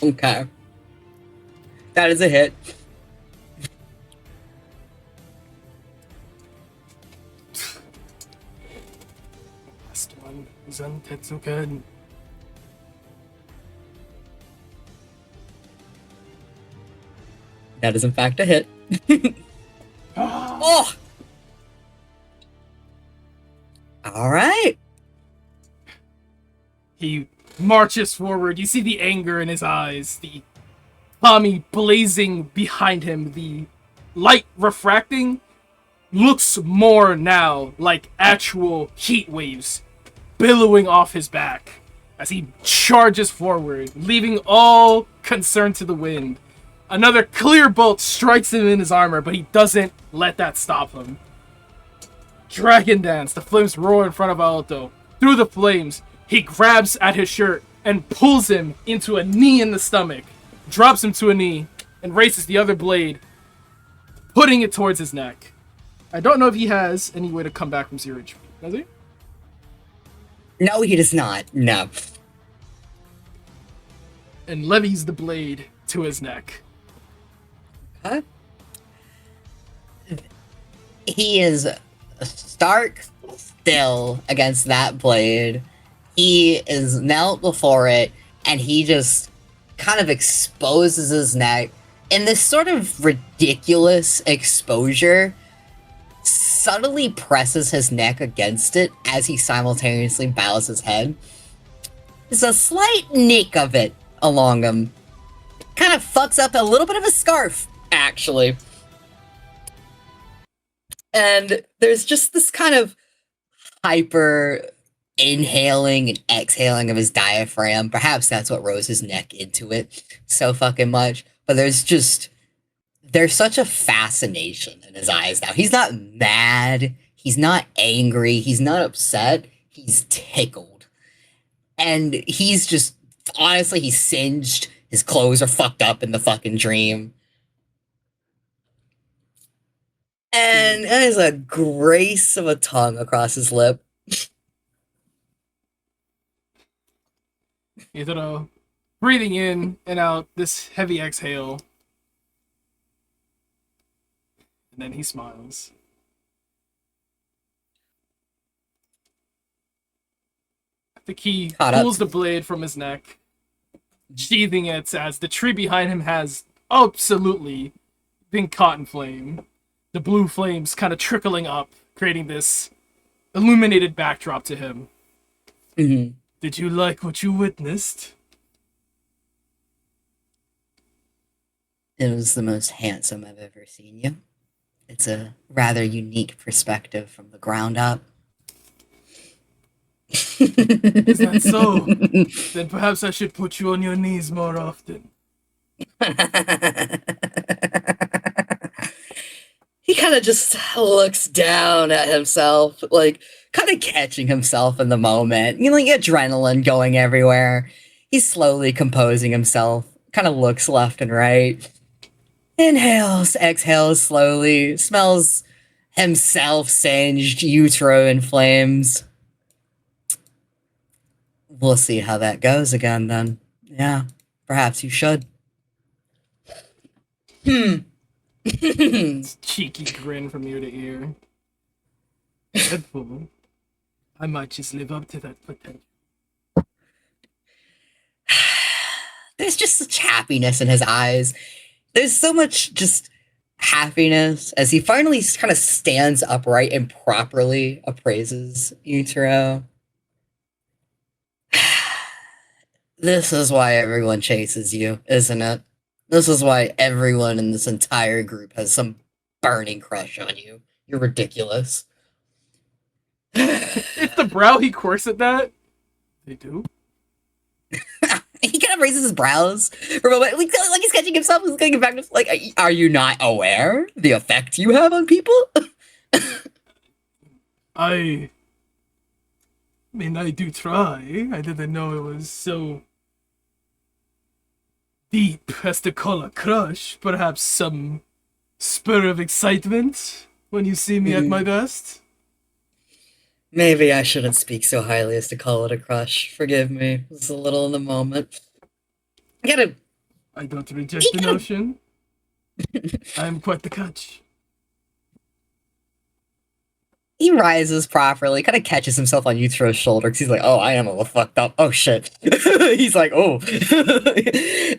Okay. That is a hit. Last one is on Tetsuken. That is in fact a hit. Oh! Alright. He marches forward. You see the anger in his eyes, the Tommy blazing behind him, the light refracting. Looks more now like actual heat waves billowing off his back as he charges forward, leaving all concern to the wind. Another clear bolt strikes him in his armor, but he doesn't let that stop him. Dragon Dance, the flames roar in front of Aoto. Through the flames, he grabs at his shirt and pulls him into a knee in the stomach, drops him to a knee, and raises the other blade, putting it towards his neck. I don't know if he has any way to come back from 0 HP. Does he? No, he does not. No. And levies the blade to his neck. Huh? He is stark still against that blade. He is knelt before it. and he just kind of exposes his neck in this sort of ridiculous exposure, subtly presses his neck against it as he simultaneously bows his head. There's a slight nick of it along him. Kind of fucks up a little bit of a scarf, actually. And there's just this kind of hyper inhaling and exhaling of his diaphragm. Perhaps that's what rose his neck into it so fucking much. But there's such a fascination in his eyes now. He's not mad. He's not angry. He's not upset. He's tickled. And he's just, honestly, he's singed. His clothes are fucked up in the fucking dream. And there's a grace of a tongue across his lip. Yutaro, breathing in and out this heavy exhale. And then he smiles. I think he pulls the blade from his neck, sheathing it as the tree behind him has absolutely been caught in flame. The blue flames kind of trickling up, creating this illuminated backdrop to him. Mm-hmm. Did you like what you witnessed? It was the most handsome I've ever seen you. It's a rather unique perspective from the ground up. Is that so? Then perhaps I should put you on your knees more often. He kind of just looks down at himself, like, kind of catching himself in the moment. You know, like adrenaline going everywhere. He's slowly composing himself, kind of looks left and right. Inhales, exhales slowly, smells himself singed, utero in flames. We'll see how that goes again then. Yeah, perhaps you should. Cheeky grin from ear to ear. Dreadful. I might just live up to that potential. There's just such happiness in his eyes. There's so much just happiness as he finally kind of stands upright and properly appraises Yutaro. This is why everyone chases you, isn't it? This is why everyone in this entire group has some burning crush on you. You're ridiculous. If the brow he quirks at that, they do. He kind of raises his brows for a moment, like he's catching himself. He's getting back to like, are you not aware the effect you have on people? I mean, I do try. I didn't know it was so deep as to call a crush. Perhaps some spur of excitement when you see me at my best. Maybe I shouldn't speak so highly as to call it a crush. Forgive me. It's a little in the moment. I don't reject the notion. I am quite the catch. He rises properly, kind of catches himself on Yutro's shoulder because he's like, oh, I am a little fucked up. Oh, shit. He's like, oh.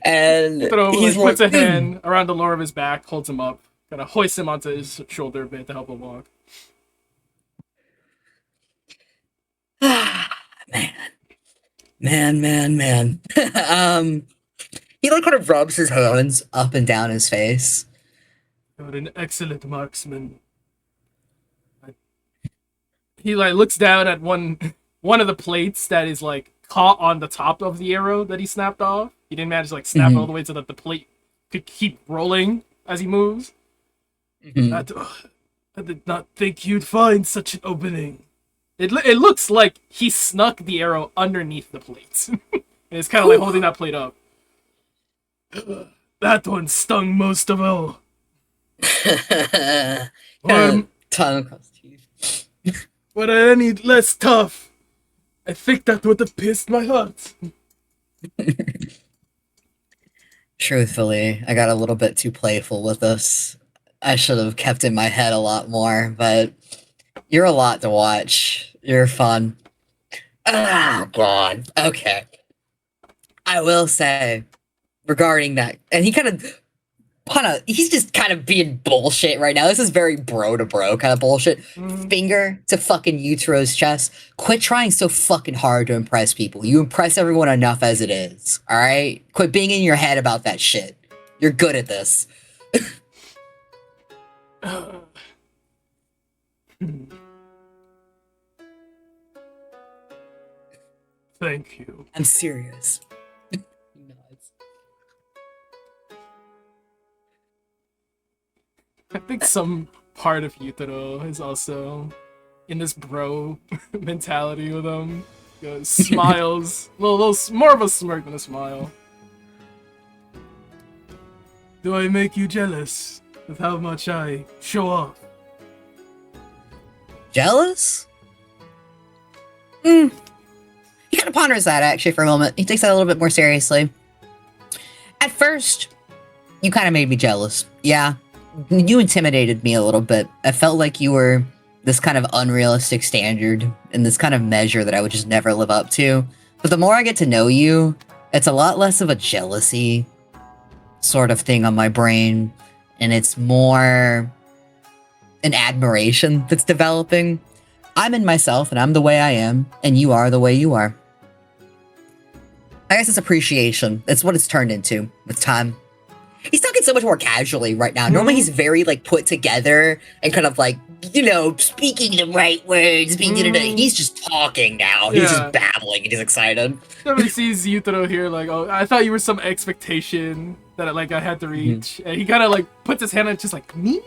And he puts a hand around the lower of his back, holds him up, kind of hoists him onto his shoulder a bit to help him walk. Man. He like kind of rubs his hands up and down his face. You're an excellent marksman. He like looks down at one of the plates that is like caught on the top of the arrow that he snapped off. He didn't manage to like snap it all the way so that the plate could keep rolling as he moves. I did not think you'd find such an opening. It looks like he snuck the arrow underneath the plate. And it's kind of like holding that plate up. That one stung most of all. Tongue across teeth. Were I any less tough, I think that would have pierced my heart. Truthfully, I got a little bit too playful with this. I should have kept in my head a lot more, but you're a lot to watch. You're fun. Oh, God. Okay. I will say regarding that, and he's just kind of being bullshit right now. This is very bro to bro kind of bullshit. Finger to fucking Yutero's chest. Quit trying so fucking hard to impress people. You impress everyone enough as it is. All right? Quit being in your head about that shit. You're good at this. Thank you. I'm serious. Nuts. I think some part of Yutaro is also in this bro mentality with him. Smiles, little more of a smirk than a smile. Do I make you jealous with how much I show off? Jealous? He kind of ponders that actually for a moment. He takes that a little bit more seriously. At first, you kind of made me jealous. Yeah. You intimidated me a little bit. I felt like you were this kind of unrealistic standard and this kind of measure that I would just never live up to. But the more I get to know you, it's a lot less of a jealousy sort of thing on my brain. And it's more an admiration that's developing. I'm in myself and I'm the way I am, and you are the way you are. I guess it's appreciation. That's what it's turned into with time. He's talking so much more casually right now. Normally he's very like put together and kind of like, you know, speaking the right words, he's just talking now. He's just babbling and he's excited. Somebody sees Yutaro here like, oh, I thought you were some expectation that like I had to reach. And he kind of like puts his hand on just like, me?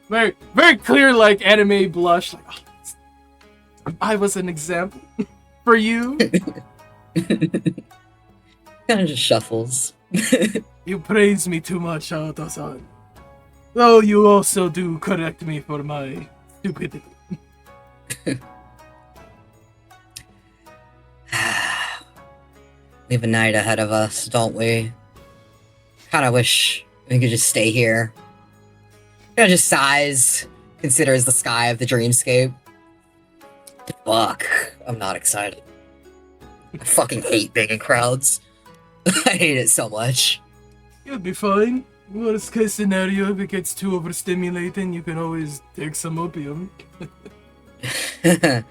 Very, very clear like anime blush. Like, oh, I was an example for you. Kind of just shuffles. You praise me too much, Aoto-san. Though you also do correct me for my stupidity. We have a night ahead of us, don't we? Kind of wish we could just stay here. Just sighs, considers the sky of the dreamscape. Fuck, I'm not excited. I fucking hate being in crowds. I hate it so much. You'll be fine. Worst case scenario, if it gets too overstimulating, you can always take some opium. Yeah.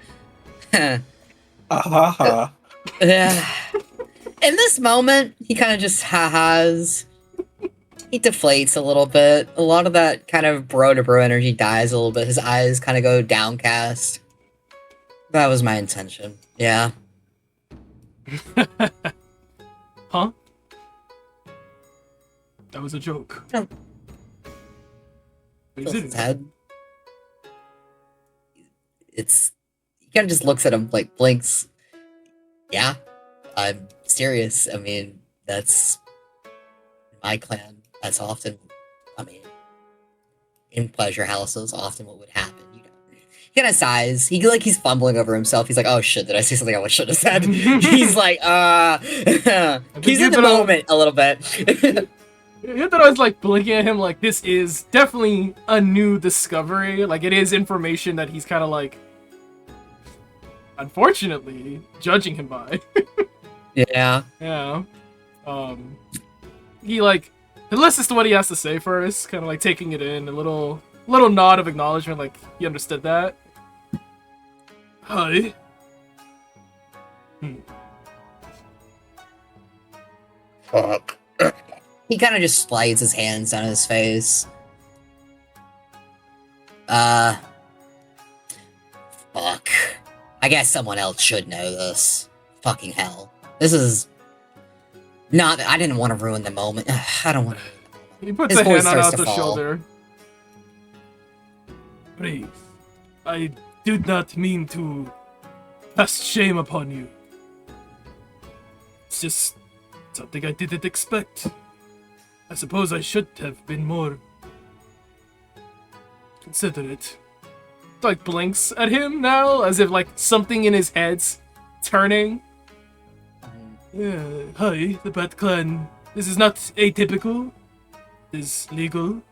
In this moment, he kind of just ha-has. He deflates a little bit. A lot of that kind of bro-to-bro energy dies a little bit. His eyes kind of go downcast. That was my intention. Yeah. Huh? That was a joke. No. Is His it? head. It's... He kind of just looks at him, like, blinks. Yeah. I'm serious. I mean, that's... my clan. That's often... I mean... in pleasure houses, often what would happen, you know. He kind of sighs. He's fumbling over himself. He's like, oh shit, did I say something I should have said? He's like, he's in the moment a little bit. Yutaro's like blinking at him like this is definitely a new discovery. Like it is information that he's kind of like, unfortunately, judging him by. Yeah. Yeah. He listens to what he has to say first, kind of like taking it in, a little nod of acknowledgement, like he understood that. Hi. Fuck. He kind of just slides his hands down his face. Fuck. I guess someone else should know this. Fucking hell. This is... not... I didn't want to ruin the moment. I don't want to... He puts His a hand voice on starts to Aoto's fall. shoulder. Please. I did not mean to cast shame upon you. It's just something I didn't expect. I suppose I should have been more considerate. Like blinks at him now, as if like something in his head's turning. Yeah, hi, the Bat Clan. This is not atypical. It is legal.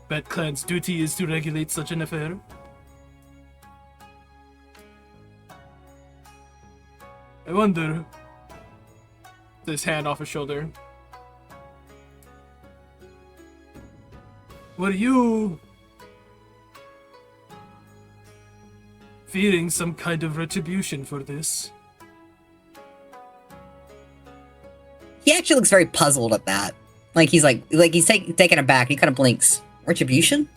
Bat Clan's duty is to regulate such an affair. I wonder, His hand off his shoulder. Were you fearing some kind of retribution for this? He actually looks very puzzled at that. Like he's taken aback. He kind of blinks. Retribution?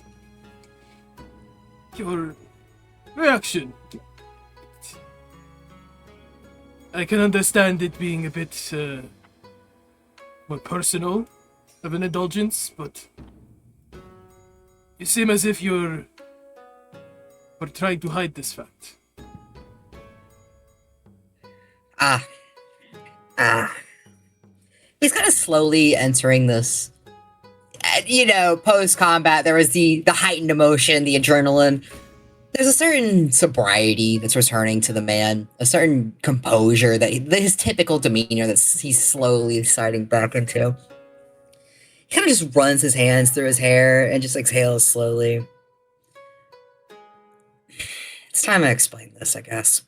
Your reaction. I can understand it being a bit more personal of an indulgence, but you seem as if you're trying to hide this fact. He's kind of slowly entering this. Post-combat, there was the heightened emotion, the adrenaline. There's a certain sobriety that's returning to the man, a certain composure his typical demeanor that he's slowly sliding back into. He kind of just runs his hands through his hair and just exhales slowly. It's time I explain this, I guess.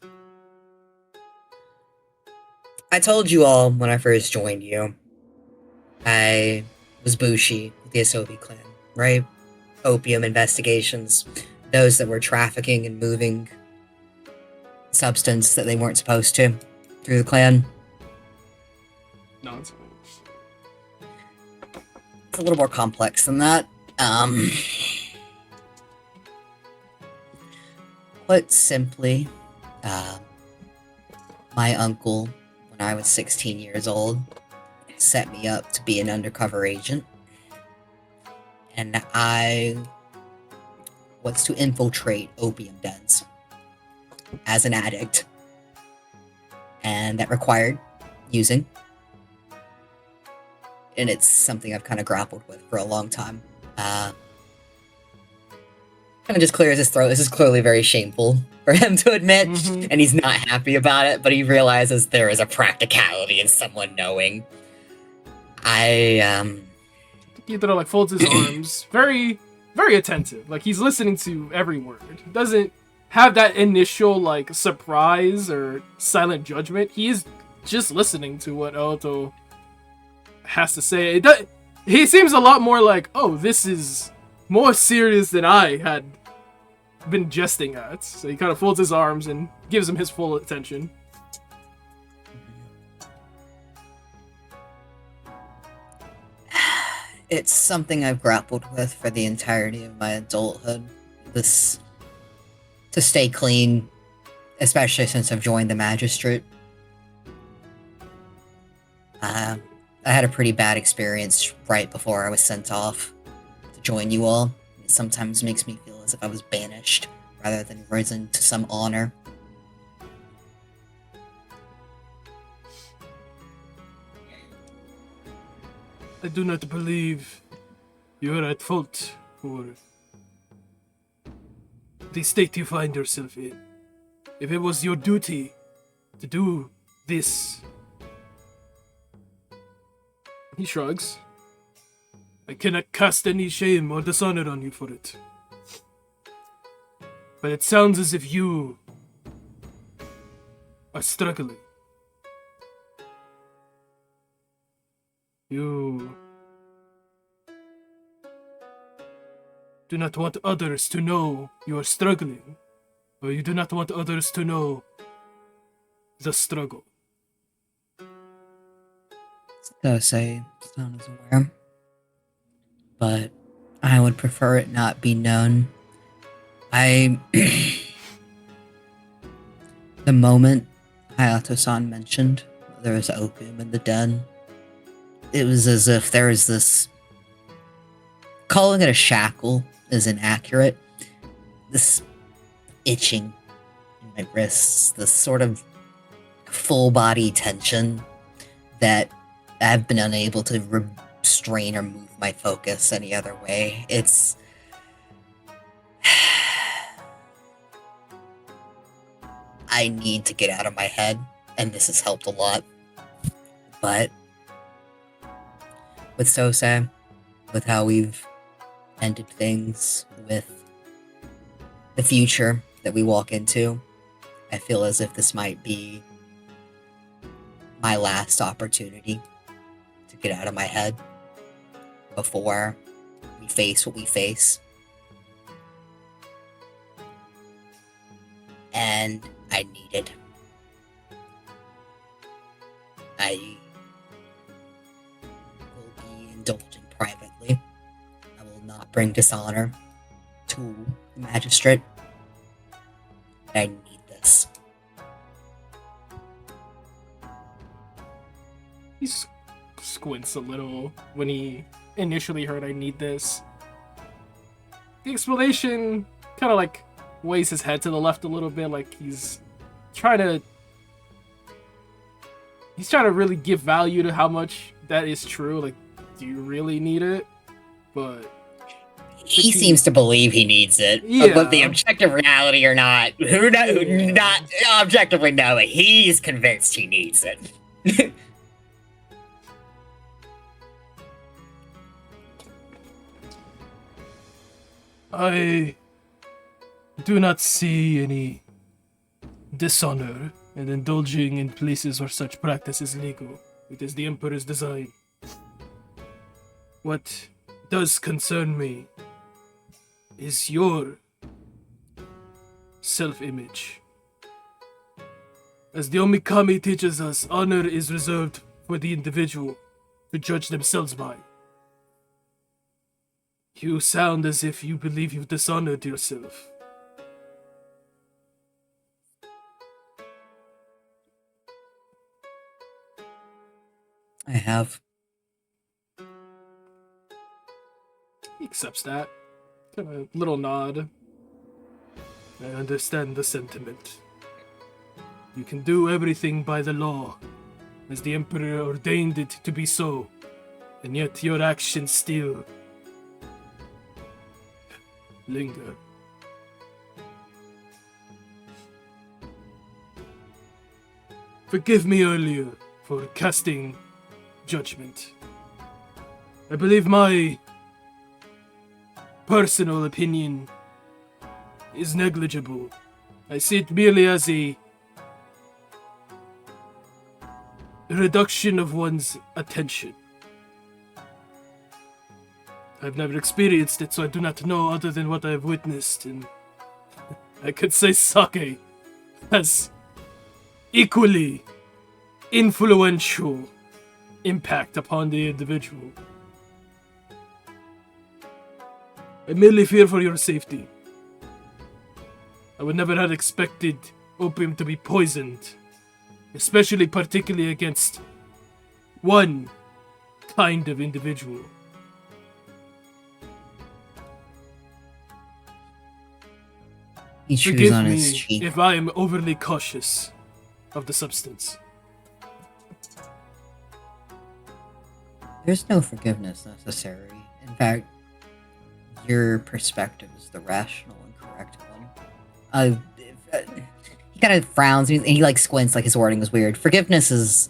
I told you all when I first joined you, I was Bushi with the Asobi clan, right? Opium investigations. Those that were trafficking and moving substance that they weren't supposed to through the clan. No, it's a little more complex than that. Put simply, my uncle, when I was 16 years old, set me up to be an undercover agent. And I was to infiltrate opium dens as an addict. And that required using. And it's something I've kind of grappled with for a long time. Kind of just clears his throat. This is clearly very shameful for him to admit, and he's not happy about it, but he realizes there is a practicality in someone knowing. Yutaro like folds his arms, very, very attentive. Like he's listening to every word. He doesn't have that initial like surprise or silent judgment. He is just listening to what Aoto has to say. He seems a lot more like, oh, this is more serious than I had been jesting at. So he kind of folds his arms and gives him his full attention. It's something I've grappled with for the entirety of my adulthood. This, to stay clean, especially since I've joined the magistrate. I had a pretty bad experience right before I was sent off to join you all. It sometimes makes me feel as if I was banished rather than risen to some honor. I do not believe you are at fault for the state you find yourself in. If it was your duty to do this... He shrugs. I cannot cast any shame or dishonor on you for it. But it sounds as if you are struggling. You do not want others to know you are struggling, or you do not want others to know the struggle. So say Stone is aware, but I would prefer it not be known. The moment Hayato-san mentioned there was opium in the den, it was as if there was this... Calling it a shackle is inaccurate. This itching in my wrists, this sort of full body tension that I've been unable to restrain or move my focus any other way. It's... I need to get out of my head, and this has helped a lot. But with Sose, with how we've ended things, with the future that we walk into, I feel as if this might be my last opportunity to get out of my head before we face what we face. And I need it. I will be indulgent privately. I will not bring dishonor to the magistrate. I need this. He squints a little when he initially heard I need this. The explanation kind of like weighs his head to the left a little bit, like he's trying to really give value to how much that is true. Like, do you really need it? But he seems to believe he needs it. Yeah. But the objective reality or not, not objectively know it. He's convinced he needs it. I do not see any dishonor in indulging in places where such practice is legal. It is the Emperor's design. What does concern me is your self-image. As the Omikami teaches us, honor is reserved for the individual to judge themselves by. You sound as if you believe you've dishonored yourself. I have. He accepts that. Kind of little nod. I understand the sentiment. You can do everything by the law, as the Emperor ordained it to be so, and yet your actions still linger. Forgive me earlier for casting judgment. I believe my personal opinion is negligible. I see it merely as a reduction of one's attention. I've never experienced it, so I do not know other than what I have witnessed, and I could say sake has equally influential impact upon the individual. I merely fear for your safety. I would never have expected opium to be poisoned, particularly against one kind of individual. He chews Forgive on me his cheek. if I am overly cautious of the substance. There's no forgiveness necessary. In fact, your perspective is the rational and correct one. He kind of frowns and he like squints, like his wording is weird. Forgiveness is...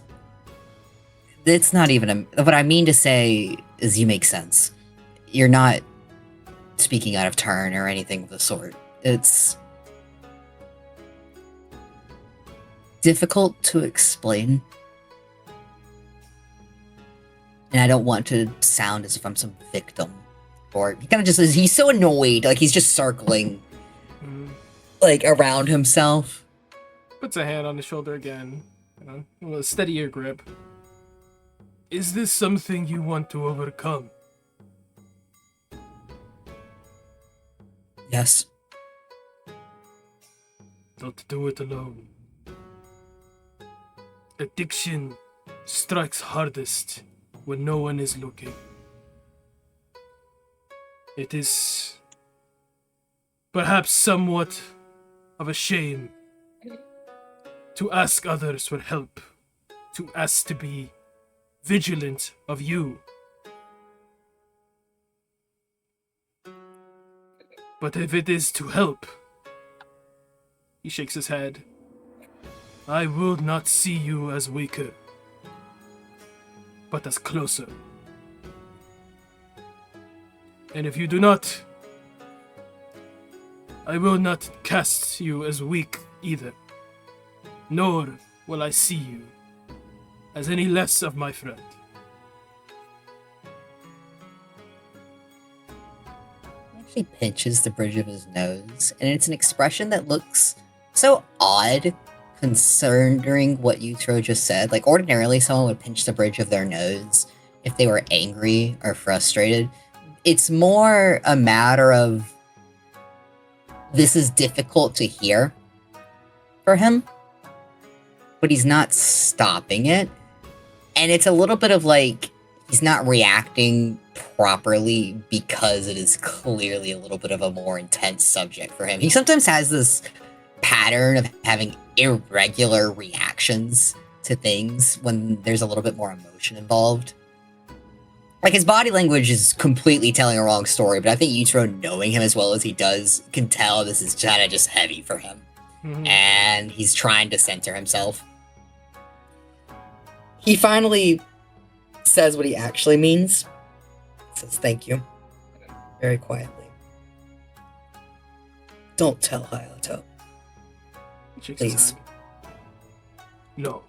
It's not even what I mean to say is you make sense. You're not speaking out of turn or anything of the sort. It's difficult to explain. And I don't want to sound as if I'm some victim. Or he kind of just is, he's so annoyed, like he's just circling like around himself. Puts a hand on his shoulder again. A steadier grip. Is this something you want to overcome? Yes. Don't do it alone. Addiction strikes hardest when no one is looking. It is perhaps somewhat of a shame to ask others for help, to ask to be vigilant of you. But if it is to help, he shakes his head, I will not see you as weaker, but as closer. And if you do not, I will not cast you as weak either, nor will I see you as any less of my friend. He actually pinches the bridge of his nose, and it's an expression that looks so odd considering what Yutaro just said. Like, ordinarily someone would pinch the bridge of their nose if they were angry or frustrated. It's more a matter of this is difficult to hear for him, but he's not stopping it. And it's a little bit of like, he's not reacting properly because it is clearly a little bit of a more intense subject for him. He sometimes has this pattern of having irregular reactions to things when there's a little bit more emotion involved. Like, his body language is completely telling a wrong story, but I think Yutaro, knowing him as well as he does, can tell this is kind of just heavy for him. Mhm. And he's trying to center himself. He finally says what he actually means. Says thank you. Very quietly. Don't tell Hayato. Shakes his Please. head. No.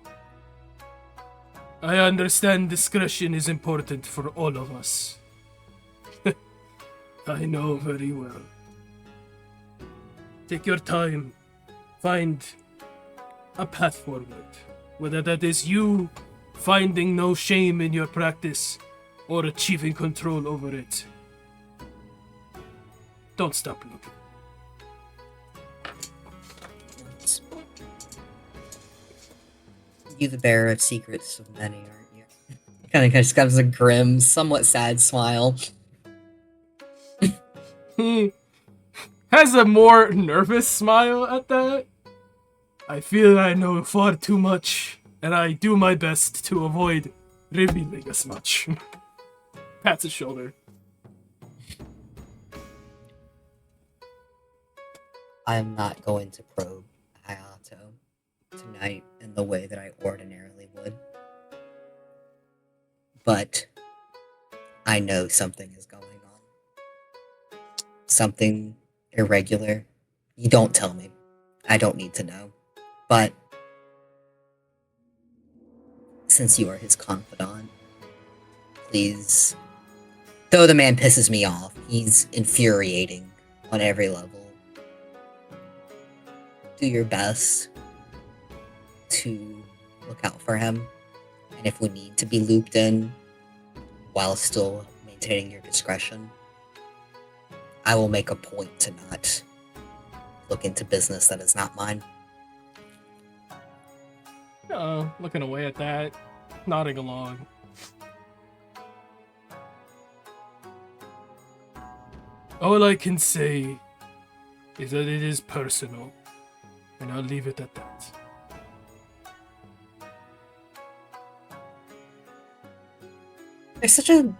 I understand discretion is important for all of us. I know very well. Take your time. Find a path forward. Whether that is you finding no shame in your practice or achieving control over it. Don't stop looking. You the bearer of secrets of many, aren't you? Kind of just gives a grim, somewhat sad smile. He has a more nervous smile at that. I feel I know far too much, and I do my best to avoid revealing as much. Pats his shoulder. I'm not going to probe Hayato tonight in the way that I ordinarily would. But I know something is going on. Something irregular. You don't tell me. I don't need to know. But since you are his confidant, please. Though the man pisses me off, he's infuriating on every level. Do your best to look out for him. And if we need to be looped in while still maintaining your discretion, I will make a point to not look into business that is not mine. Looking away at that, nodding along. All I can say is that it is personal, and I'll leave it at that. There's such a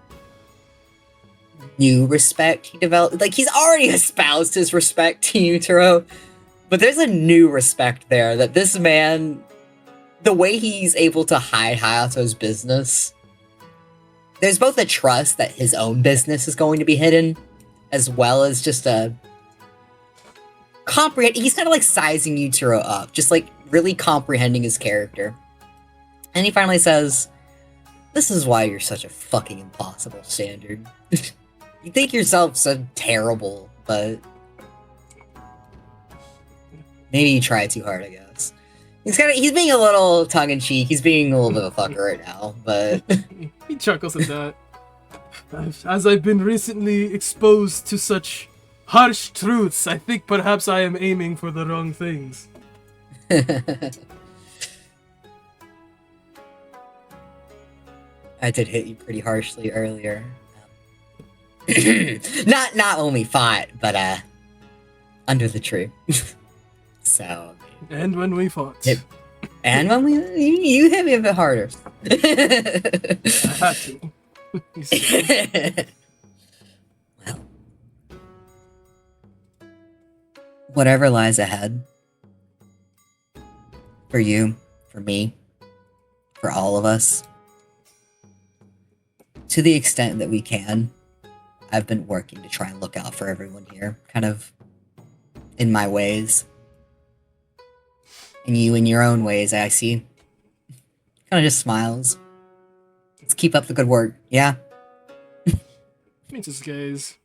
new respect he developed. Like, he's already espoused his respect to Yutaro, but there's a new respect there that this man, the way he's able to hide Hayato's business, there's both a trust that his own business is going to be hidden, as well as just a comprehend. He's kind of like sizing Yutaro up, just like really comprehending his character. And he finally says, "This is why you're such a fucking impossible standard. You think yourself so terrible, but maybe you try too hard, I guess." He's being a little tongue-in-cheek, he's being a little bit of a fucker right now, but He chuckles at that. As I've been recently exposed to such harsh truths, I think perhaps I am aiming for the wrong things. I did hit you pretty harshly earlier. Not only fought, but under the tree. So, And when we fought. Yep. And when you hit me a bit harder. I had to. He said, Well, whatever lies ahead, for you, for me, for all of us, to the extent that we can, I've been working to try and look out for everyone here, kind of in my ways. And you in your own ways, I see. Kind of just smiles. Let's keep up the good work. Yeah. Meets his gaze.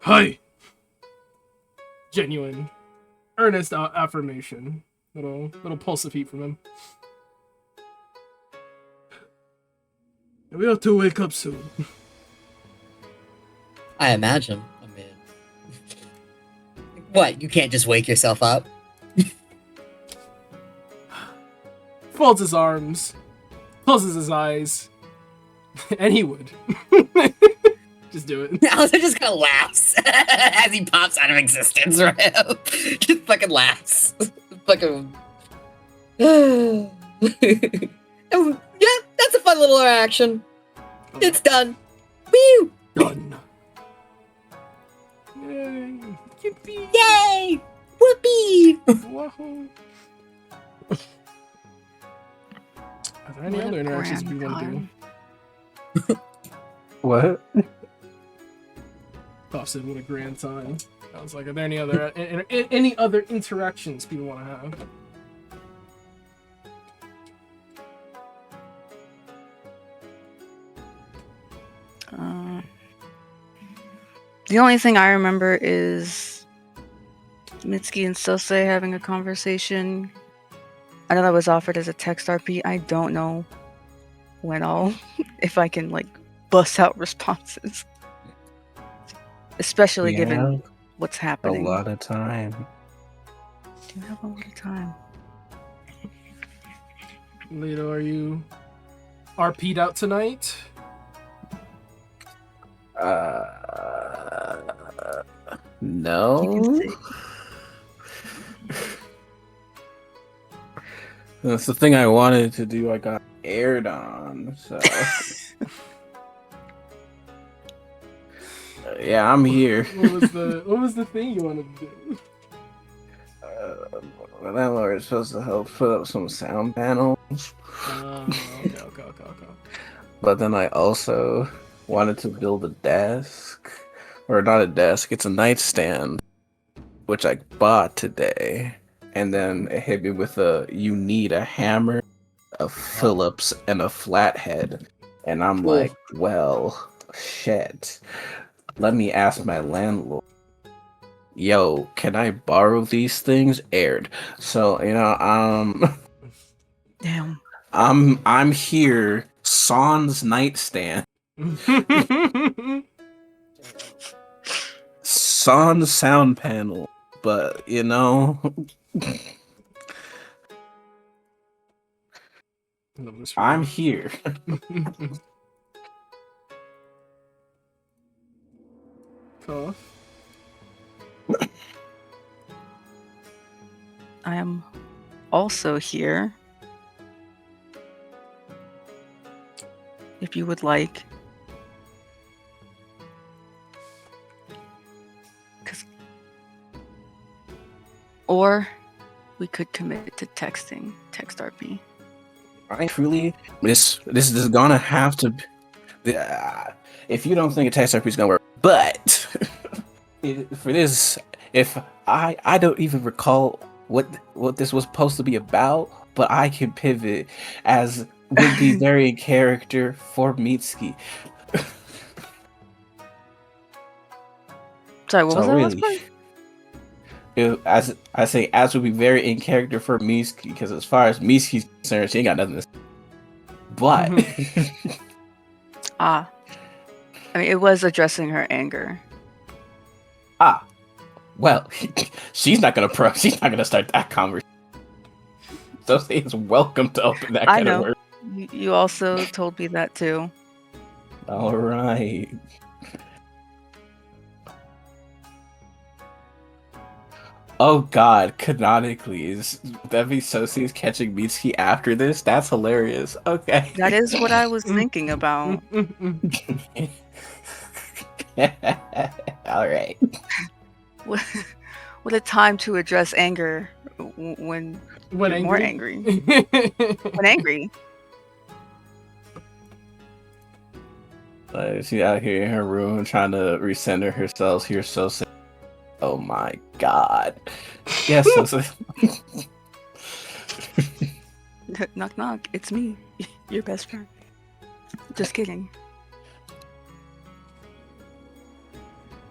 Hi. Genuine, earnest affirmation. Little pulse of heat from him. We have to wake up soon. I imagine. I mean, what? You can't just wake yourself up? Folds his arms, closes his eyes, and he would. Just do it. Alistair just kind of laughs as he pops out of existence, right? Just fucking laughs. Fucking. Yeah, that's a fun little interaction. It's done. Woo! Done. Yay! Yippee! Yay! Whoopee! Wahoo! Are there any other interactions we want to do? What? Toph said, "What a grand time." I was like, "Are there any other any other interactions people want to have?" The only thing I remember is Mitsuki and Sose having a conversation. I know that was offered as a text RP. I don't know when if I can like bust out responses, especially given what's A happening. lot of time. Do you have a lot of time? Lito, are you RP'd out tonight? No. You can say. That's the thing I wanted to do. I got aired on, so yeah, I'm here. What was the thing you wanted to do? The landlord is supposed to help put up some sound panels, Okay. but then I also wanted to build a desk, or not a desk. It's a nightstand, which I bought today. And then it hit me with you need a hammer, a Phillips, and a flathead. And I'm like, well, shit. Let me ask my landlord. Yo, can I borrow these things? Aired. So, Damn. I'm here, sans nightstand. Sans sound panel. But, I'm here. Tough. I am also here. If you would like. Or we could commit to texting, text RP. I truly, this is gonna have to. If you don't think a text RP is gonna work, but for this, if I don't even recall what this was supposed to be about, but I can pivot as would be very in character for Mitsuki. Sorry, what was that last really, part? as I say, as would be very in character for Mitsuki, because as far as Mitsuki's concerned, she ain't got nothing to say. But I mean, it was addressing her anger. Well, she's not gonna start that conversation. So is welcome to open that I kind know. of word. You also told me that too. All right. Oh God, canonically, is Debbie Sosie's catching Mitsuki after this? That's hilarious. Okay. That is what I was thinking about. All right. What a time to address anger when you're more angry. When angry. She's out here in her room trying to recenter herself. Here, so sick. Oh my God. Yes, so Knock knock, it's me, your best friend. Just kidding.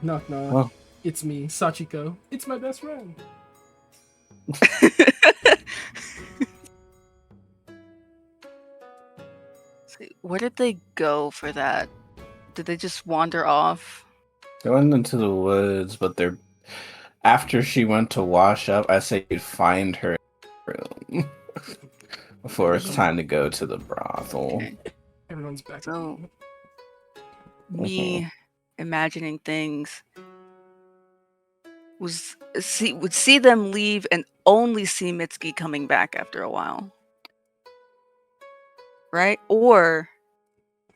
Knock knock. Well. It's me, Sachiko. It's my best friend. See, where did they go for that? Did they just wander off? They went into the woods, but they're after she went to wash up. I say you'd find her room before it's time to go to the brothel. Okay. Everyone's back. So, me imagining things would see them leave and only see Mitsuki coming back after a while. Right? Or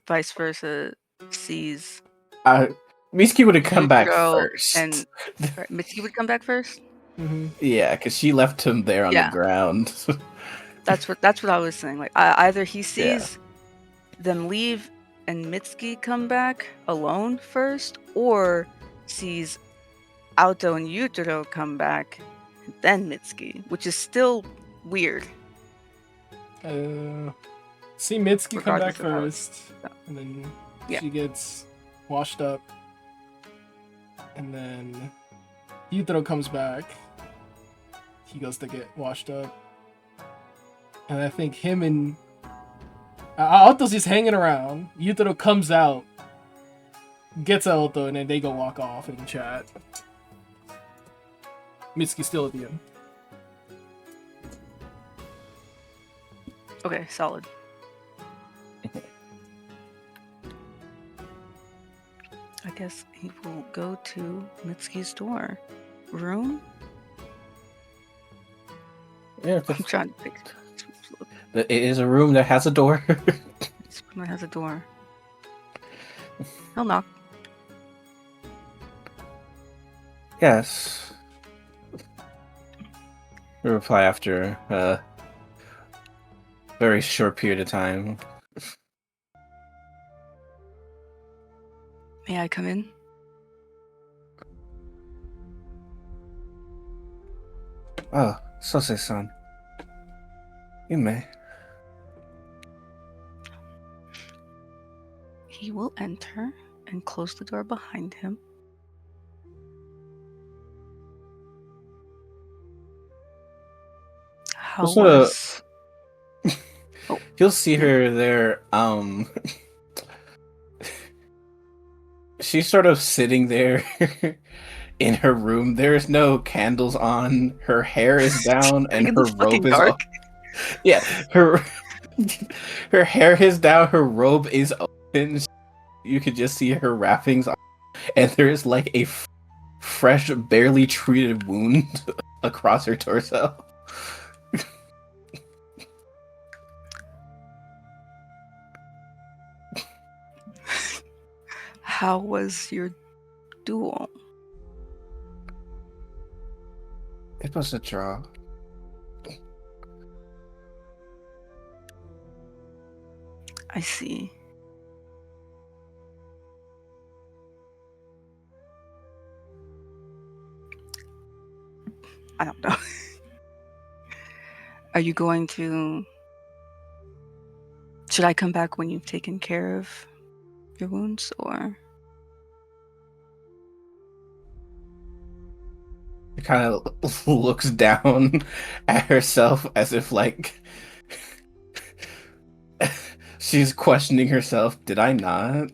vice versa, sees Mitsuki would have come back Yujiro first. and Mitsuki would come back first? Mm-hmm. Yeah, because she left him there on the Yeah. ground. That's what I was saying. Like either he sees them leave and Mitsuki come back alone first, or sees Auto and Yutaro come back and then Mitsuki, which is still weird. See Mitsuki come back Regardless of how first, and then Yeah. she gets washed up, and then Yutaro comes back. He goes to get washed up, and I think him and Auto's just hanging around. Yutaro comes out, gets Auto, and then they go walk off and chat. Mitsuki's still at the end. Okay, solid. I guess he will go to Mitsuki's door. Room? Yeah, I'm trying to pick. it is a room that has a door. This room has a door. He'll knock. Yes. We reply after a very short period of time. May I come in? Oh, Sose-san. You may. He will enter and close the door behind him. How What's the- was... You'll see her there, she's sort of sitting there in her room. There's no candles on. Her hair is down and In her the fucking robe is dark? up. Yeah, her hair is down, her robe is open. You could just see her wrappings on, and there's like a fresh, barely treated wound across her torso. How was your duel? It was a draw. I see. I don't know. Are you going to... Should I come back when you've taken care of your wounds, or... She kind of looks down at herself as if like she's questioning herself. Did I not?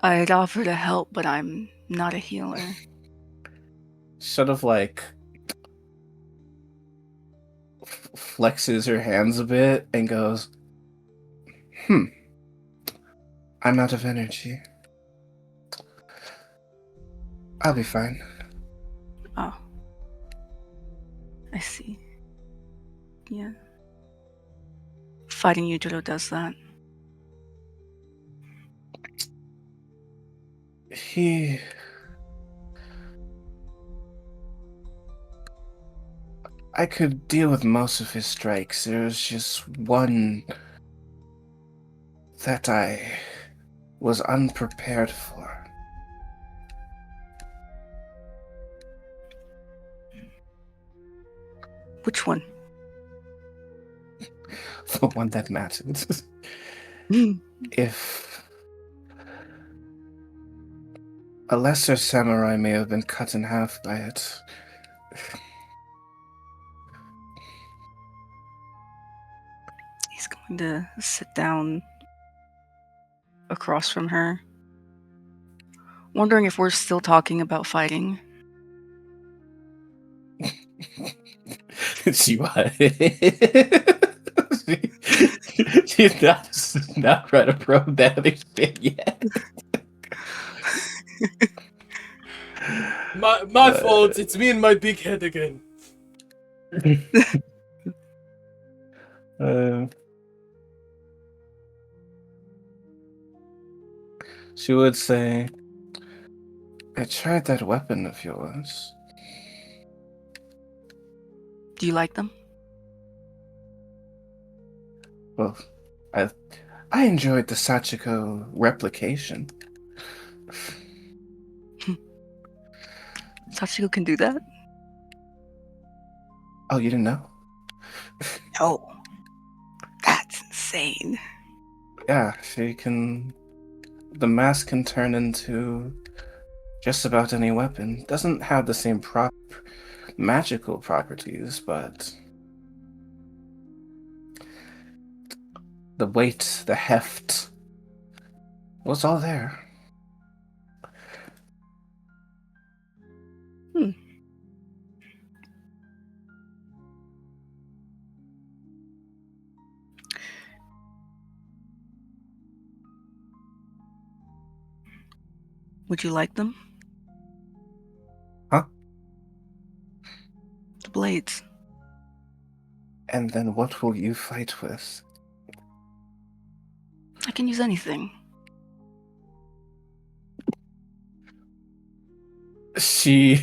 I'd offer to help, but I'm not a healer. Sort of like flexes her hands a bit and goes, I'm out of energy. I'll be fine. Oh. I see. Yeah. Fighting Yujiro does that. I could deal with most of his strikes. There was just one that I was unprepared for. Which one? The one that matters. If a lesser samurai may have been cut in half by it, He's going to sit down across from her, wondering if we're still talking about fighting. she what? She's not ready to probe that other shit yet. My fault. It's me and my big head again. She would say, I tried that weapon of yours. Do you like them? Well, I enjoyed the Sachiko replication. Sachiko can do that? Oh, you didn't know? No. That's insane. Yeah, she can. The mask can turn into just about any weapon. Doesn't have the same magical properties, but the weight, the heft, was all there. Would you like them? Huh? The blades. And then what will you fight with? I can use anything. She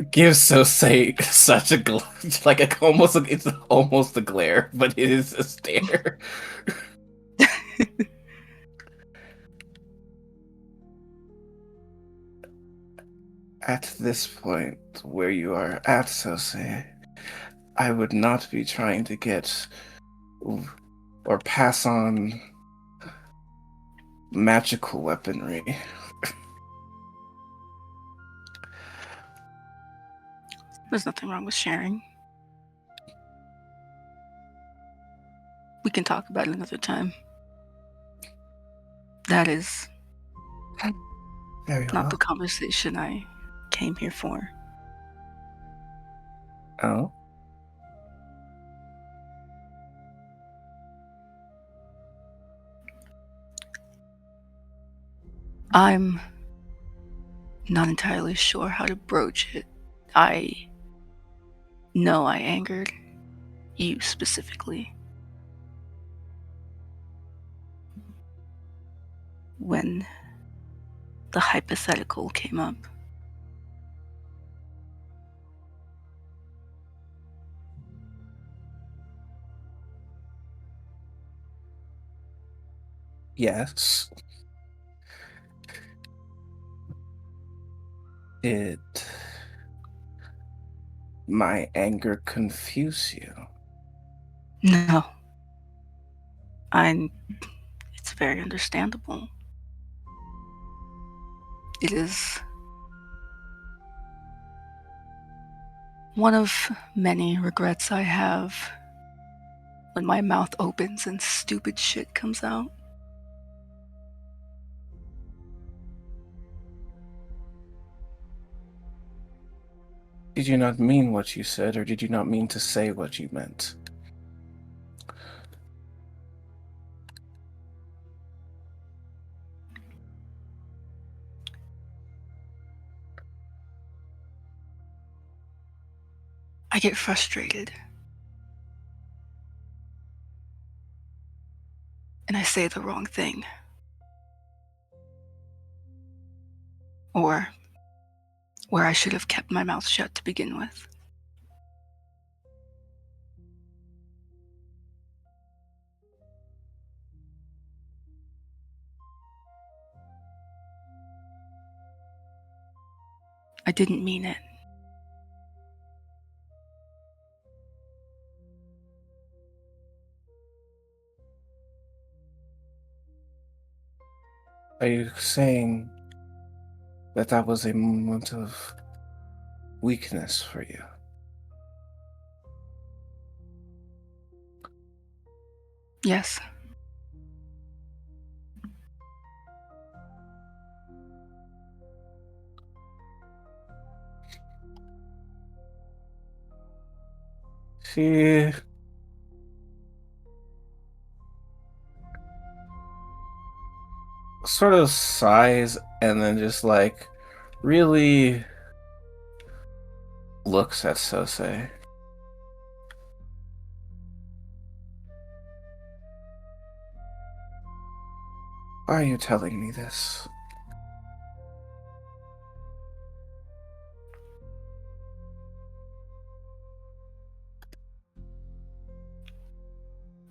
gives Sosei such a it's almost a glare, but it is a stare. At this point, where you are at, Sosei, I would not be trying to get or pass on magical weaponry. There's nothing wrong with sharing. We can talk about it another time. That is Very not well. the conversation I came here for. Oh? I'm not entirely sure how to broach it. I know I angered you specifically when the hypothetical came up. Yes. Did my anger confuse you? No. It's very understandable. It is one of many regrets I have when my mouth opens and stupid shit comes out. Did you not mean what you said, or did you not mean to say what you meant? I get frustrated. And I say the wrong thing. Or where I should have kept my mouth shut to begin with. I didn't mean it. Are you saying that that was a moment of weakness for you? Yes. She sort of sighs and then just like really looks at Sose. Why are you telling me this?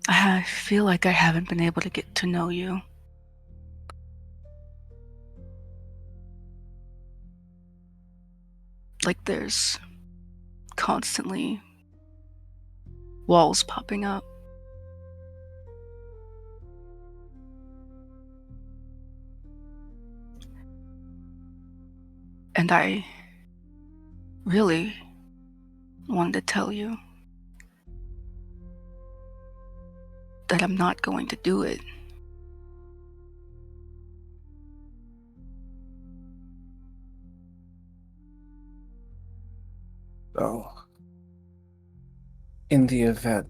I feel like I haven't been able to get to know you. Like there's constantly walls popping up. And I really wanted to tell you that I'm not going to do it. Oh. In the event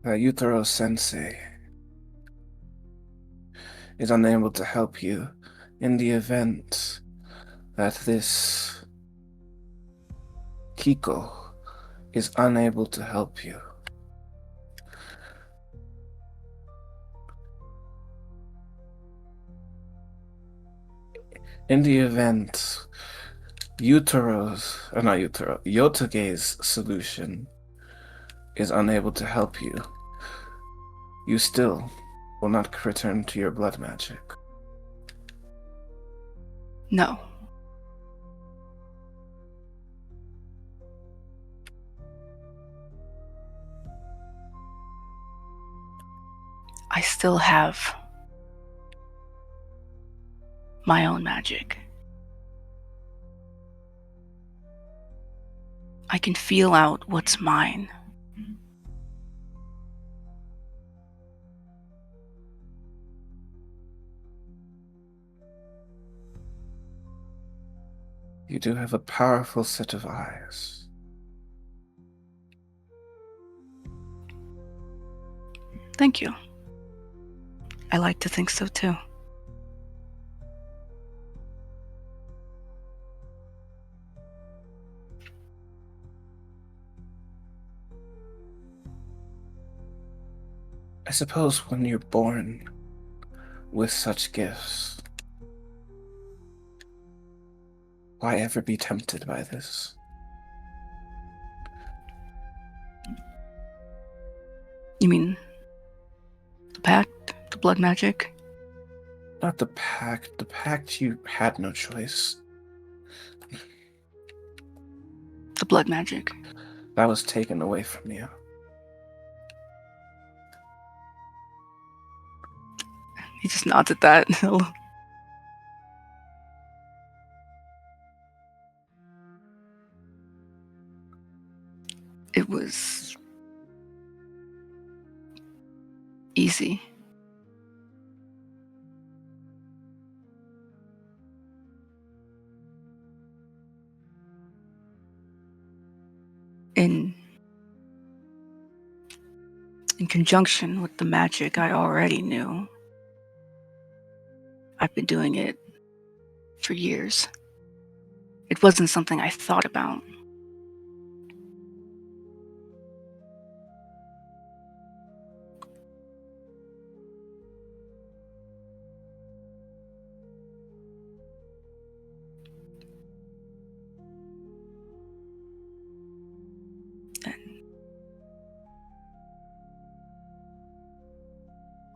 that Yutaro Sensei is unable to help you, in the event that this Kiko is unable to help you, in the event Yotage's solution is unable to help you, you still will not return to your blood magic. No. I still have my own magic. I can feel out what's mine. You do have a powerful set of eyes. Thank you. I like to think so too. I suppose when you're born with such gifts, why ever be tempted by this? You mean the pact? The blood magic? Not the pact. The pact you had no choice. The blood magic. That was taken away from you. He just nods at that. It was easy. In conjunction with the magic I already knew. I've been doing it for years. It wasn't something I thought about.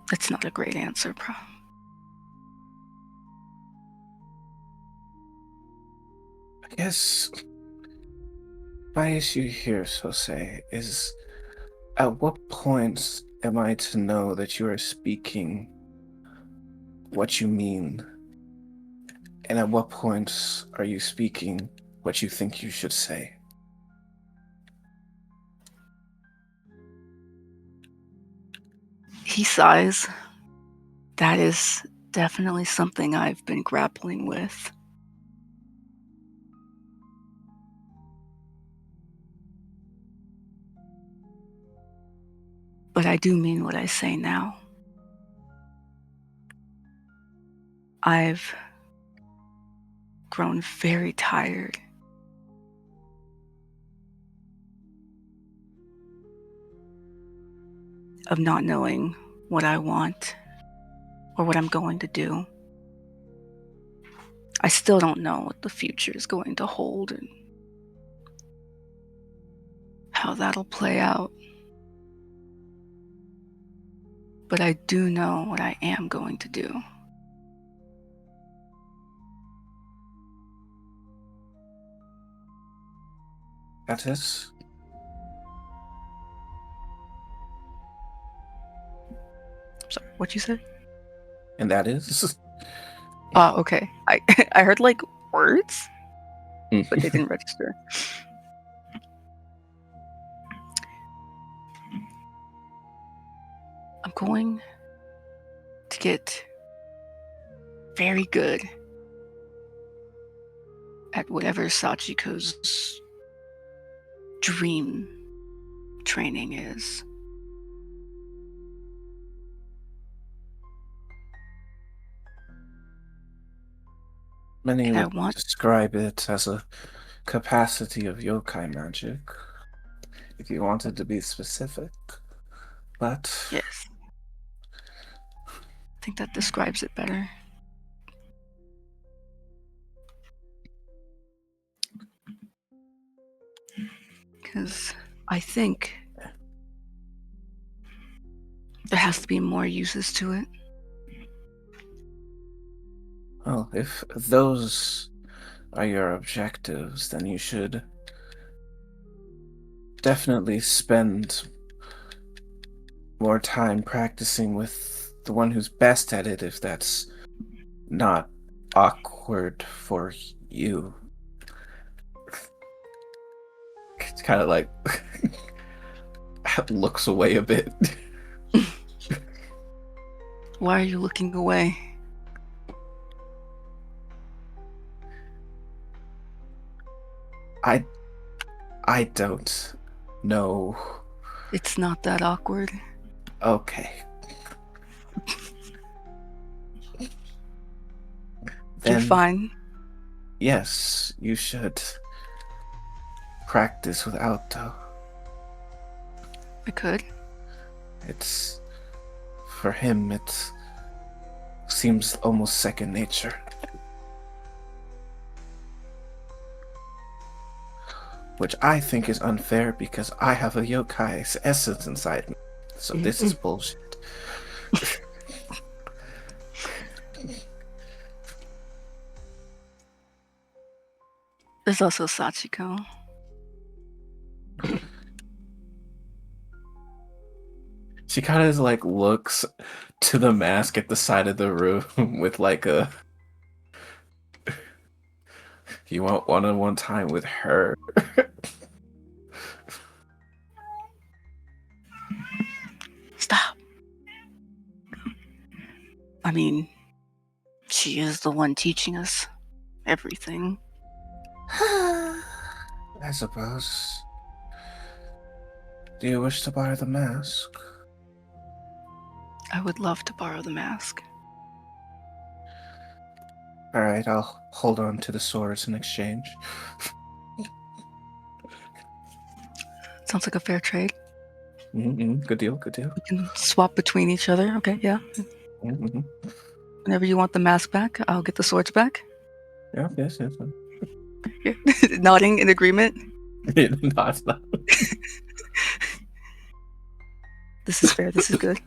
That's not a great answer, I guess my issue here, Sose, is at what point am I to know that you are speaking what you mean? And at what points are you speaking what you think you should say? He sighs. That is definitely something I've been grappling with. But I do mean what I say now. I've grown very tired of not knowing what I want or what I'm going to do. I still don't know what the future is going to hold and how that'll play out. But I do know what I am going to do. That is? Sorry, what'd you say? And that is? Oh, okay. I heard like words, but they didn't register. I'm going to get very good at whatever Sachiko's dream training is. Many And I would want, describe it as a capacity of yokai magic, if you wanted to be specific. But yes, I think that describes it better. Because I think there has to be more uses to it. well, if those are your objectives, then you should definitely spend more time practicing with the one who's best at it, if that's not awkward for you. It's kind of like looks away a bit. Why are you looking away? I don't know. It's not that awkward. Okay. You're Then fine. yes, you should practice without though. I could. It's for him it seems almost second nature. Which I think is unfair because I have a yokai's essence inside me. So this is bullshit. There's also Sachiko. She kind of like looks to the mask at the side of the room with like a you want one-on-one time with her. Stop. I mean, she is the one teaching us everything. I suppose. Do you wish to borrow the mask? I would love to borrow the mask. Alright, I'll hold on to the swords in exchange. Sounds like a fair trade. Mm-hmm. Good deal, good deal. We can swap between each other. Okay, yeah. Mm-hmm. Whenever you want the mask back, I'll get the swords back. Yeah, yes. Here. Nodding in agreement. No, it's not. This is fair. This is good.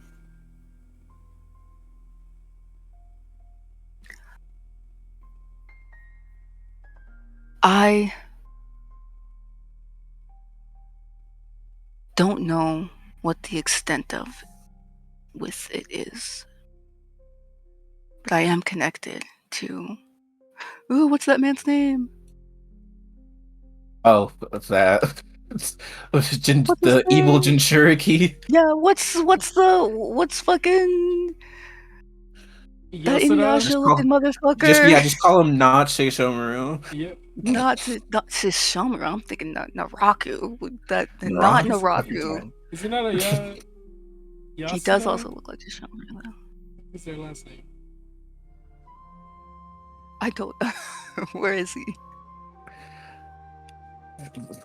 I don't know what the extent of with it is. But I am connected to. Ooh, what's that man's name? Oh, what's that? What's his The evil name? Jinchuriki? Yeah, what's fucking that Yasuda. Inuyasha looking Just motherfucker? yeah, just call him not Seishomaru. Yep. Not Shishomaru. I'm thinking Naraku. Not Nara? Naraku. Is he not a He does Yasuda? also look like Shishomaru though. What's their last name? I don't. Where is he?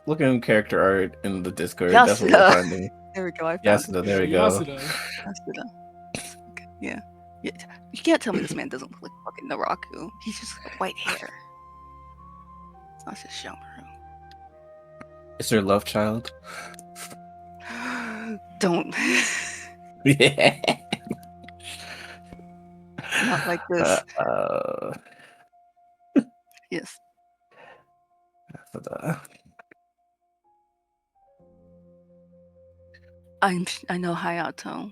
Look at him character art in the Discord. That's what you'll Yasuda. find me. There we go. I found Yes, him. there we Yeah, go. Yasuda. Yasuda. Okay, yeah. Yeah. You can't tell me this man doesn't look like fucking Naraku. He's just got white hair. It's not Shishomaru. Is there love child? Don't. Yeah. Not like this. Yes. I know Hayato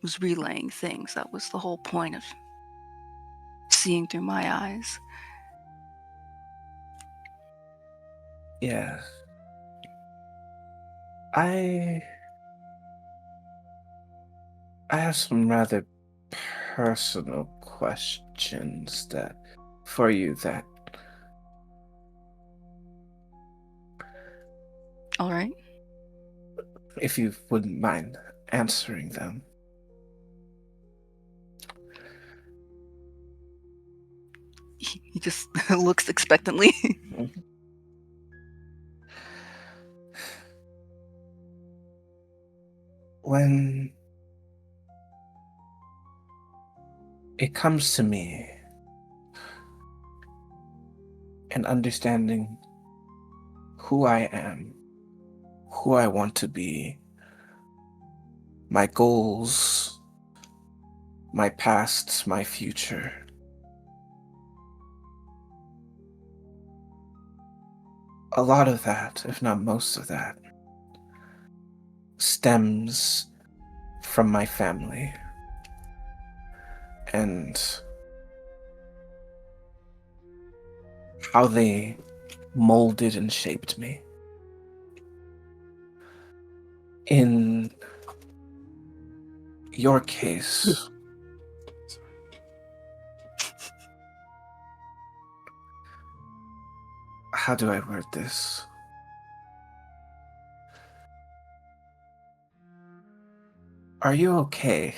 was relaying things. That was the whole point of seeing through my eyes. Yeah. I have some rather personal questions for you that All right. if you wouldn't mind answering them. He just looks expectantly. When it comes to me and understanding who I am, who I want to be, my goals, my past, my future. A lot of that, if not most of that, stems from my family and how they molded and shaped me. In your case, how do I word this? Are you okay?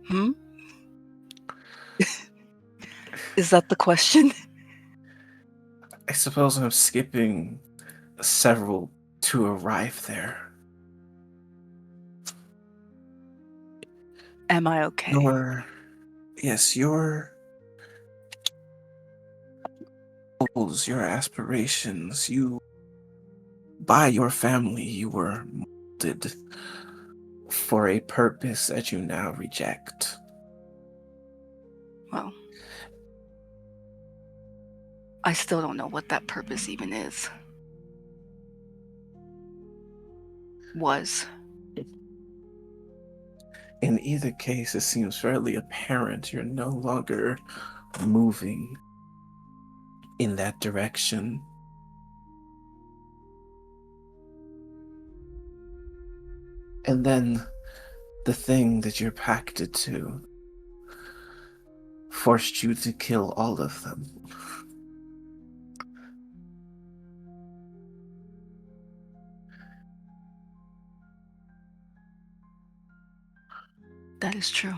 Hmm? Is that the question? I suppose I'm skipping several to arrive there. Am I okay? Your goals, your aspirations, by your family, you were molded for a purpose that you now reject. Well, I still don't know what that purpose even is. Was. In either case, it seems fairly apparent you're no longer moving in that direction. And then the thing that you're pacted to forced you to kill all of them. That is true.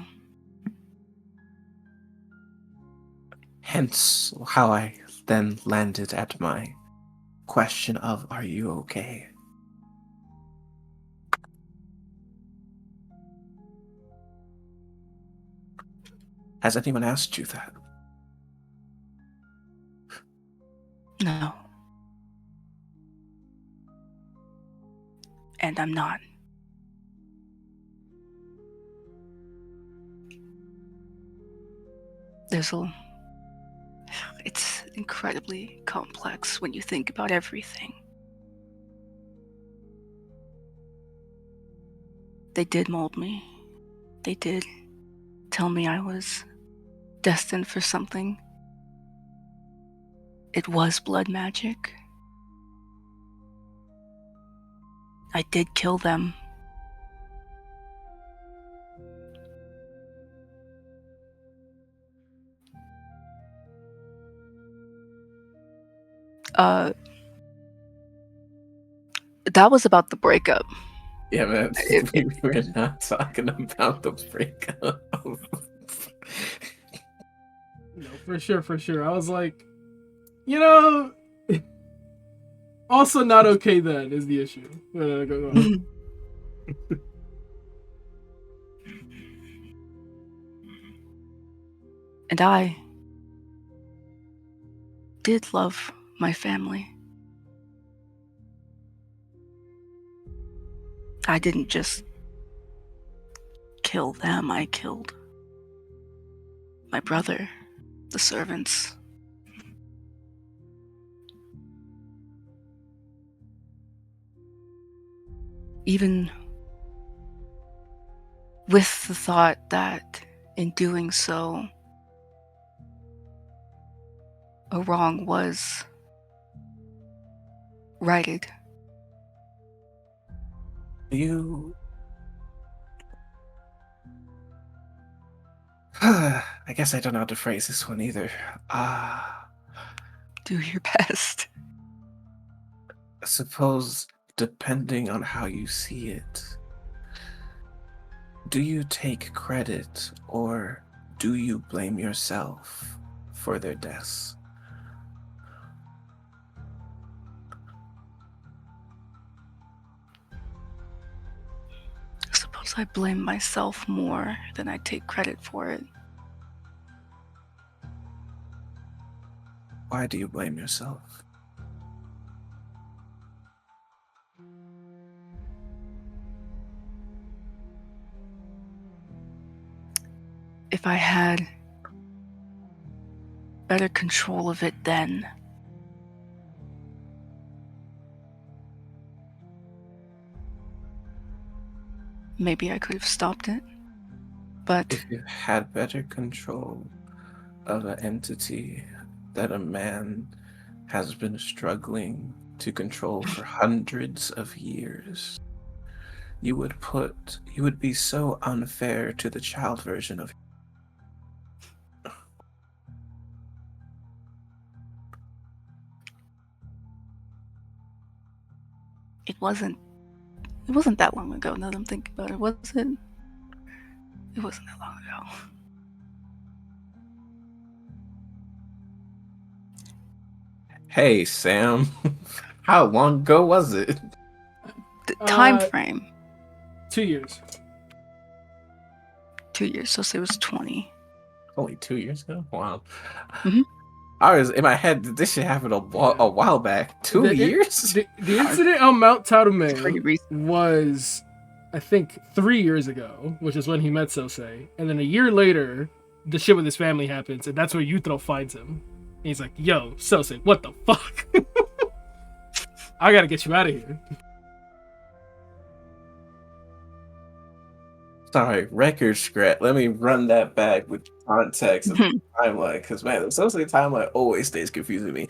Hence how I then landed at my question of, are you okay? Has anyone asked you that? No. And I'm not. It's incredibly complex when you think about everything. They did mold me. They did tell me I was destined for something. It was blood magic. I did kill them. That was about the breakup. Yeah, man. We're not talking about the breakup. No, for sure. I was like, also not okay then is the issue. Go on. And I did love my family. I didn't just kill them, I killed my brother, the servants. Even with the thought that in doing so, a wrong was righted. You. I guess I don't know how to phrase this one either. Do your best. I suppose, depending on how you see it, do you take credit or do you blame yourself for their deaths? I suppose I blame myself more than I take credit for it. Why do you blame yourself? If I had better control of it then, maybe I could have stopped it. But If you had better control of an entity that a man has been struggling to control for hundreds of years, you would be so unfair to the child version of it wasn't that long ago, now that I'm thinking about it, was it? It wasn't that long ago. Hey, Sam, how long ago was it? The time Uh, frame, 2 years. 2 years, so say it was 20. Only 2 years ago? Wow. Mhm. I was in my head, this shit happened a while back. 2 years? The incident on Mount It's pretty Tarume recent. was, I think, 3 years ago, which is when he met Sosei. And then a year later, the shit with his family happens, and that's where Yutaro finds him. And he's like, yo, Sosei, what the fuck? I gotta get you out of here. Sorry, record scratch. Let me run that back with context of the timeline, because man, the Sosei timeline always stays confusing me.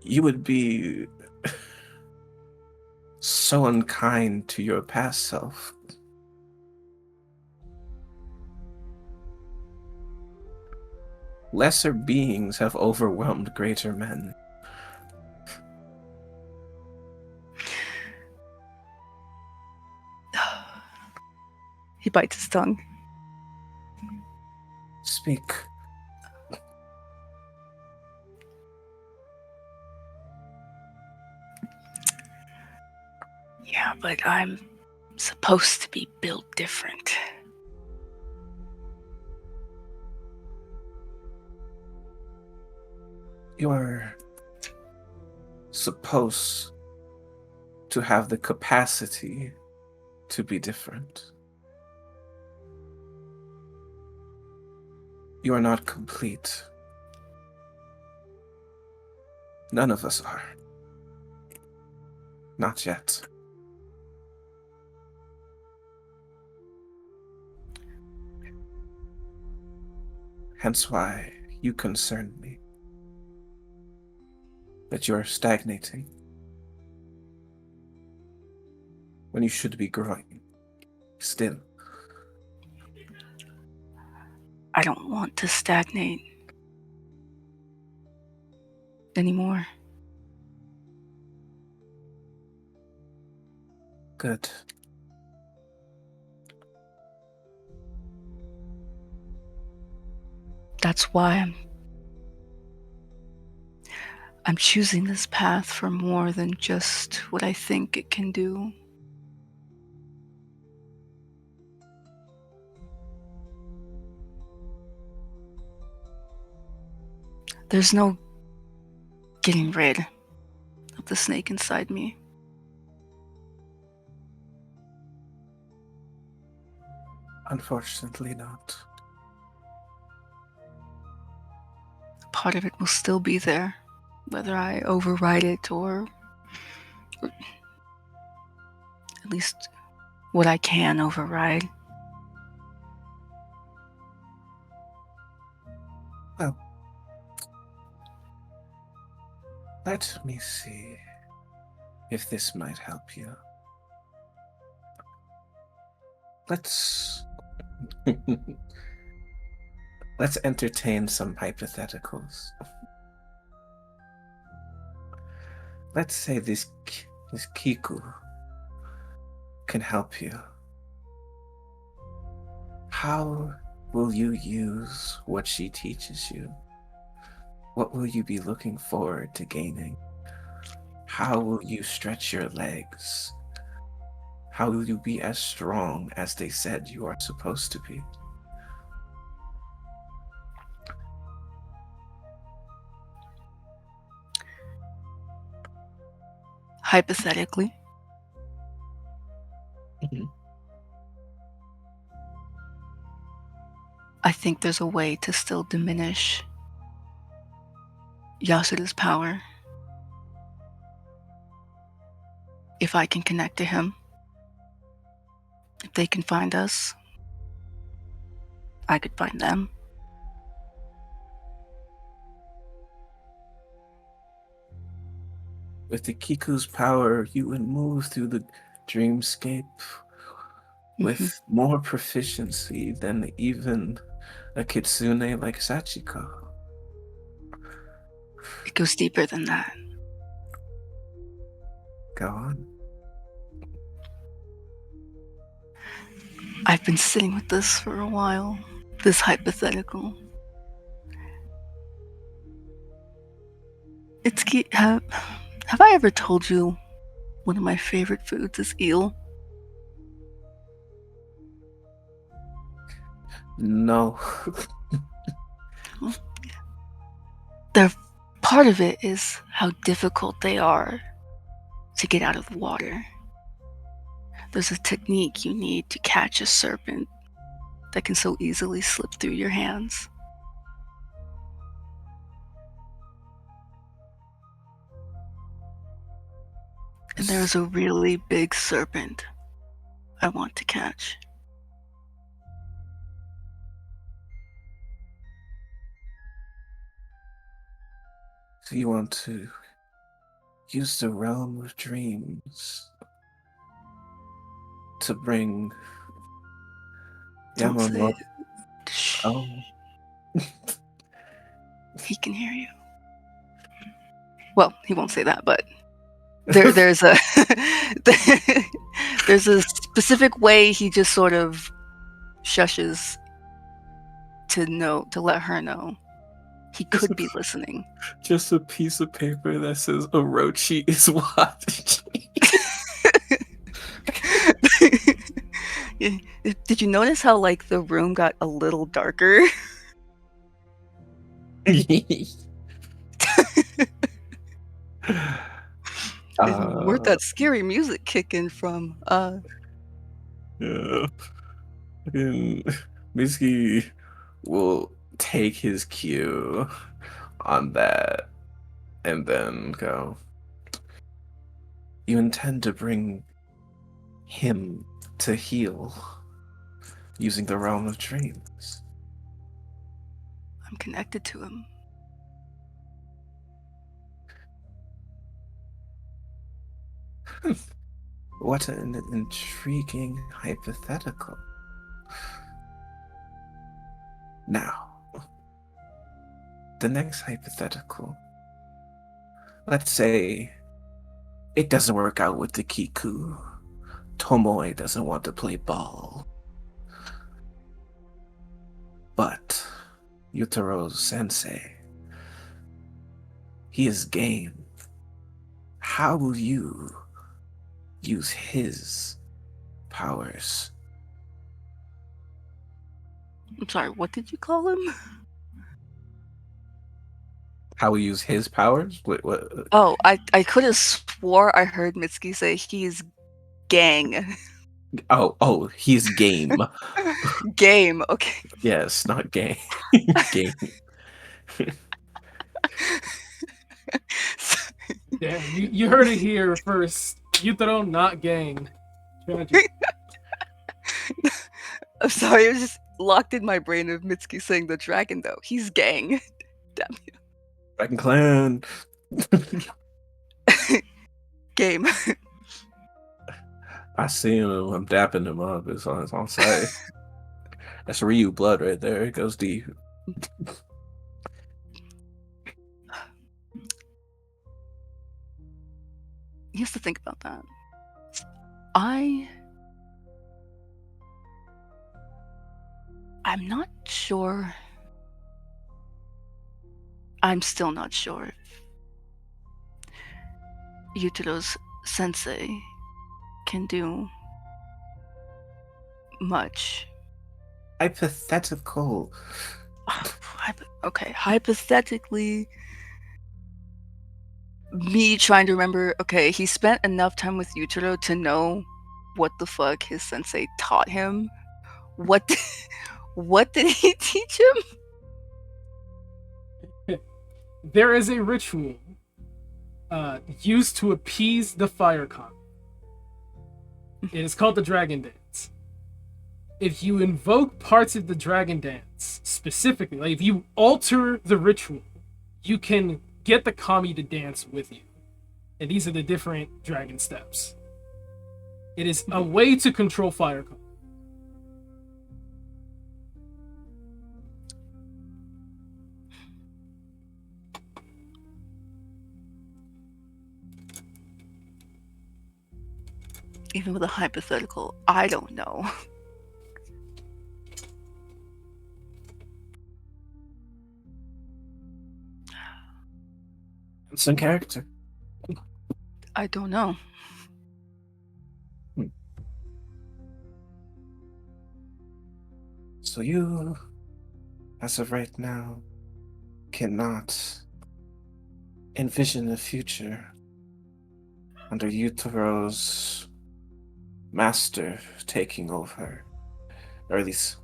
You would be so unkind to your past self. Lesser beings have overwhelmed greater men. He bites his tongue. Speak. Yeah, but I'm supposed to be built different. You're supposed to have the capacity to be different. You are not complete. None of us are. Not yet. Hence why you concern me. That you are stagnating when you should be growing. Still. I don't want to stagnate anymore. Good. That's why I'm choosing this path for more than just what I think it can do. There's no getting rid of the snake inside me. Unfortunately not. Part of it will still be there, whether I override it or at least what I can override. Well, let me see if this might help you. Let's entertain some hypotheticals. Let's say this Kiku can help you. How will you use what she teaches you? What will you be looking forward to gaining? How will you stretch your legs? How will you be as strong as they said you are supposed to be? Hypothetically, I think there's a way to still diminish Yasuda's power if I can connect to him. If they can find us, I could find them. With the Kiku's power, you would move through the dreamscape with more proficiency than even a kitsune like Sachiko. It goes deeper than that. Go on. I've been sitting with this for a while, this hypothetical. Have I ever told you one of my favorite foods is eel? No. Part of it is how difficult they are to get out of the water. There's a technique you need to catch a serpent that can so easily slip through your hands. And there's a really big serpent I want to catch. So you want to use the realm of dreams to bring Don't say Yamamoto. it. Shh. Oh. He can hear you. Well, he won't say that, but there's a there's a specific way he just sort of shushes to let her know he could be listening. Just a piece of paper that says Orochi is watching. Did you notice how like the room got a little darker? Where'd that scary music kick in from? Yeah. Fucking Mitsuki will take his cue on that and then go, You intend to bring him to heal using the realm of dreams. I'm connected to him. What an intriguing hypothetical. Now, the next hypothetical. Let's say it doesn't work out with the Kiku. Tomoe doesn't want to play ball. But Yutaro Sensei, he is game. How will you use his powers? I'm sorry, what did you call him? How will you use his powers? What? Oh, I could have swore I heard Mitsuki say he's gang. Oh, he's game. Game, okay. Yes, not gay. Game. Damn, you heard it here first. Yutaro, not gang. Tragic. I'm sorry, it was just locked in my brain of Mitsuki saying the dragon though. He's gang. Damn Dragon Clan. you. Game. I see him. I'm dapping him up. It's on site. That's Ryu blood right there. It goes deep. You have to think about that. I'm not sure. I'm still not sure if Yutaro's sensei can do much. Hypothetical. Okay, hypothetically, me trying to remember, okay, he spent enough time with Yutaro to know what the fuck his sensei taught him. What did he teach him? There is a ritual used to appease the fire god. It is called the Dragon Dance. If you invoke parts of the Dragon Dance specifically, like if you alter the ritual, you can get the kami to dance with you. And these are the different dragon steps. It is a way to control fire kami. Even with a hypothetical, I don't know. Some character. I don't know. So you, as of right now, cannot envision a future under Yutaro's master taking over. Or at least,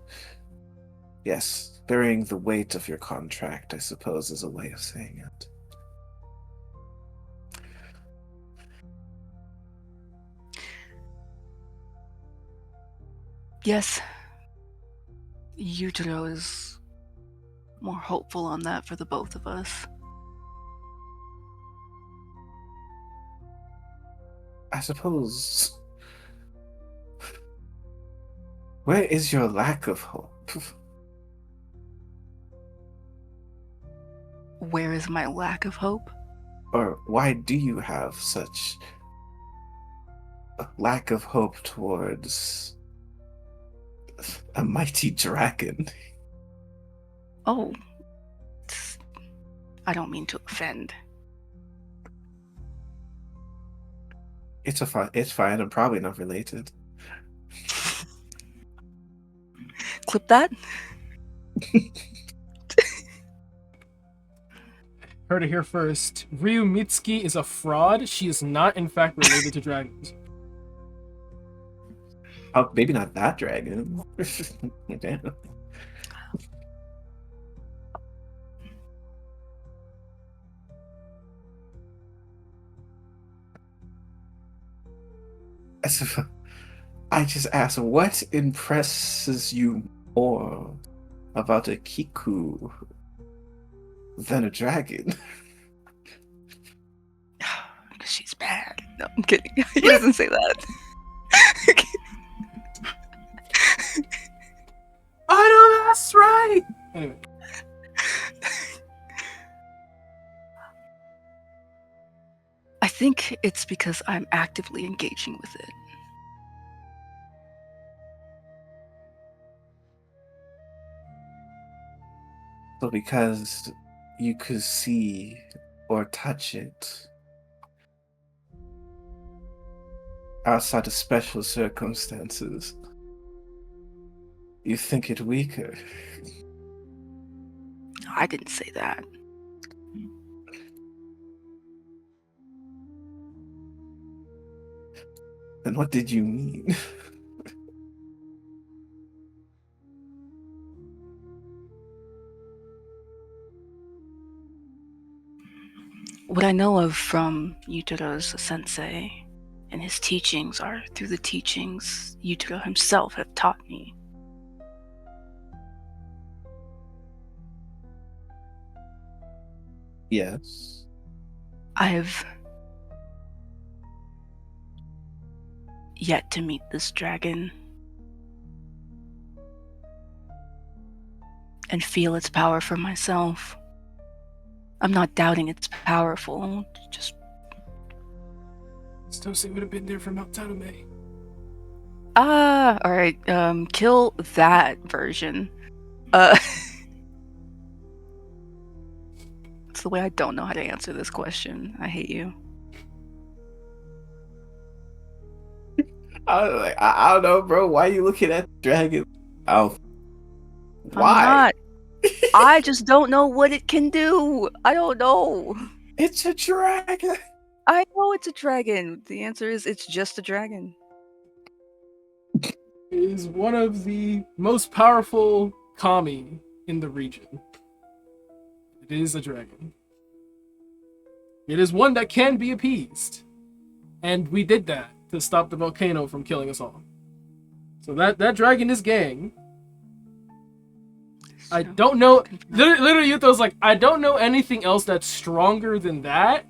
yes, bearing the weight of your contract, I suppose, is a way of saying it. Yes, Yutaro is more hopeful on that for the both of us. I suppose. Where is your lack of hope? Where is my lack of hope? Or why do you have such a lack of hope towards a mighty dragon? Oh, I don't mean to offend. It's fine. I'm probably not related. Clip that. Heard it here first. Ryu Mitsuki is a fraud. She is not, in fact, related to dragons. Oh, maybe not that dragon. Damn. I just asked, what impresses you more about a Kiku than a dragon? Because she's bad. No, I'm kidding. He doesn't say that. I know that's right. Anyway, I think it's because I'm actively engaging with it. So because you could see or touch it outside of special circumstances, you think it weaker. I didn't say that. Then what did you mean? What I know of from Yutaro's sensei and his teachings are through the teachings Yutaro himself have taught me. Yes. I have yet to meet this dragon and feel its power for myself. I'm not doubting it's powerful, just Stosei would have been there from Mount Tarume. alright, kill that version. It's the way I don't know how to answer this question. I hate you. I don't know, bro. Why are you looking at the dragon? Oh, I'm why? not. I just don't know what it can do. I don't know. It's a dragon. I know it's a dragon. The answer is it's just a dragon. It is one of the most powerful kami in the region. It is a dragon. It is one that can be appeased. And we did that to stop the volcano from killing us all. So that dragon is gang. I don't know. Literally, Yuto's like, I don't know anything else that's stronger than that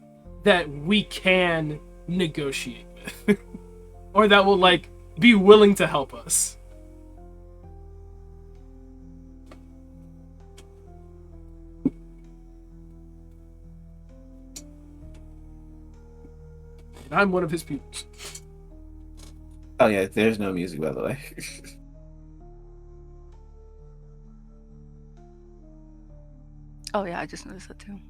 we can negotiate with. Or that will, like, be willing to help us. And I'm one of his pupils. Oh yeah, there's no music, by the way. Oh yeah, I just noticed that too.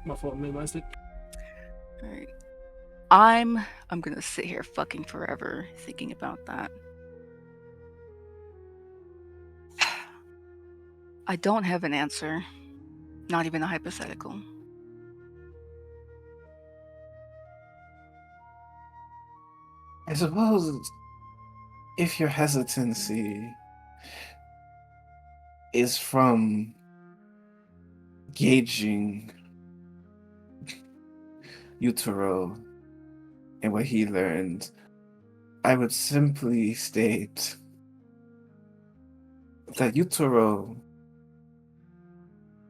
My fault, I minimized it. Alright. I'm gonna sit here fucking forever thinking about that. I don't have an answer. Not even a hypothetical. I suppose if your hesitancy is from gauging Yutaro and what he learned, I would simply state that Yutaro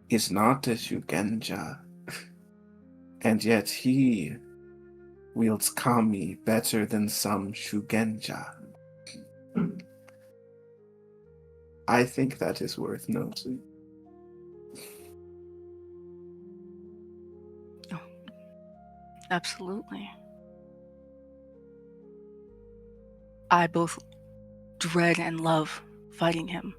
is not a Shugenja, and yet he wields Kami better than some Shugenja. I think that is worth noting. Oh, absolutely. I both dread and love fighting him.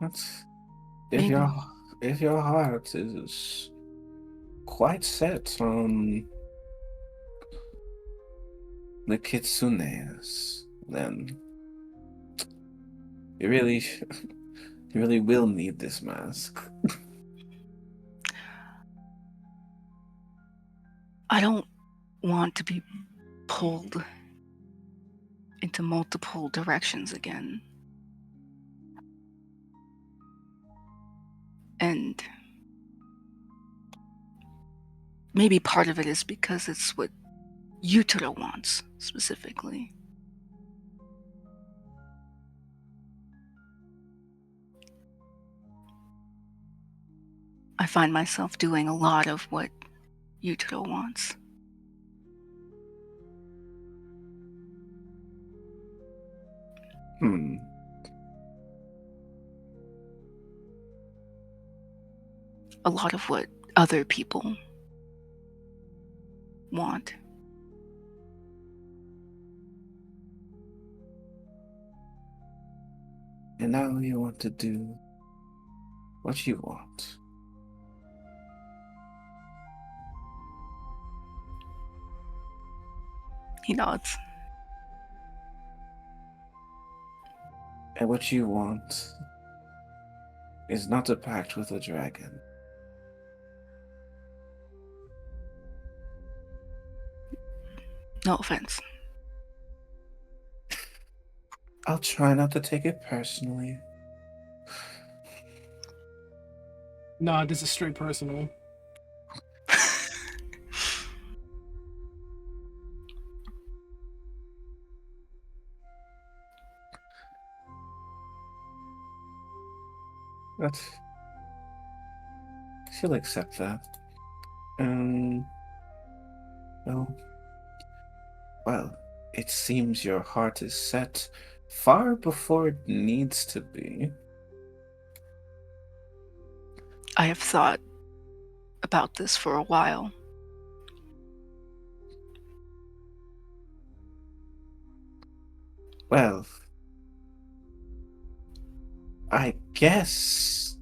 That's, Maybe. if your heart is quite set on the kitsunes, then you really you really will need this mask. I don't want to be pulled into multiple directions again. And maybe part of it is because it's what Yutaro wants, specifically. I find myself doing a lot of what Yutaro wants. A lot of what other people want. And now you want to do what you want. He nods. And what you want is not a pact with a dragon. No offense. I'll try not to take it personally. Nah, this is straight personal. But she'll accept that. Well, well, it seems your heart is set far before it needs to be. I have thought about this for a while. Well, I guess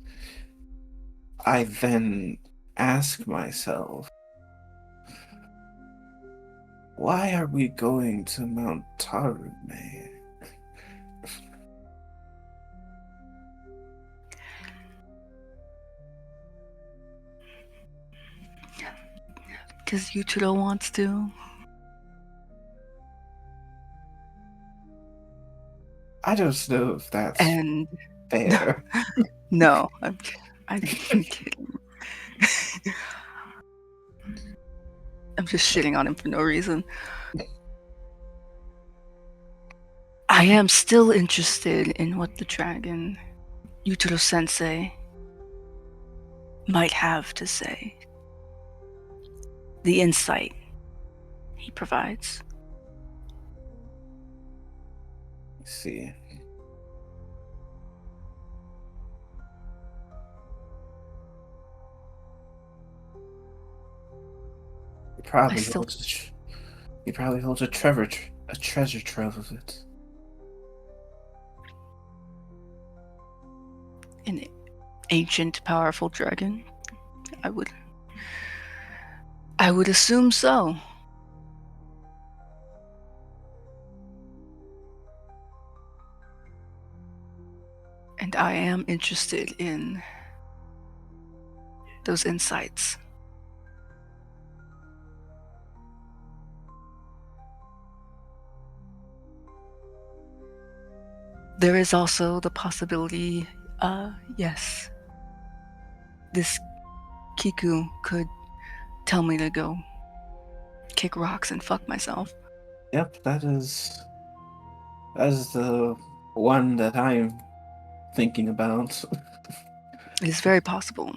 I then ask myself, why are we going to Mount Tarume? Because Yutaro wants to. I don't know if that's And fair. no, I'm kidding. I'm just shitting on him for no reason. I am still interested in what the dragon, Yutaro Sensei, might have to say. The insight he provides. Let's see. He probably I still- holds a treasure trove of it. An ancient, powerful dragon. I would assume so. And I am interested in those insights. There is also the possibility, yes, this Kiku could tell me to go kick rocks and fuck myself. Yep, that is the one that I'm thinking about. It is very possible.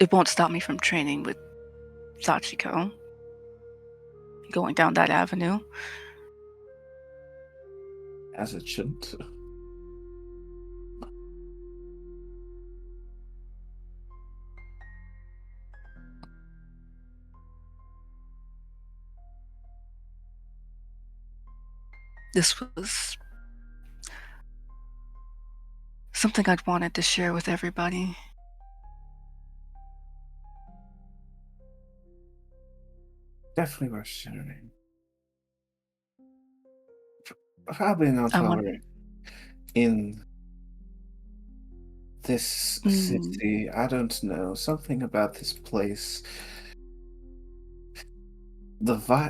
It won't stop me from training with Sachiko. Going down that avenue. As it shouldn't. This was something I'd wanted to share with everybody. Definitely worth sharing. Probably not I while want- we're in This Mm, city, I don't know. Something about this place.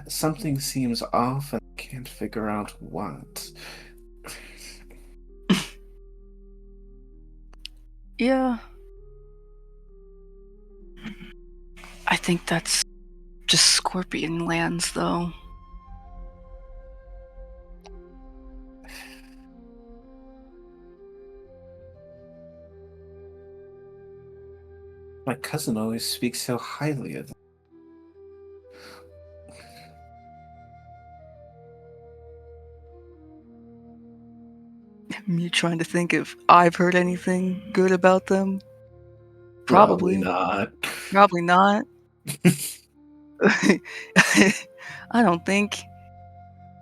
Something seems off and I can't figure out what. yeah, I think that's just Scorpion lands, though. My cousin always speaks so highly of them. Me trying to think if I've heard anything good about them. Probably Probably. not. Probably not. I don't think.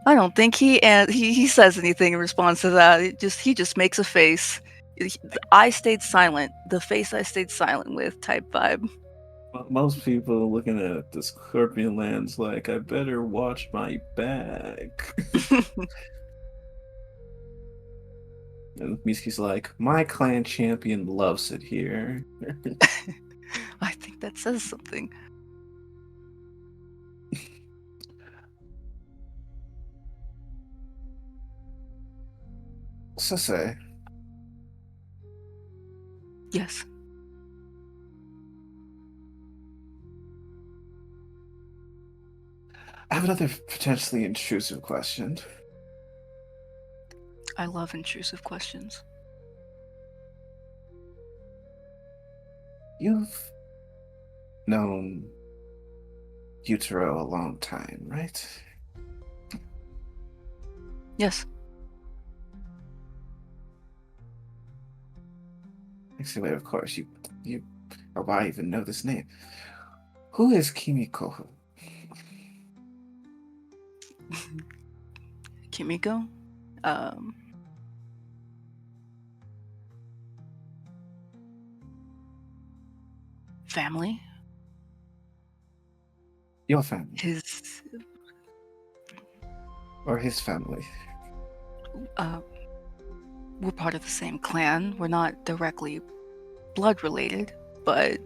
I don't think he says anything in response to that. He just makes a face. I stayed silent. The face I stayed silent with type vibe. Most people looking at the Scorpion Lands like, I better watch my back. And Miski's like, my clan champion loves it here. I think that says something. Sase, Yes. I have another potentially intrusive question. I love intrusive questions. You've known Utero a long time, right? Yes. Actually, wait, of course, or why even know this name? Who is Kimiko? Kimiko. Um. Family. Your family, His. or his family? Uh. We're part of the same clan. We're not directly blood related, but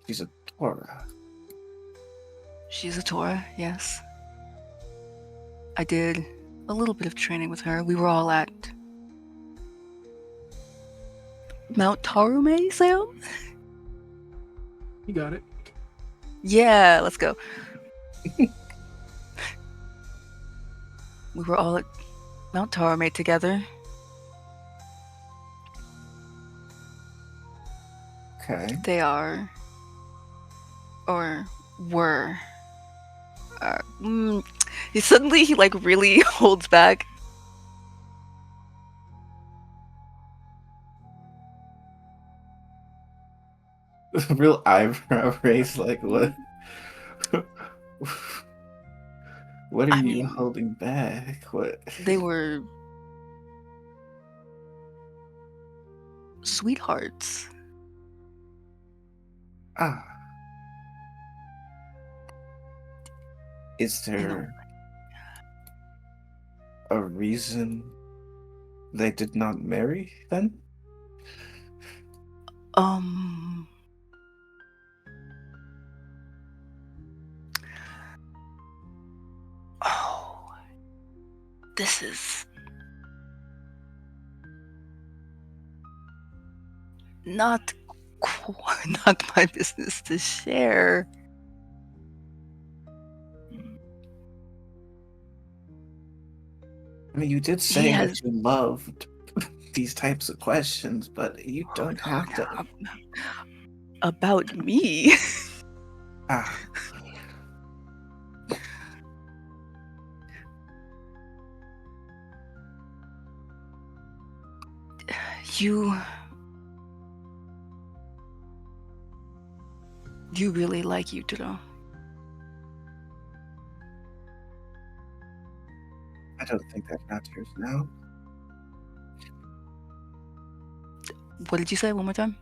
She's a Tora. she's a Tora. Yes. I did a little bit of training with her. We were all at Mount Tarume, Sam? You got it. Yeah, let's go. We were all at Mount Tarume together. Okay. They are, or were. Uh, mm, he like really holds back. Real eyebrow raise, like what? What are I you mean, holding back? What? they were sweethearts. Ah, is You know, there a reason they did not marry then? um, oh, this is not not my business to share. I mean, you did He say has that you loved these types of questions, but you don't have to. about me. Ah, You really like Yutaro. I don't think that matters now. What did you say one more time?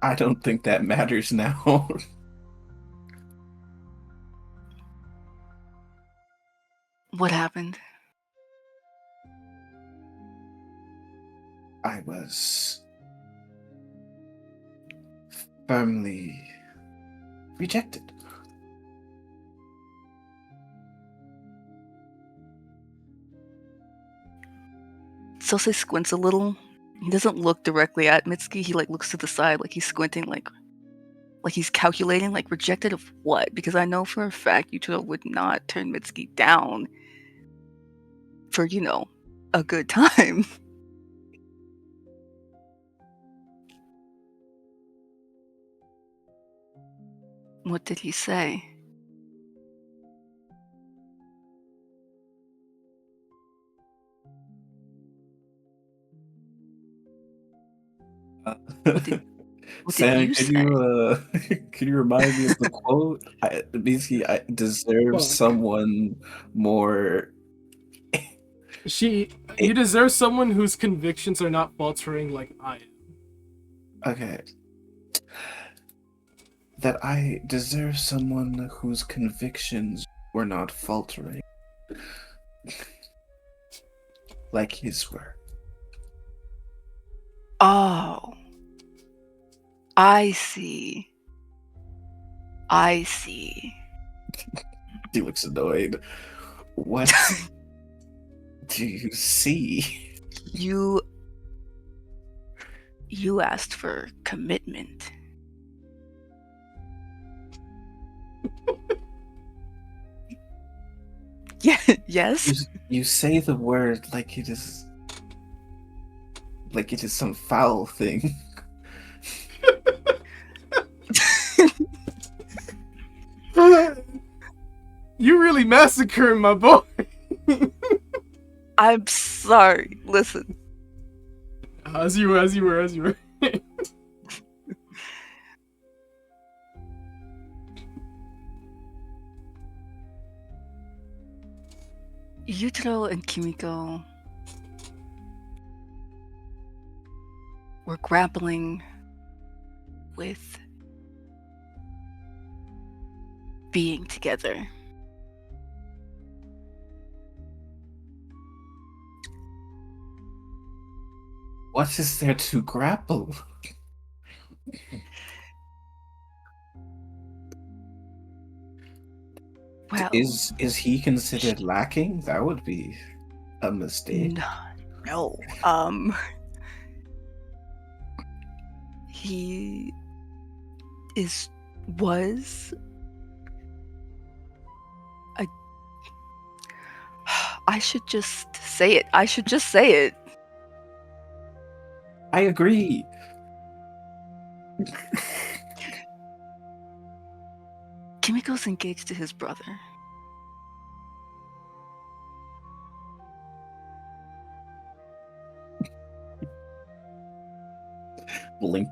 I don't think that matters now. What happened? I was firmly rejected. Sose squints a little. He doesn't look directly at Mitsuki. He like looks to the side, like he's squinting, like he's calculating, like rejected of what? Because I know for a fact Yutaro would not turn Mitsuki down for, you know, a good time. What did he say? What did Sam, you can say? you can you remind me of the quote? Basically, I deserve Fuck. someone more. You deserve someone whose convictions are not faltering like I am. Okay. That I deserve someone whose convictions were not faltering. Like his were. Oh. I see. I see. He looks annoyed. What do you see? You asked for commitment. Yeah, yes? You say the word like it is some foul thing. You really massacring my boy. I'm sorry. Listen. As you were. Yutaro and Kimiko were grappling with being together. What is there to grapple? Well, Is he considered lacking? That would be a mistake. no. He was. I should just say it. I agree. Kimiko's engaged to his brother. Blink.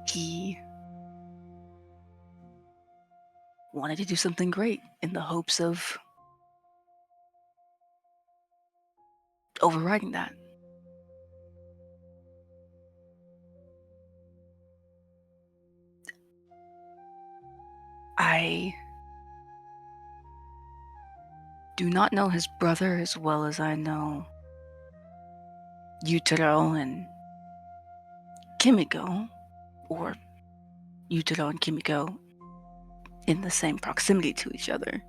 He wanted to do something great in the hopes of overriding that. I do not know his brother as well as I know Yutaro and Kimiko, or Yutaro and Kimiko in the same proximity to each other.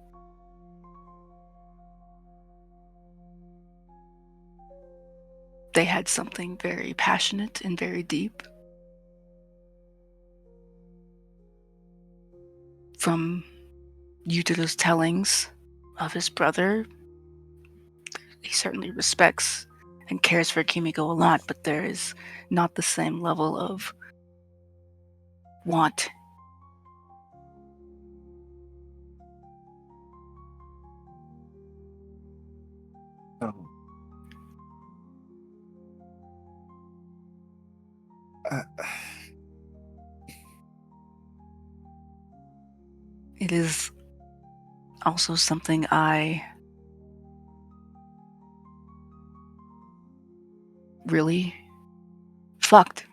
They had something very passionate and very deep. From Yutaro's tellings of his brother, he certainly respects and cares for Kimiko a lot, but there is not the same level of want. Oh. It is also something I really fucked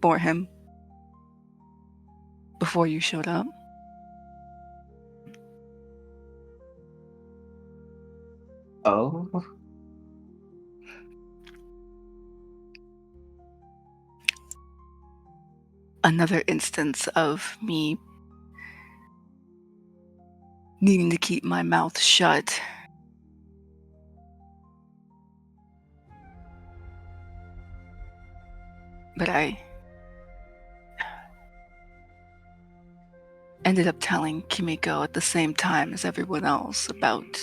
for him before you showed up. Oh. another instance of me needing to keep my mouth shut. But I ended up telling Kimiko at the same time as everyone else about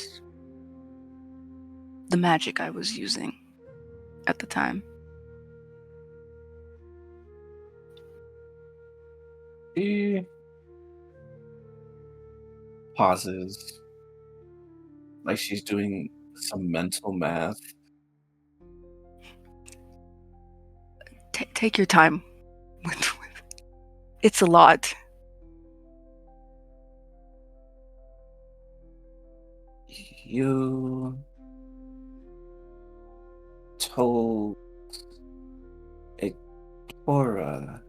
the magic I was using at the time. She pauses, like she's doing some mental math. Take your time. It's a lot. You told Ikora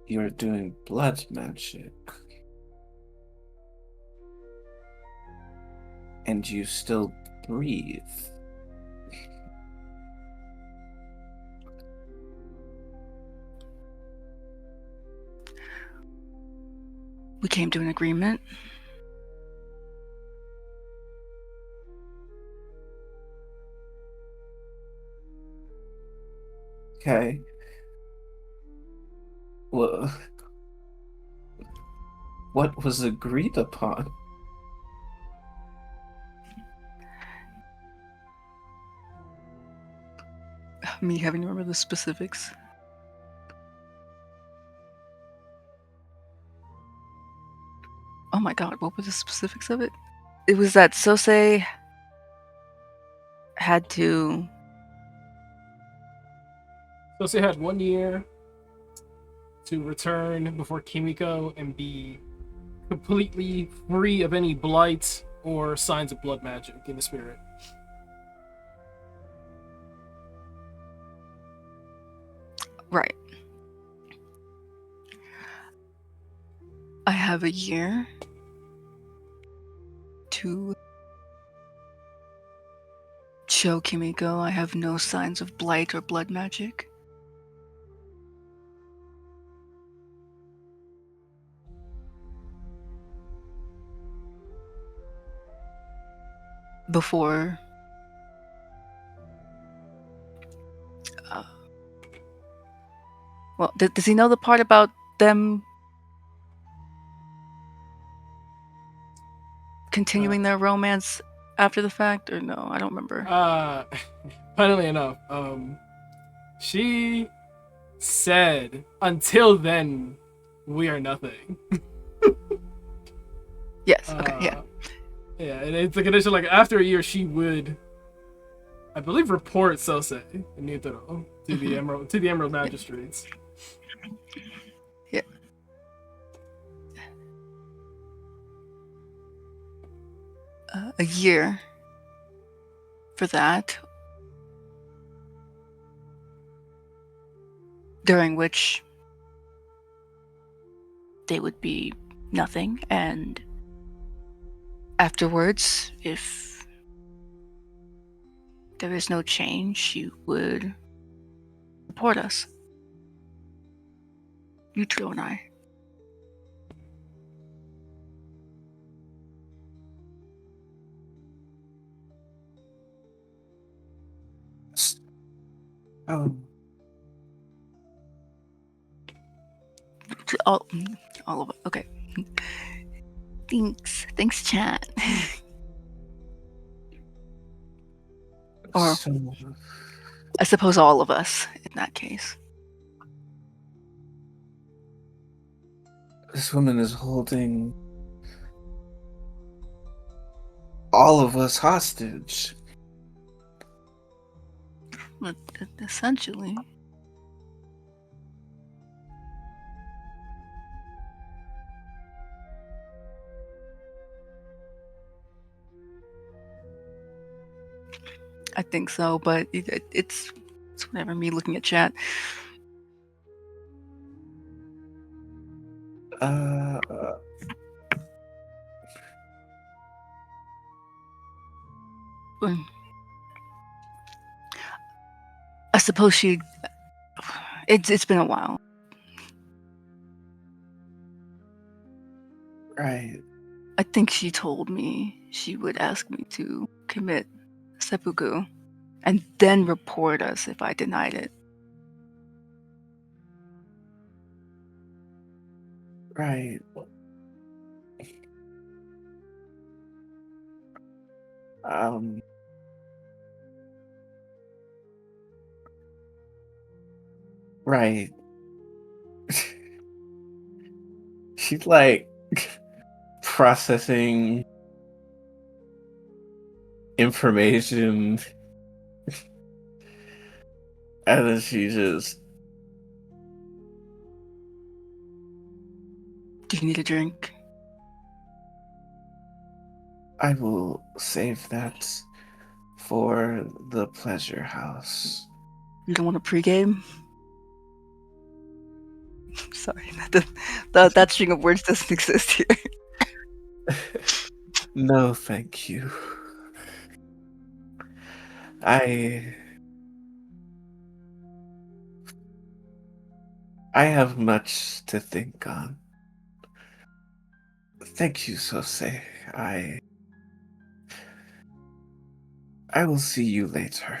you were doing blood magic. And you still breathe. We came to an agreement. Okay. Well, what was agreed upon? Me having to remember the specifics. Oh my god, what were the specifics of it? It was that Sosei had to... Sosei had 1 year to return before Kimiko and be completely free of any blight or signs of blood magic in the spirit. Right. I have a year to show Kimiko I have no signs of blight or blood magic. Before well, does he know the part about them continuing their romance after the fact, or no? I don't remember. Funnily enough, she said, "Until then, we are nothing." Yes. Okay. Yeah. Yeah, and it's a condition like after a year, she would, I believe, report Sosei and Nutaro to the Emerald Magistrates. Yeah. A year for that, during which they would be nothing, and afterwards, if there is no change, she would report us. Yutaro and I. Oh. All of it. Okay. Thanks, chat. Or So, I suppose all of us in that case. this woman is holding all of us hostage. But essentially, I think so, but it's whatever. Me looking at chat. Uh, I suppose she, It's been a while. Right. I think she told me she would ask me to commit seppuku and then report us if I denied it. Right. Um. Right. She's like processing information, and then she just. Do you need a drink? I will save that for the pleasure house. You don't want a pregame? Sorry, that string of words doesn't exist here. No, thank you. I have much to think on. Thank you, Sose. I will see you later.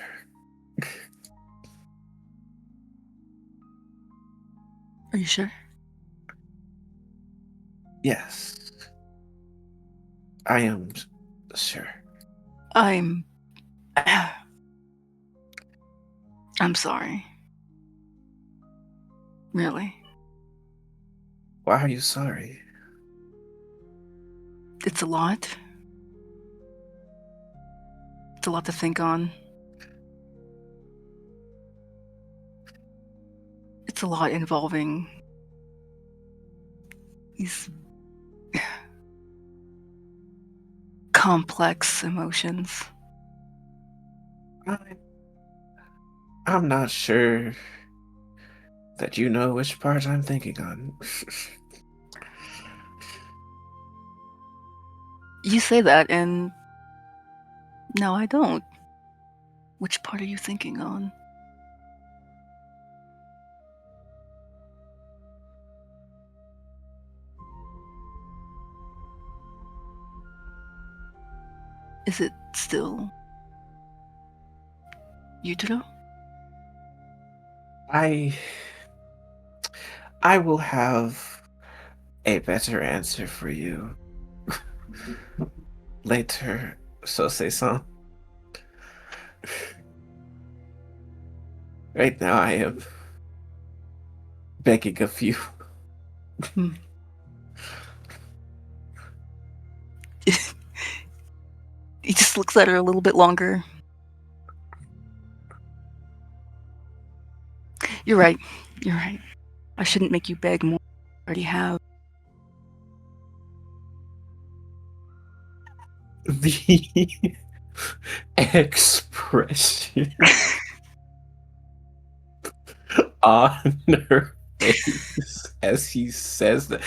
Are you sure? Yes. I am sure. I'm sorry. Really. Why are you sorry? It's a lot. It's a lot to think on. It's a lot involving these complex emotions. I'm not sure that you know which part I'm thinking on. You say that, and no, I don't. Which part are you thinking on? Is it still Yutaro? I will have a better answer for you later, Sose-san. Right now I am begging of you. He just looks at her a little bit longer. You're right. You're right. I shouldn't make you beg more than you already have. The expression on her face as he says that.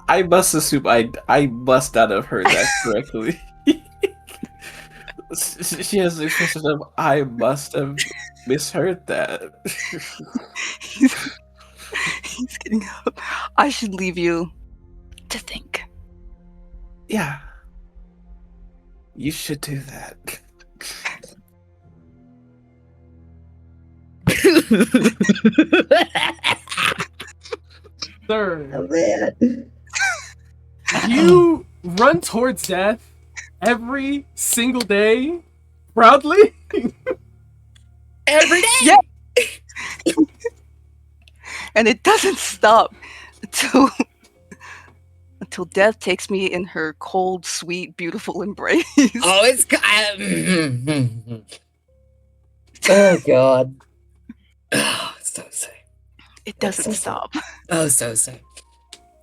I must assume I must not have heard that correctly. She has the expression of I must have misheard that. He's getting up. I should leave you to think. Yeah. You should do that. Sir, man. you run towards death every single day proudly. Every day. Yeah. And it doesn't stop until death takes me in her cold, sweet, beautiful embrace. Oh, it's oh god. Oh, so sick. It doesn't That's so stop. Oh, so sick.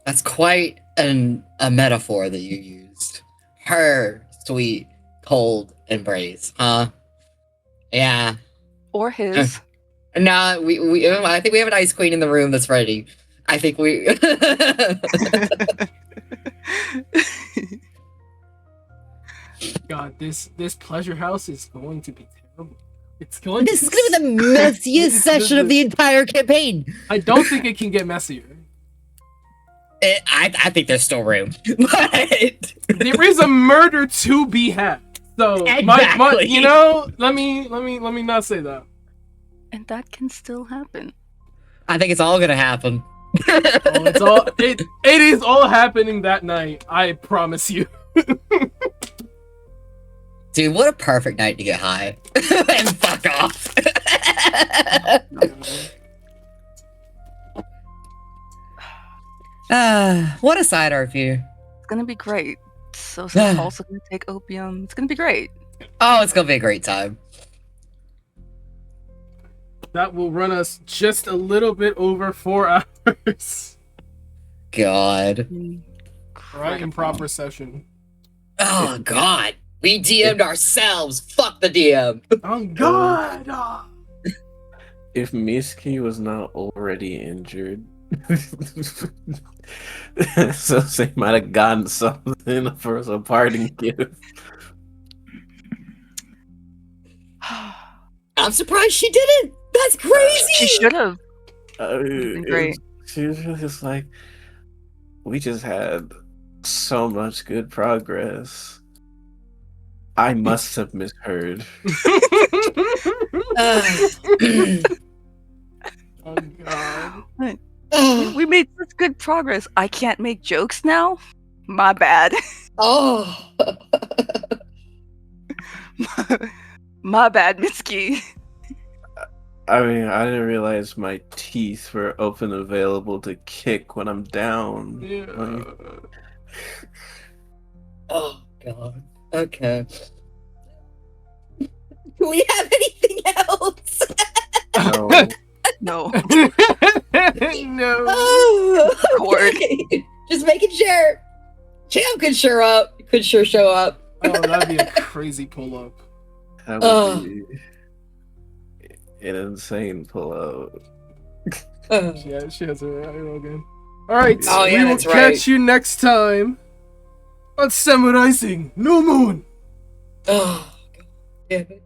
That's quite a metaphor that you used. Her sweet, cold embrace, huh? Yeah. Or his. Nah, we I think we have an ice queen in the room that's ready. I think we God, this pleasure house is going to be terrible. It's going. This is gonna be the messiest session of the entire campaign. I don't think it can get messier. I think there's still room, but There is a murder to be had. So, Exactly. you know, let me not say that. And that can still happen. I think it's all gonna happen. It is all happening that night. I promise you. Dude, what a perfect night to get high and fuck off. What a side arc here. It's gonna be great. Sosa's also gonna take opium. It's gonna be great. Oh, it's gonna be a great time. That will run us just a little bit over 4 hours. God. Right, improper session. Oh God. We DM'd ourselves. Fuck the DM. Oh God! Ah. If Mitsuki was not already injured, so they might have gotten something for some parting gift. I'm surprised she didn't. That's crazy. She should have. Been great. She was just like, we just had so much good progress. I must have misheard. Oh God! We made such good progress. I can't make jokes now? My bad. Oh. Oh. My bad, Mitsuki. I mean, I didn't realize my teeth were open available to kick when I'm down. Yeah. Oh God. Okay. Do we have anything else? No. No. No. Oh, Cord. okay. Just making sure. Champ could sure show up. Oh, that'd be a crazy pull up. That would be an insane pull-out. Yeah, she has her eye again. All right, Oh, yeah, we will that's catch right. you next time on Samuraising New Moon. Oh, God damn it.